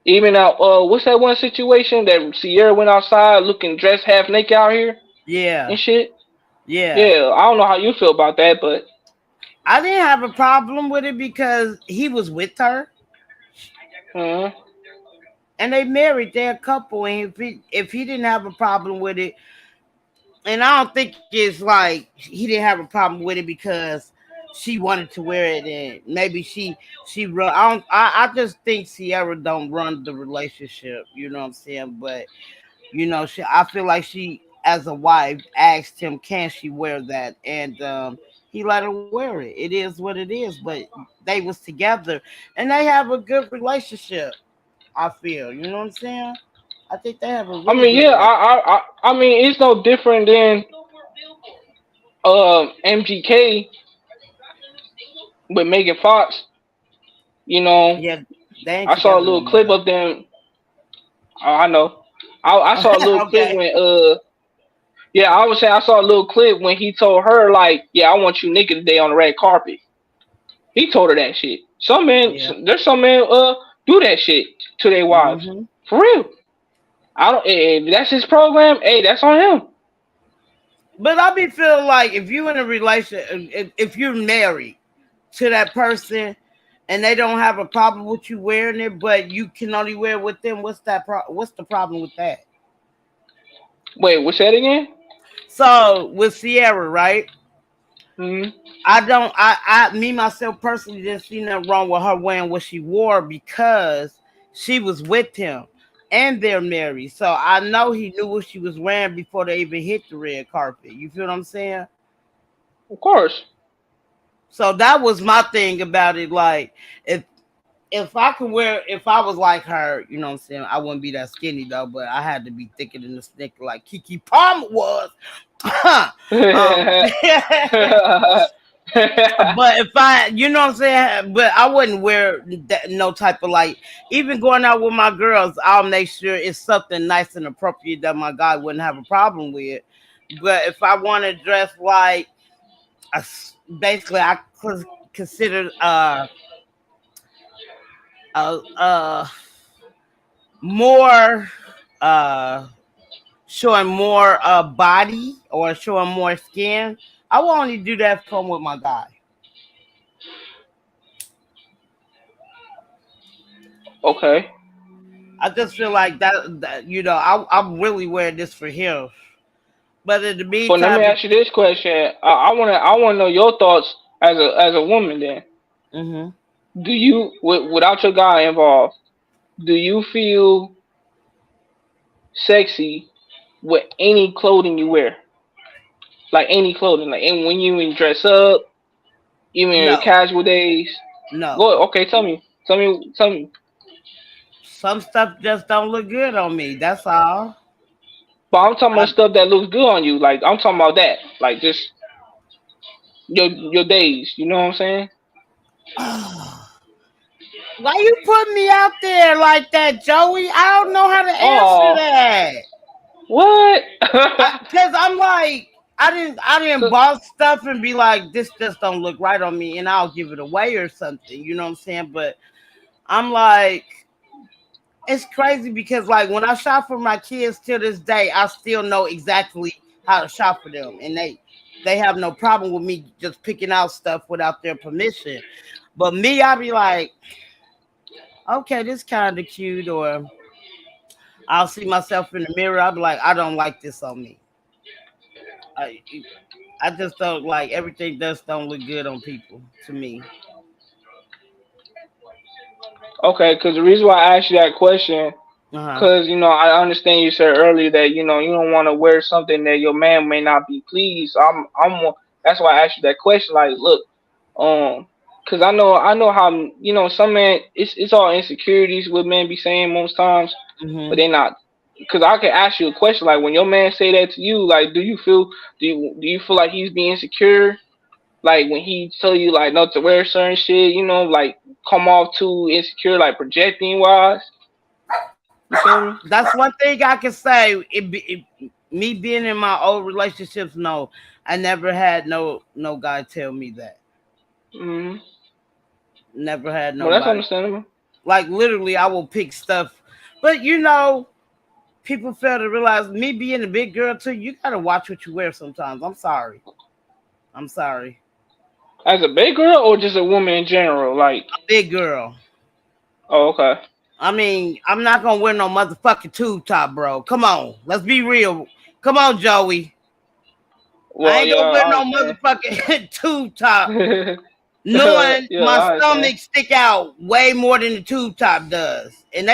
Even what's that one situation that Sierra went outside looking dressed half naked out here Yeah. and shit? Yeah. Yeah, I don't know how you feel about that, but I didn't have a problem with it because he was with her mhm. and they married. They're a couple. And if he didn't have a problem with it, and I don't think it's like he didn't have a problem with it because she wanted to wear it and maybe she run. I just think Sierra don't run the relationship. You know what I'm saying? But I feel like she, as a wife, asked him, "Can she wear that?" And he let her wear it. It is what it is. But they was together, and they have a good relationship. I feel. You know what I'm saying? I think they have a I really mean, good yeah, relationship. I mean, it's no different than MGK with Megan Fox. You know, Yeah, they ain't I saw a together no little more clip though. of them. Oh, I know. I saw a little clip Okay. when yeah, I was saying I saw a little clip when he told her like, yeah, I want you naked today on the red carpet. He told her that shit. Some men, Yeah. there's some men do that shit to their wives Hmm. for real. I don't. If that's his program, hey, that's on him. But I be feeling like if you in a relationship, if you're married to that person and they don't have a problem with you wearing it, but you can only wear it with them, what's the problem with that? Wait, what's that again? So with Sierra, right? Hmm. I don't me myself personally didn't see nothing wrong with her wearing what she wore because she was with him and they're married. So I know he knew what she was wearing before they even hit the red carpet. You feel what I'm saying? Of course. So that was my thing about it. Like if if I was like her, you know what I'm saying, I wouldn't be that skinny though, but I had to be thicker than the stick like Kiki Palmer was. um But if I, you know what I'm saying, but I wouldn't wear that, no type of like, even going out with my girls, I'll make sure it's something nice and appropriate that my guy wouldn't have a problem with. But if I want to dress like, basically, I consider uh, uh, more, uh, showing more body or showing more skin, I will only do that if I'm with my guy. Okay. I just feel like I'm really wearing this for him. But in the But let me meantime, ask you this question. I wanna know your thoughts as a woman. Then, hmm do you without your guy involved, do you feel sexy with any clothing you wear? Like any clothing, like and when you even dress up, even in your no, casual days. no. Go okay, tell me. Some stuff just don't look good on me. That's all. But I'm talking about I, stuff that looks good on you. Like I'm talking about that. Like just your days. You know what I'm saying? why you put me out there like that, Joey? I don't know how to answer Oh, that. what? Cause I'm like, I didn't 'Cause- buy stuff and be like, this just don't look right on me, and I'll give it away or something. You know what I'm saying? But I'm like, it's crazy because like when I shop for my kids till this day, I still know exactly how to shop for them, and they have no problem with me just picking out stuff without their permission. But me, I be like, okay, this kind of cute, or I'll see myself in the mirror. I'll be like, I don't like this on me. I I just don't like everything. Just don't look good on people to me. okay, because the reason why I asked you that question, Uh huh. because I understand you said earlier that you don't want to wear something that your man may not be pleased. That's why I asked you that question. Like, look, because I know how some men it's all insecurities what men be saying most times, but Hmm. they not. Because I could ask you a question like when your man say that to you, like, do you feel like he's being insecure? Like when he tell you like not to wear certain shit, like come off too insecure, like projecting wise. You feel me? That's one thing I can say. Me being in my old relationships, no, I never had no guy tell me that. Hmm. Never had Well, that's nobody. understandable. Like literally, I will pick stuff, but people fail to realize me being a big girl too. You gotta watch what you wear sometimes. I'm sorry. I'm sorry. As a big girl or just a woman in general? Like, A big girl. oh, okay. I mean, I'm not gonna wear no motherfucking tube top, bro. Come on, let's be real. Come on, Joey. I Well, ain't yeah, gonna wear I no understand. motherfucking tube top, knowing Yeah, my I understand. stomach stick out way more than the tube top does. And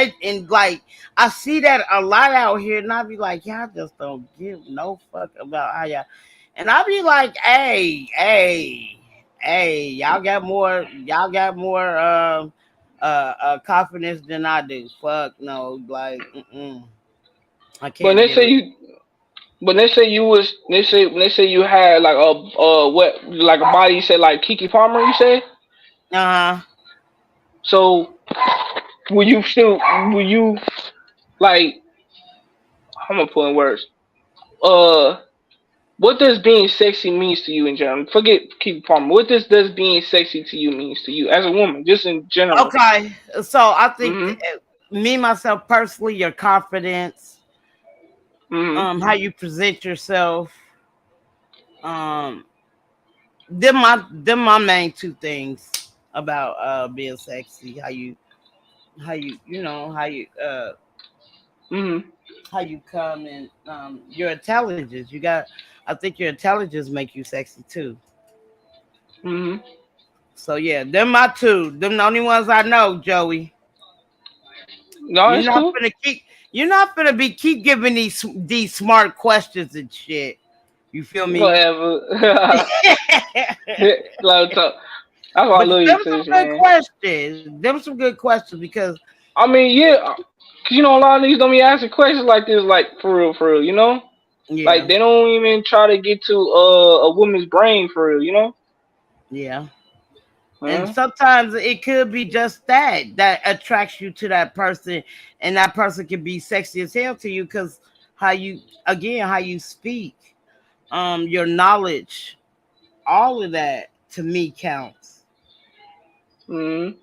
like I see that a lot out here, and I be like, y'all just don't give no fuck about how y'all. And I be like, hey, y'all got more confidence than I do. Fuck no, like, I But can't they do say it. you, but they say you was, they say you had like what, like a body. You said like Kiki Palmer. You said Uh huh. so. Will you still? Will you like? I'm gonna put in words. Uh, what does being sexy means to you in general? Forget Kiki Palmer. What does being sexy to you means to you as a woman, just in general? Okay, so I think Mhm. me myself personally, your confidence, Mhm. how you present yourself, um, them my main two things about being sexy. Mhm. How you come and your intelligence. You got, I think your intelligence make you sexy too. Mhm. So yeah, them my two. Them the only ones I know, Joey. No, You're it's not cool. gonna keep. You're not gonna be keep giving these smart questions and shit. You feel me? Whatever. Like, talk. That's why I But love you them to some this, good man. questions. Them some good questions because I mean, yeah, 'cause you know a lot of niggas don't be asking questions like this, like for real, you know. Like yeah, they don't even try to get to a woman's brain for real, you know. yeah. And Huh? sometimes it could be just that attracts you to that person, and that person can be sexy as hell to you because how you speak, your knowledge, all of that to me counts. Mhm.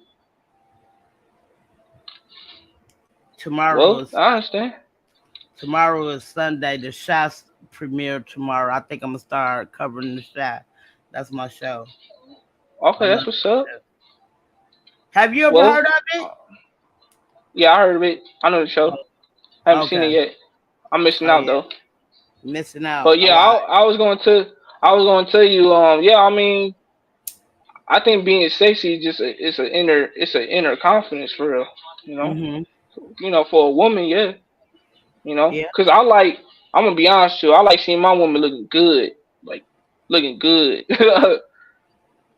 Tomorrow Well, is I understand. tomorrow is Sunday. The shots premiere tomorrow. I think I'm gonna start covering the shot. That's my show. I Okay, love that's what's up. it. Have you ever heard Well, of it? uh, yeah, I heard of it. I know the show. I haven't seen it Okay. yet. I'm missing Oh out yeah. though. Missing out But a yeah, lot. I was going to tell you. Yeah, I mean, I think being sexy is just it's an inner confidence for real. You know, Hmm. for a woman, yeah. Yeah. Cause I like, I'm gonna be honest with you, I like seeing my woman looking good, like looking good.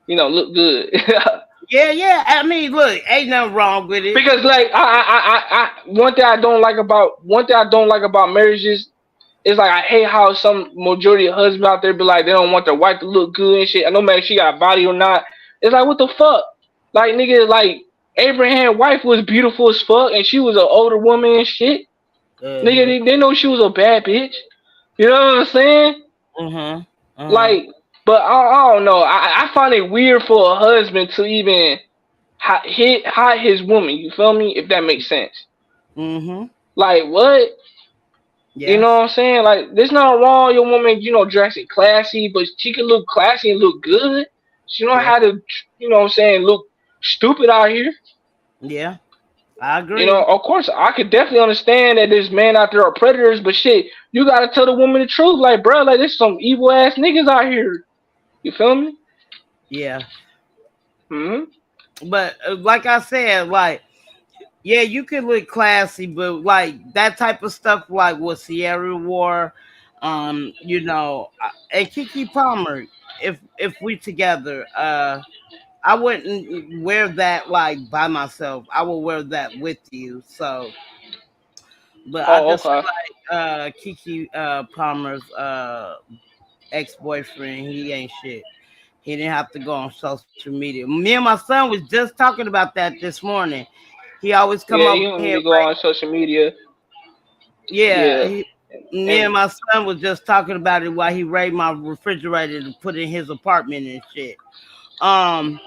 Look good. Yeah, yeah. I mean, look, ain't nothing wrong with it. Because like one thing I don't like about marriages is like I hate how some majority of husbands out there be like they don't want their wife to look good and shit. No matter if she got a body or not. It's like what the fuck? Like nigga, like Abraham's wife was beautiful as fuck and she was an older woman and shit. Nigga, Uh-huh. they know she was a bad bitch. You know what I'm saying? Uh-huh. Uh-huh. Like, but I don't know. I find it weird for a husband to even hide his woman. You feel me? If that makes sense. Mm-hmm. Like what? You know Yes. what I'm saying? Like, there's nothing wrong. Your woman, dressing classy, but she can look classy and look good. She don't Yeah. have to, what I'm saying, look stupid out here. Yeah. I agree. Of course, I could definitely understand that there's men out there are predators, but shit, you gotta tell the woman the truth. Like, bro, like, there's some evil ass niggas out here. You feel me? Yeah. Hmm. But like I said, like, yeah, you can look classy, but like that type of stuff, like what Sierra wore, and Kiki Palmer, if we together, I wouldn't wear that like by myself. I will wear that with you. So, but I Oh, just okay. feel like Kiki Palmer's ex boyfriend, he ain't shit. He didn't have to go on social media. Me and my son was just talking about that this morning. He always come Yeah, over you don't need here, to go on social media. yeah. Yeah, Me and and my son was just talking about it while he raided my refrigerator to put in his apartment and shit. Um,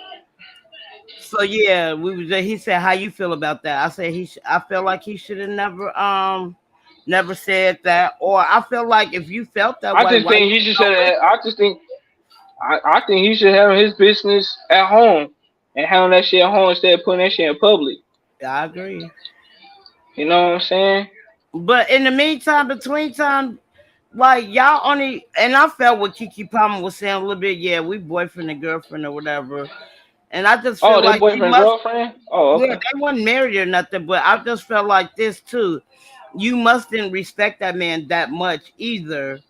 so yeah, he said, "How you feel about that?" I said I felt like he should have never never said that. Or I feel like if you felt that I way, just why think you he should don't say listen? that. I think he should have his business at home and handle that shit at home instead of putting that shit in public. I agree. You know what I'm saying? But in the meantime, between time, like y'all only, and I felt what Kiki Palmer was saying a little bit. Yeah, we boyfriend and girlfriend or whatever. And I just feel Oh, their like you boyfriend must. girlfriend? Oh, Yeah, okay. they wasn't married or nothing, but I just felt like this too. You mustn't respect that man that much either,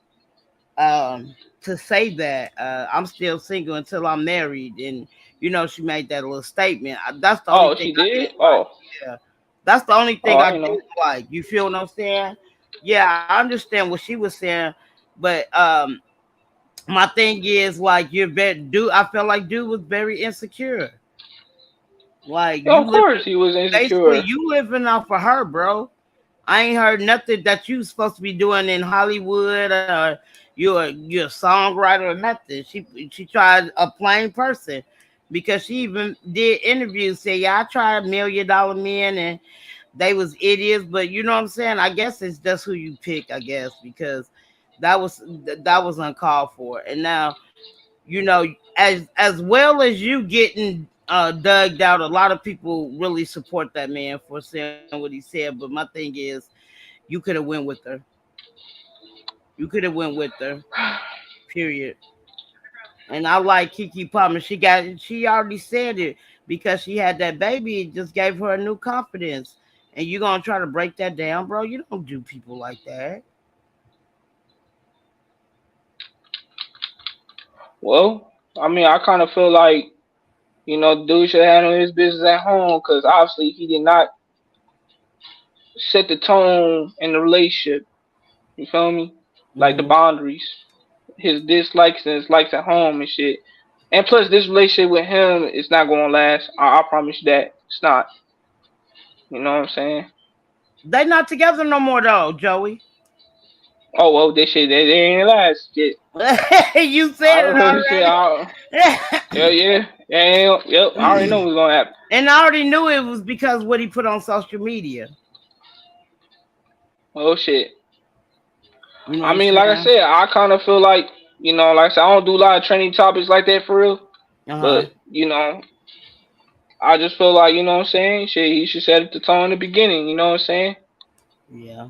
to say that I'm still single until I'm married, and she made that little statement. That's the only Oh, thing she I didn't did? like. Oh, Yeah, that's the only oh, thing I I didn't know. didn't like. You feel what I'm saying? Yeah, I understand what she was saying, but my thing is like you're very dude. I felt like dude was very insecure. Like Yeah, you of live course he was basically insecure. you living off of her, bro. I ain't heard nothing that you supposed to be doing in Hollywood, or you're a songwriter or nothing. She tried a plain person because she even did interviews say, yeah, I tried $1 million men and they was idiots, but you know what I'm saying? I guess it's just who you pick, I guess, because that was uncalled for. And now as well as you getting dug out, a lot of people really support that man for saying what he said. But my thing is, you could have went with her. You could have went with her. Period. And I like Kiki Palmer. She already said it because she had that baby. It just gave her a new confidence. And you gonna try to break that down, bro? You don't do people like that. Well, I mean, I kind of feel like, dude should handle his business at home because obviously he did not set the tone in the relationship. You feel me? Like the Hmm. boundaries, his dislikes and his likes at home and shit. And plus, this relationship with him is not going to last. I promise you that. It's not. You know what I'm saying? They not together no more though, Joey. Oh, well, this shit, they ain't last. Shit. You I said it already said, already. yeah, yeah. Yeah, yep, I already know what's going to happen. And I already knew it was because what he put on social media. Oh, shit. You know what I I'm mean, like I saying? said, I kind of feel like, like I said, I don't do a lot of trending topics like that for real. Uh huh. But, I just feel like, what I'm saying? Shit, he should set the tone in the beginning, you know what I'm saying? Yeah.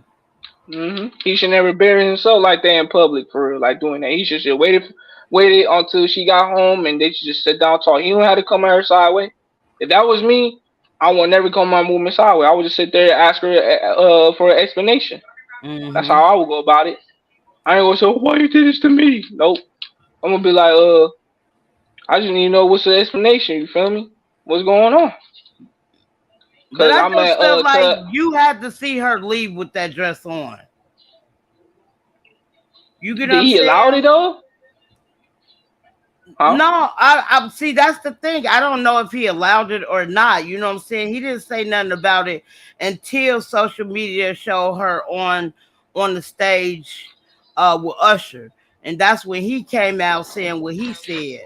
He should never bury himself like that in public for real, like doing that. He should just waited until she got home and they should just sit down and talk. He don't have to come at her sideways. If that was me, I would never come my movement sideways. I would just sit there and ask her for an explanation. That's Mm-hmm. how I would go about it. I ain't gonna say, why you did this to me? Nope. I'm gonna be like, I just need to know what's the explanation. You feel me? What's going on? But Cause I I'm just at felt like you had to see her leave with that dress on. You get what did I'm he allow it saying? though? Huh? No, I see that's the thing. I don't know if he allowed it or not. You know what I'm saying? He didn't say nothing about it until social media showed her on the stage with Usher. And that's when he came out saying what he said.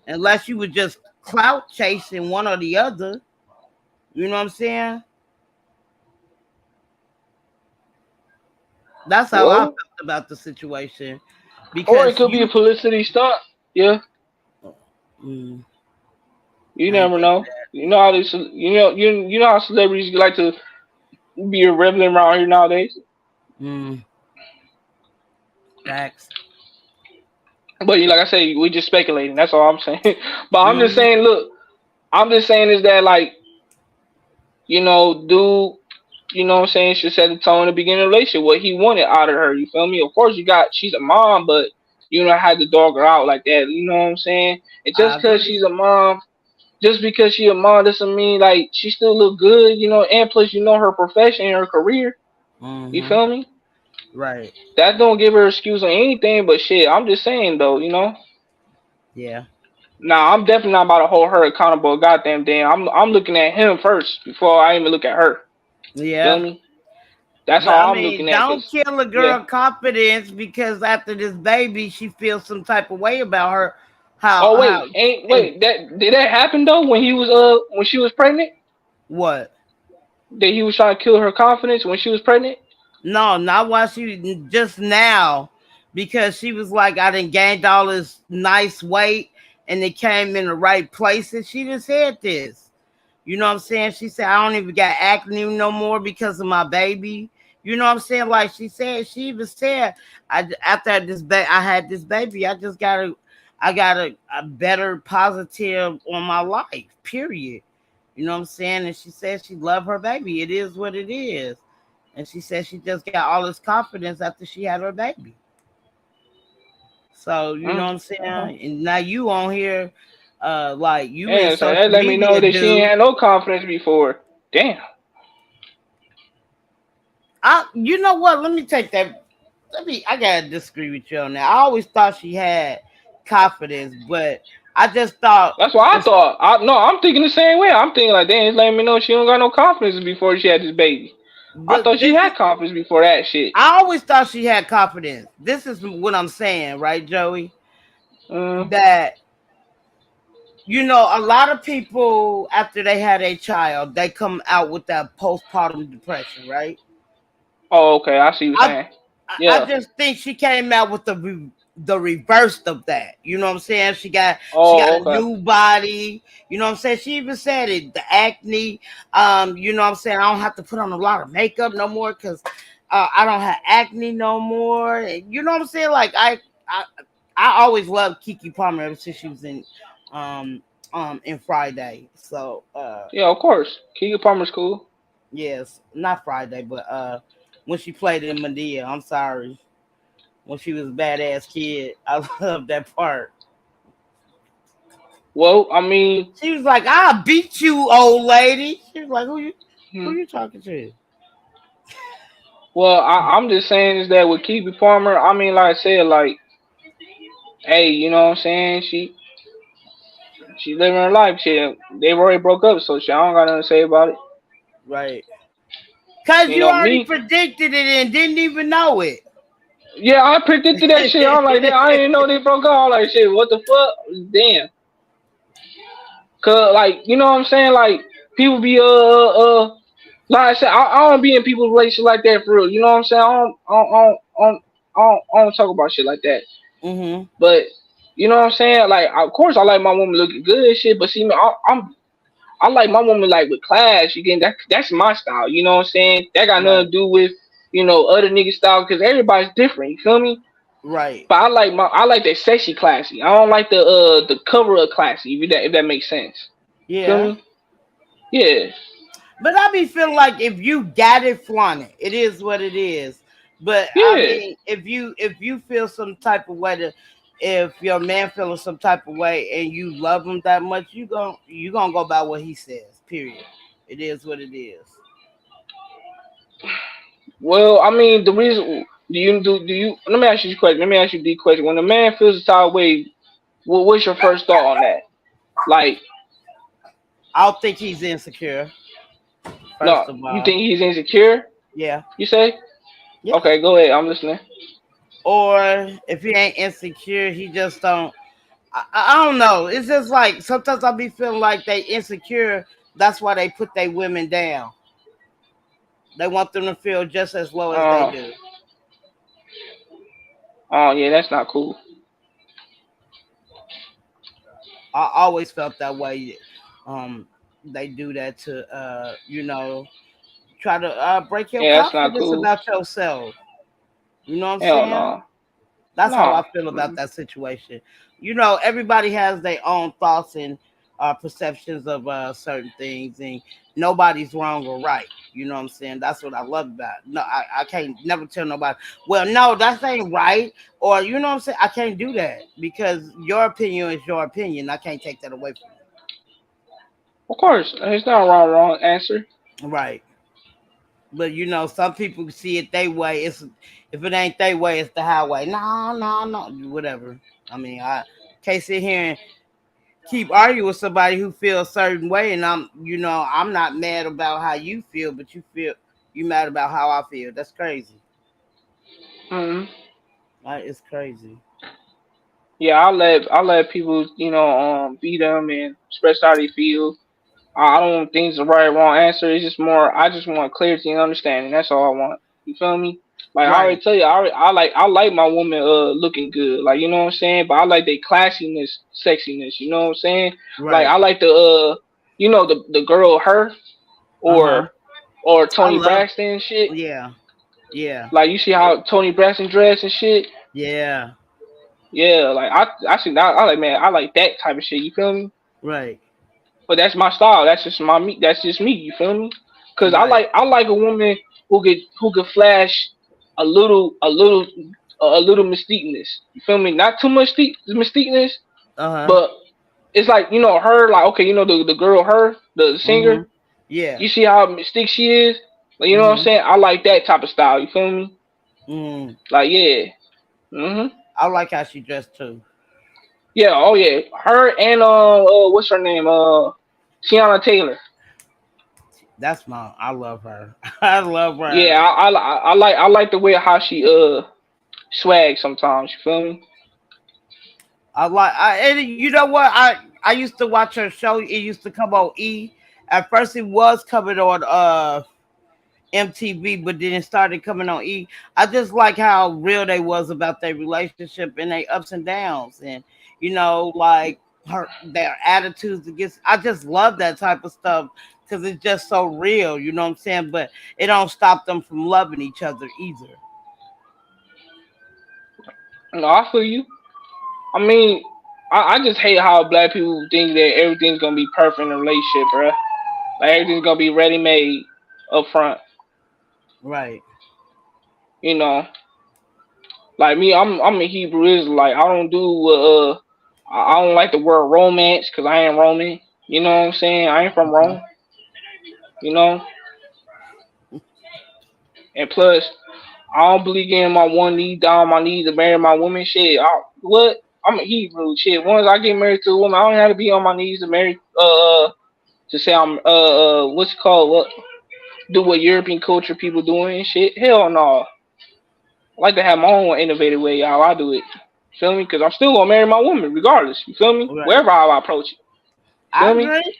Unless you were just clout chasing one or the other. You know what I'm saying? That's how I felt Well, about the situation. or it Because could be a publicity stunt. Yeah, mm, you I ain't never think know. You know how this. You know how celebrities like to be irrelevant around here nowadays. mm, facts. But like I say, we just speculating. That's all I'm saying. But I'm just Mm, saying, look, I'm just saying is that like dude, what I'm saying, should set the tone in the beginning of the relationship. What he wanted out of her. You feel me? Of course, she's a mom, but you don't have to dog her out like that. You know what I'm saying? And I just because agree. she's a mom, just because she a mom doesn't mean like she still look good, and plus her profession and her career. You Mm-hmm. feel me? Right. That don't give her excuse on anything, but shit, I'm just saying though. Yeah. Now I'm definitely not about to hold her accountable. Goddamn damn, I'm looking at him first before I even look at her. Feel Yeah. me? That's But I how I'm mean, looking at. don't Cause kill a yeah. girl confidence because after this baby, she feels some type of way about her. How Oh how wait, ain't and wait that did that happen though when she was pregnant? what? That he was trying to kill her confidence when she was pregnant? No, not while she just now, because she was like, I done gained all this nice weight and it came in the right places. She just said this. You know what I'm saying? She said, I don't even got acne no more because of my baby. You know what I'm saying? Like she said, she even said, after I had this baby, I got a better positive on my life, period. You know what I'm saying? And she said she loved her baby. It is what it is. And she said she just got all this confidence after she had her baby. So you know Mm, what I'm okay. saying? And now you on here, like you in Yeah, so that social let me know media, that she ain't dude. had no confidence before. Damn. You know what? Let me take that. I gotta disagree with you on that. I always thought she had confidence, but I just thought That's what I it's, thought. No, I'm thinking the same way. I'm thinking like, damn, it's letting me know she don't got no confidence before she had this baby. I but thought she this is had confidence before that shit. I always thought she had confidence. This is what I'm saying, right, Joey? Mm. That a lot of people after they had a child, they come out with that postpartum depression, right? Oh, okay. I see what you're I saying. I Yeah. just think she came out with the reverse of that. You know what I'm saying? She got Oh, a okay. new body. You know what I'm saying? She even said it, the acne. You know what I'm saying? I don't have to put on a lot of makeup no more because I don't have acne no more. You know what I'm saying? Like I I always loved Kiki Palmer ever since she was um in Friday. So Yeah, of course. Keegan Palmer's cool. yes, not Friday, but when she played in Medea, I'm sorry. When she was a badass kid. I love that part. Well, I mean, She was like, "I'll beat you, old lady." She was like, hmm, who you talking to?" well, I'm just saying is that with Keegan Palmer, I mean, like I said, like, hey, you know what I'm saying? She living her life. They've already broke up, so I don't got nothing to say about it. Right. Cause You you know already me. predicted it and didn't even know it. Yeah, I predicted that shit. I'm like, damn, I didn't know they broke up. I'm like, shit, what the fuck? Damn. Cause like, you know what I'm saying? Like, people be like I said, I don't be in people's relationship like that for real. You know what I'm saying? I don't talk about shit like that. hmm But you know what I'm saying? Like, of course, I like my woman looking good and shit. But see, man, I like my woman like with class. You get that's my style. You know what I'm saying? That got nothing Right. to do with other niggas style because everybody's different. You feel me? Right. But I like that sexy classy. I don't like the cover up classy. If that makes sense. Feel Yeah. me? Yeah. But I be feeling like if you got it, flaunt it. It is what it is. But I Yeah. mean, if you feel some type of way if your man feeling some type of way and you love him that much, you gonna go by what he says. Period. It is what it is. Well, I mean, the reason do you? Let me ask you a question. Let me ask you the question. When a man feels a type of way, what's your first thought on that? Like, I don't think he's insecure. no, First of you all, think he's insecure? yeah, You say? yeah. Okay, go ahead. I'm listening. Or if he ain't insecure, he just don't. I don't know. It's just like sometimes I be feeling like they insecure. That's why they put their women down. They want them to feel just as low as they Uh, do. oh yeah, that's not cool. I always felt that way. They do that to try to break your Yeah, that's not confidence cool. about yourself. You know what I'm Hell saying? no. That's how I No. feel about Mm-mm. that situation. Everybody has their own thoughts and perceptions of certain things, and nobody's wrong or right. You know what I'm saying? That's what I love about it. No, I can't never tell nobody, well, no, that ain't right. Or, you know what I'm saying? I can't do that because your opinion is your opinion. I can't take that away from Of course, there's not a wrong answer. you. Right. But some people see it their way. If it ain't their way, it's the highway. No, no, no, whatever. I mean, I can't sit here and keep arguing with somebody who feels a certain way, and I'm not mad about how you feel, but you mad about how I feel. That's crazy. Hmm. It's crazy. Yeah, I let people be them and express how they feel. I don't think it's the right or wrong answer. It's just more. I just want clarity and understanding. That's all I want. You feel me? Like I Right. already tell you, I like my woman looking good. Like you know what I'm saying. But I like their classiness, sexiness. You know what I'm saying? Like Right. I like the you know the girl her Uh-huh. or I Tony love Braxton and shit. yeah. Yeah. Like you see how Tony Braxton dress and shit. Yeah. Yeah, like I see that. I like man. I like that type of shit. You feel me? Right. But that's my style. That's just my me. That's just me. You feel me? Cause Right. I like a woman who could flash a little mystiqueness. You feel me? Not too much mystiqueness, Uh-huh. but it's like you know her. Like okay, you know the girl her the singer. Mm-hmm. Yeah. You see how mystique she is. Like, you know what I'm Mm-hmm. saying? I like that type of style. You feel me? Mm. Like yeah. Mhm. I like how she dressed too. Yeah. Oh yeah. Her and what's her name? Tiana Taylor. That's my I love her. I love Yeah, her. I like the way how she swag sometimes. You feel me? And you know what? I used to watch her show. It used to come on E. At first it was coming on MTV, but then it started coming on E. I just like how real they was about their relationship and their ups and downs, and like their attitudes against. I just love that type of stuff because it's just so real. You know what I'm saying? But it don't stop them from loving each other either. No, I feel you. I mean, I just hate how black people think that everything's gonna be perfect in a relationship, bruh. Like everything's gonna be ready made up front. Right. You know, like me, I'm a Hebrew Israelite. I don't do I don't like the word romance because I ain't Roman. You know what I'm saying? I ain't from Mhm. Rome. You know, and plus I don't believe getting my one knee down on my knees to marry my woman. Shit, what? I'm a Hebrew. Shit, once I get married to a woman, I don't have to be on my knees to marry. To say I'm what's it called? What do what European culture people doing and shit? Hell no. I like to have my own innovative way how I do it. Feel me? Because I'm still gonna marry my woman regardless. You feel me? Right. Wherever how I approach it. I Feel me? agree.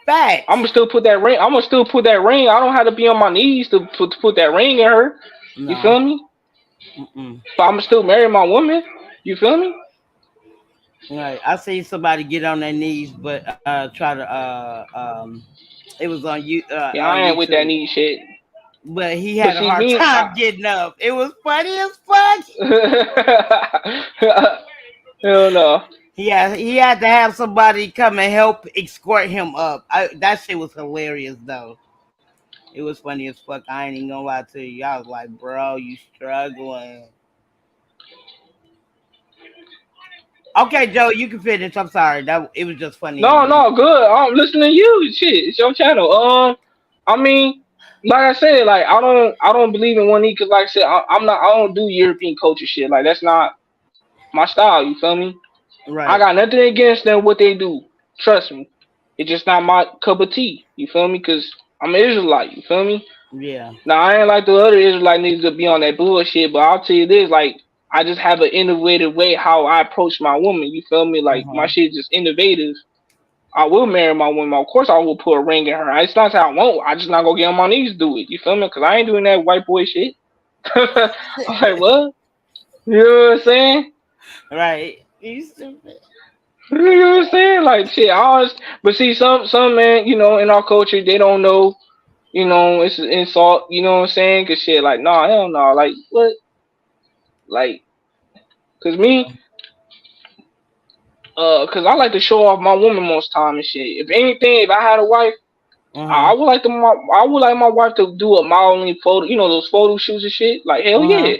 Facts. I'm gonna still put that ring. I'm gonna still put that ring. I don't have to be on my knees to put that ring in her. You No. feel me? Mm-mm. But I'm gonna still marry my woman. You feel me? Right. I seen somebody get on their knees, but try to it was Yeah, on I ain't with that YouTube, knee shit. but he But had a see hard me, time getting up. It was funny as fuck. hell no. He had to have somebody come and help escort him up. That shit was hilarious though. It was funny as fuck. I ain't even gonna lie to you. I was like, bro, you struggling. Okay, Joe, you can finish. I'm sorry. That it was just funny to No, me. no, good. I'm listening to you. Shit, it's your channel. I mean, like I said, like I don't believe in one knee because, like I said, I'm not. I don't do European culture shit. Like that's not my style. You feel me? I Right. got nothing against them what they do. Trust me, it's just not my cup of tea. You feel me? Because I'm an Israelite. You feel me? Yeah. Now I ain't like the other Israelite niggas to be on that bullshit, but I'll tell you this, like I just have an innovative way how I approach my woman. You feel me? Like my Uh-huh. shit just innovative. I will marry my woman. Of course, I will put a ring in her. It's not that I won't. I just not gonna get on my knees to do it. You feel me? Cause I ain't doing that white boy shit. I'm like, what? You know what I'm saying? Right. You stupid. You know what I'm saying? Like shit. But see, some man, you know, in our culture, they don't know. You know, it's an insult. You know what I'm saying? Cause shit, like, nah, hell no. Like what? Like, cause me, cause I like to show off my woman most time and shit. If anything, if I had a wife. Uh-huh. I would like my wife to do a modeling photo, you know, those photo shoots and shit. Like hell Uh-huh. yeah,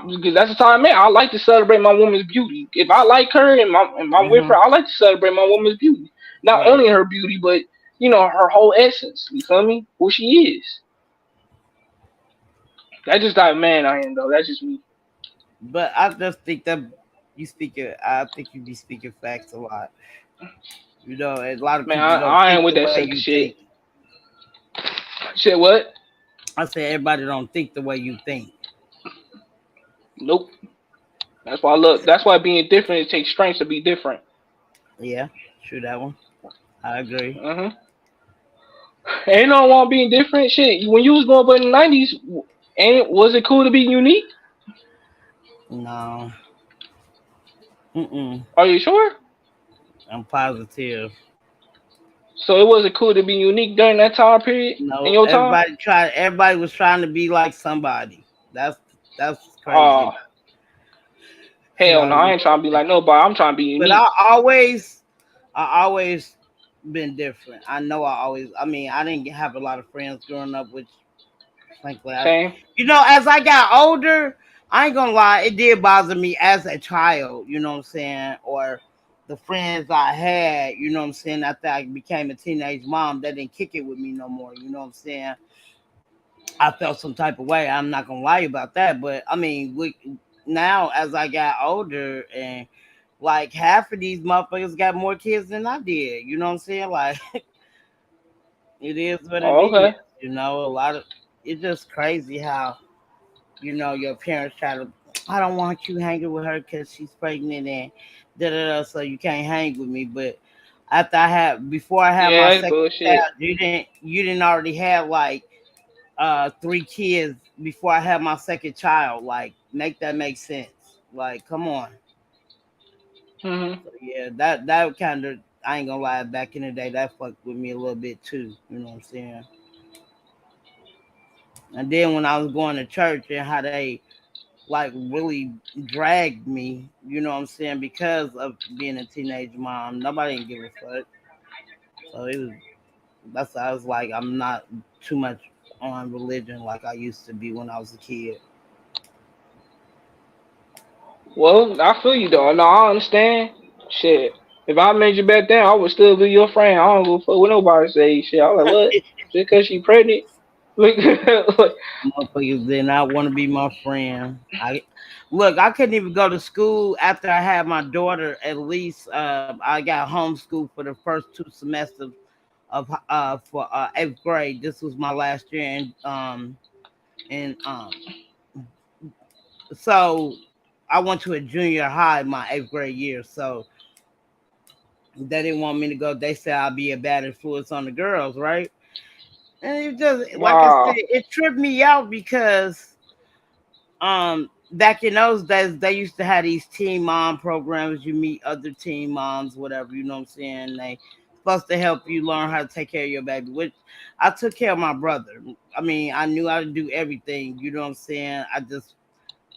because that's the time, man. I like to celebrate my woman's beauty. If I like her and I'm with her, Uh-huh. I like to celebrate my woman's beauty. Not Right. only her beauty, but you know her whole essence. You feel me? Who she is. That's just that man I am though. That's just me. But I just think that I think you be speaking facts a lot. A lot of Man, people don't I ain't think with the that way sucker you shit. think. Shit, what? I say everybody don't think the way you think. Nope. That's why I look. That's why being different it takes strength to be different. Yeah, true that one. I agree. Mhm. Ain't no wrong being different. Shit, when you was growing up in the '90s, ain't was it cool to be unique? No. Mm-mm. Are you sure? I'm positive. So it wasn't cool to be unique during that time period in No, your time. everybody was trying to be like somebody. That's crazy. Oh hell no, I No, ain't trying to be like nobody. I'm trying to be but unique. I always been different. I know I mean, I didn't have a lot of friends growing up, which frankly, Same. as I got older, I ain't gonna lie, it did bother me as a child, you know what I'm saying? Or the friends I had, you know what I'm saying, after I became a teenage mom, they didn't kick it with me no more, you know what I'm saying? I felt some type of way. I'm not gonna lie about that, but I mean, now as I got older and like half of these motherfuckers got more kids than I did. You know what I'm saying? Like it is what it Oh, is. okay. You know, a lot of it's just crazy how your parents try to. I don't want you hanging with her because she's pregnant and da da da. So you can't hang with me. But before I had my Yeah, that's second bullshit. child, you didn't already have like three kids before I had my second child. Like make that make sense. Like come on. Hmm. So yeah, that kind of I ain't gonna lie. Back in the day, that fucked with me a little bit too. You know what I'm saying? And then when I was going to church and how they like really dragged me, you know what I'm saying, because of being a teenage mom, nobody didn't give a fuck. So it was that's why I was like, I'm not too much on religion like I used to be when I was a kid. Well, I feel you though. No, I understand. Shit. If I made you back then, I would still be your friend. I don't go fuck with nobody say shit. I was like, what? Just cause she pregnant? Look, look. Motherfuckers did not want to be my friend. I couldn't even go to school after I had my daughter. At least I got homeschooled for the first two semesters of for eighth grade. This was my last year, and so I went to a junior high my eighth grade year. So they didn't want me to go. They said I'll be a bad influence on the girls, right? And it just like I said, Wow. it tripped me out because back in those days they used to have these teen mom programs. You meet other teen moms, whatever, you know what I'm saying? They supposed to help you learn how to take care of your baby, which I took care of my brother. I mean, I knew how to do everything, you know what I'm saying? I just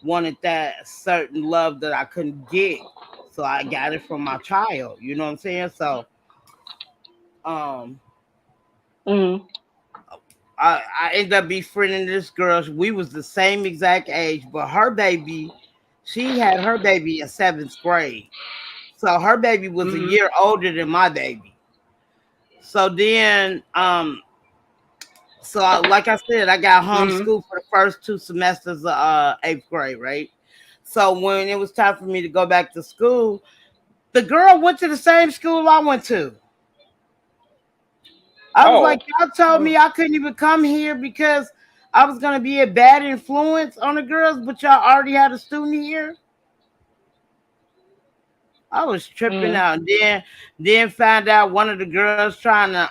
wanted that certain love that I couldn't get. So I got it from my child, you know what I'm saying? So um Hmm. I ended up befriending this girl. We was the same exact age, but she had her baby in seventh grade. So her baby was a Hmm. year older than my baby. So then, like I said, I got Hmm. homeschooled for the first two semesters of eighth grade, right? So when it was time for me to go back to school, the girl went to the same school I went to. I was Oh. like, y'all told me I couldn't even come here because I was gonna be a bad influence on the girls, but y'all already had a student here. I was tripping Hmm. out. Then found out one of the girls trying to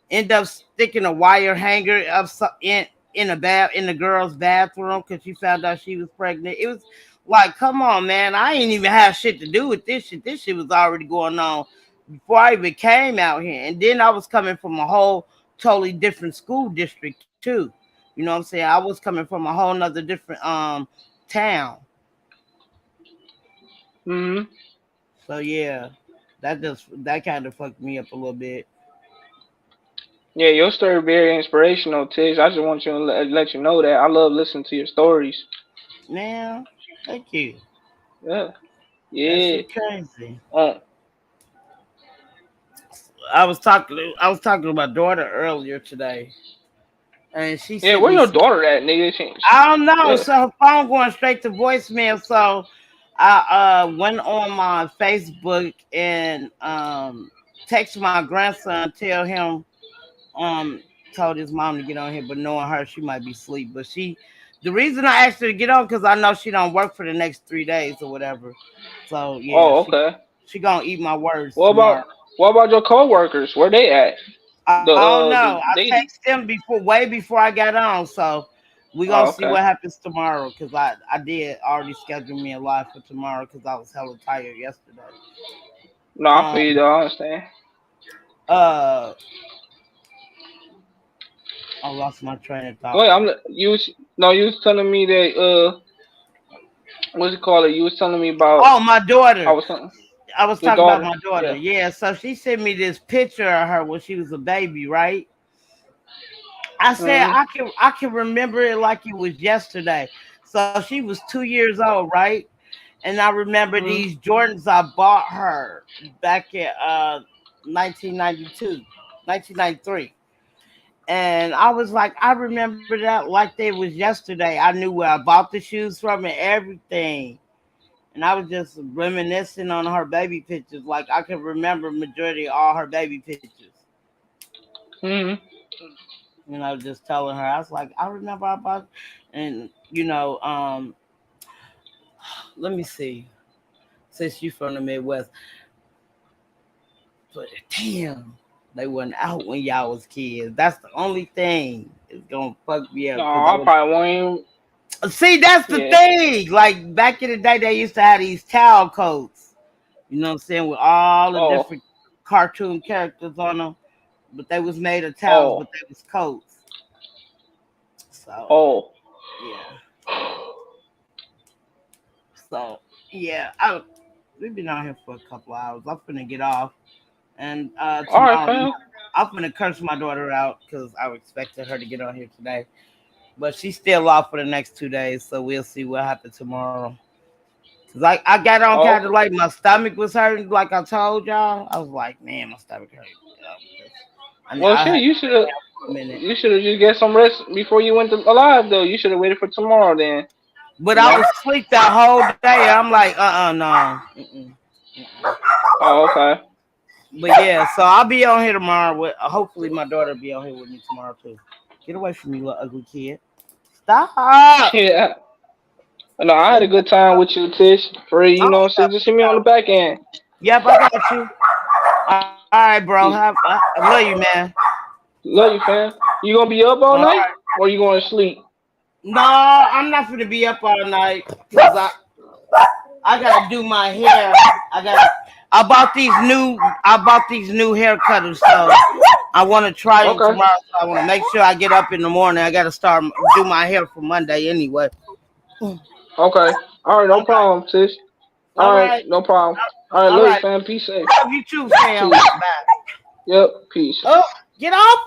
end up sticking a wire hanger in in the girl's bathroom because she found out she was pregnant. It was like, come on, man! I ain't even have shit to do with this shit. This shit was already going on before I even came out here. And then I was coming from a whole totally different school district too. You know what I'm saying? I was coming from a whole nother different town. Hmm. So yeah, that kind of fucked me up a little bit. Yeah, your story very inspirational, Tish. I just want you to let you know that I love listening to your stories. Now, thank you. Yeah. That Yeah. shit crazy. Um, I was talking to my daughter earlier today, and she yeah, sent where me your some. daughter at, nigga? I don't know. Yeah. So her phone going straight to voicemail. So I went on my Facebook and text my grandson, tell him um told his mom to get on here, but knowing her, she might be asleep. But the reason I asked her to get on because I know she don't work for the next 3 days or whatever. So yeah, Oh, she okay. she gonna eat my words What about tomorrow. what about your coworkers? Where they at? The I don't know. I lady. texted him way before I got on, so we gonna Oh, see okay. what happens tomorrow. Cause I did already schedule me a live for tomorrow because I was hella tired yesterday. No, I Um. feel you though. I understand. Uh. I lost my train of thought. Wait, you was no, you was telling me that what's it called? You was telling me about Oh, my I daughter. was something I was your talking about daughter. my daughter. Yeah. Yeah. So she sent me this picture of her when she was a baby, right? I said Mhm. I can remember it like it was yesterday. So she was 2 years old, right? And I remember Mhm. these Jordans I bought her back in 1992, 1993. And I was like, I remember that like they was yesterday. I knew where I bought the shoes from and everything. And I was just reminiscing on her baby pictures. Like I can remember majority of all her baby pictures. Mhm. Just telling her. I was like, I remember I bought, and let me see. Since you from the Midwest, but damn, they wasn't out when y'all was kids. That's the only thing that's gonna fuck me No, up because I I was. probably won't. See, that's the Yeah. thing. Like back in the day, they used to have these towel coats. You know what I'm saying, with all the Oh. different cartoon characters on them, but they was made of towels, Oh. but they was coats. So Oh. yeah, so yeah, we've been out here for a couple hours. I'm finna get off, and All right, tomorrow fam. I'm finna curse my daughter out because I expected her to get on here today, but she's still off for the next 2 days. So we'll see what happens tomorrow. Cause I got on Oh, kind of okay. like my stomach was hurting, like I told y'all. I was like, man, my stomach hurt. Well, I shit, had you should have. a minute, You should have just get some rest before you went to alive though. You should have waited for tomorrow then. but You I know. was asleep that whole day. I'm like, no. Mm-mm, mm-mm. Oh, okay. But yeah, so I'll be on here tomorrow. With hopefully my daughter will be on here with me tomorrow too. Get away from me, little ugly kid. Stop. Yeah. No, I had a good time with you, Tish. For real, you know what I'm saying? Just hit me on the back end. Yep, I got you. All right, bro. You, I love you, man. love you, fam. You gonna be up all All night, right. or you going to sleep? No, I'm not gonna be up all night because I gotta do my hair. I got. I bought these new hair cutters, so I want to try them Okay. tomorrow. So I want to make sure I get up in the morning. I gotta start do my hair for Monday anyway. Okay. All right, no Okay. problem, Tish. All All right, right. no problem. All right, All love you, right. fam. Peace safe. Love you too, fam. Peace. Bye. Yep. Peace. Oh, get off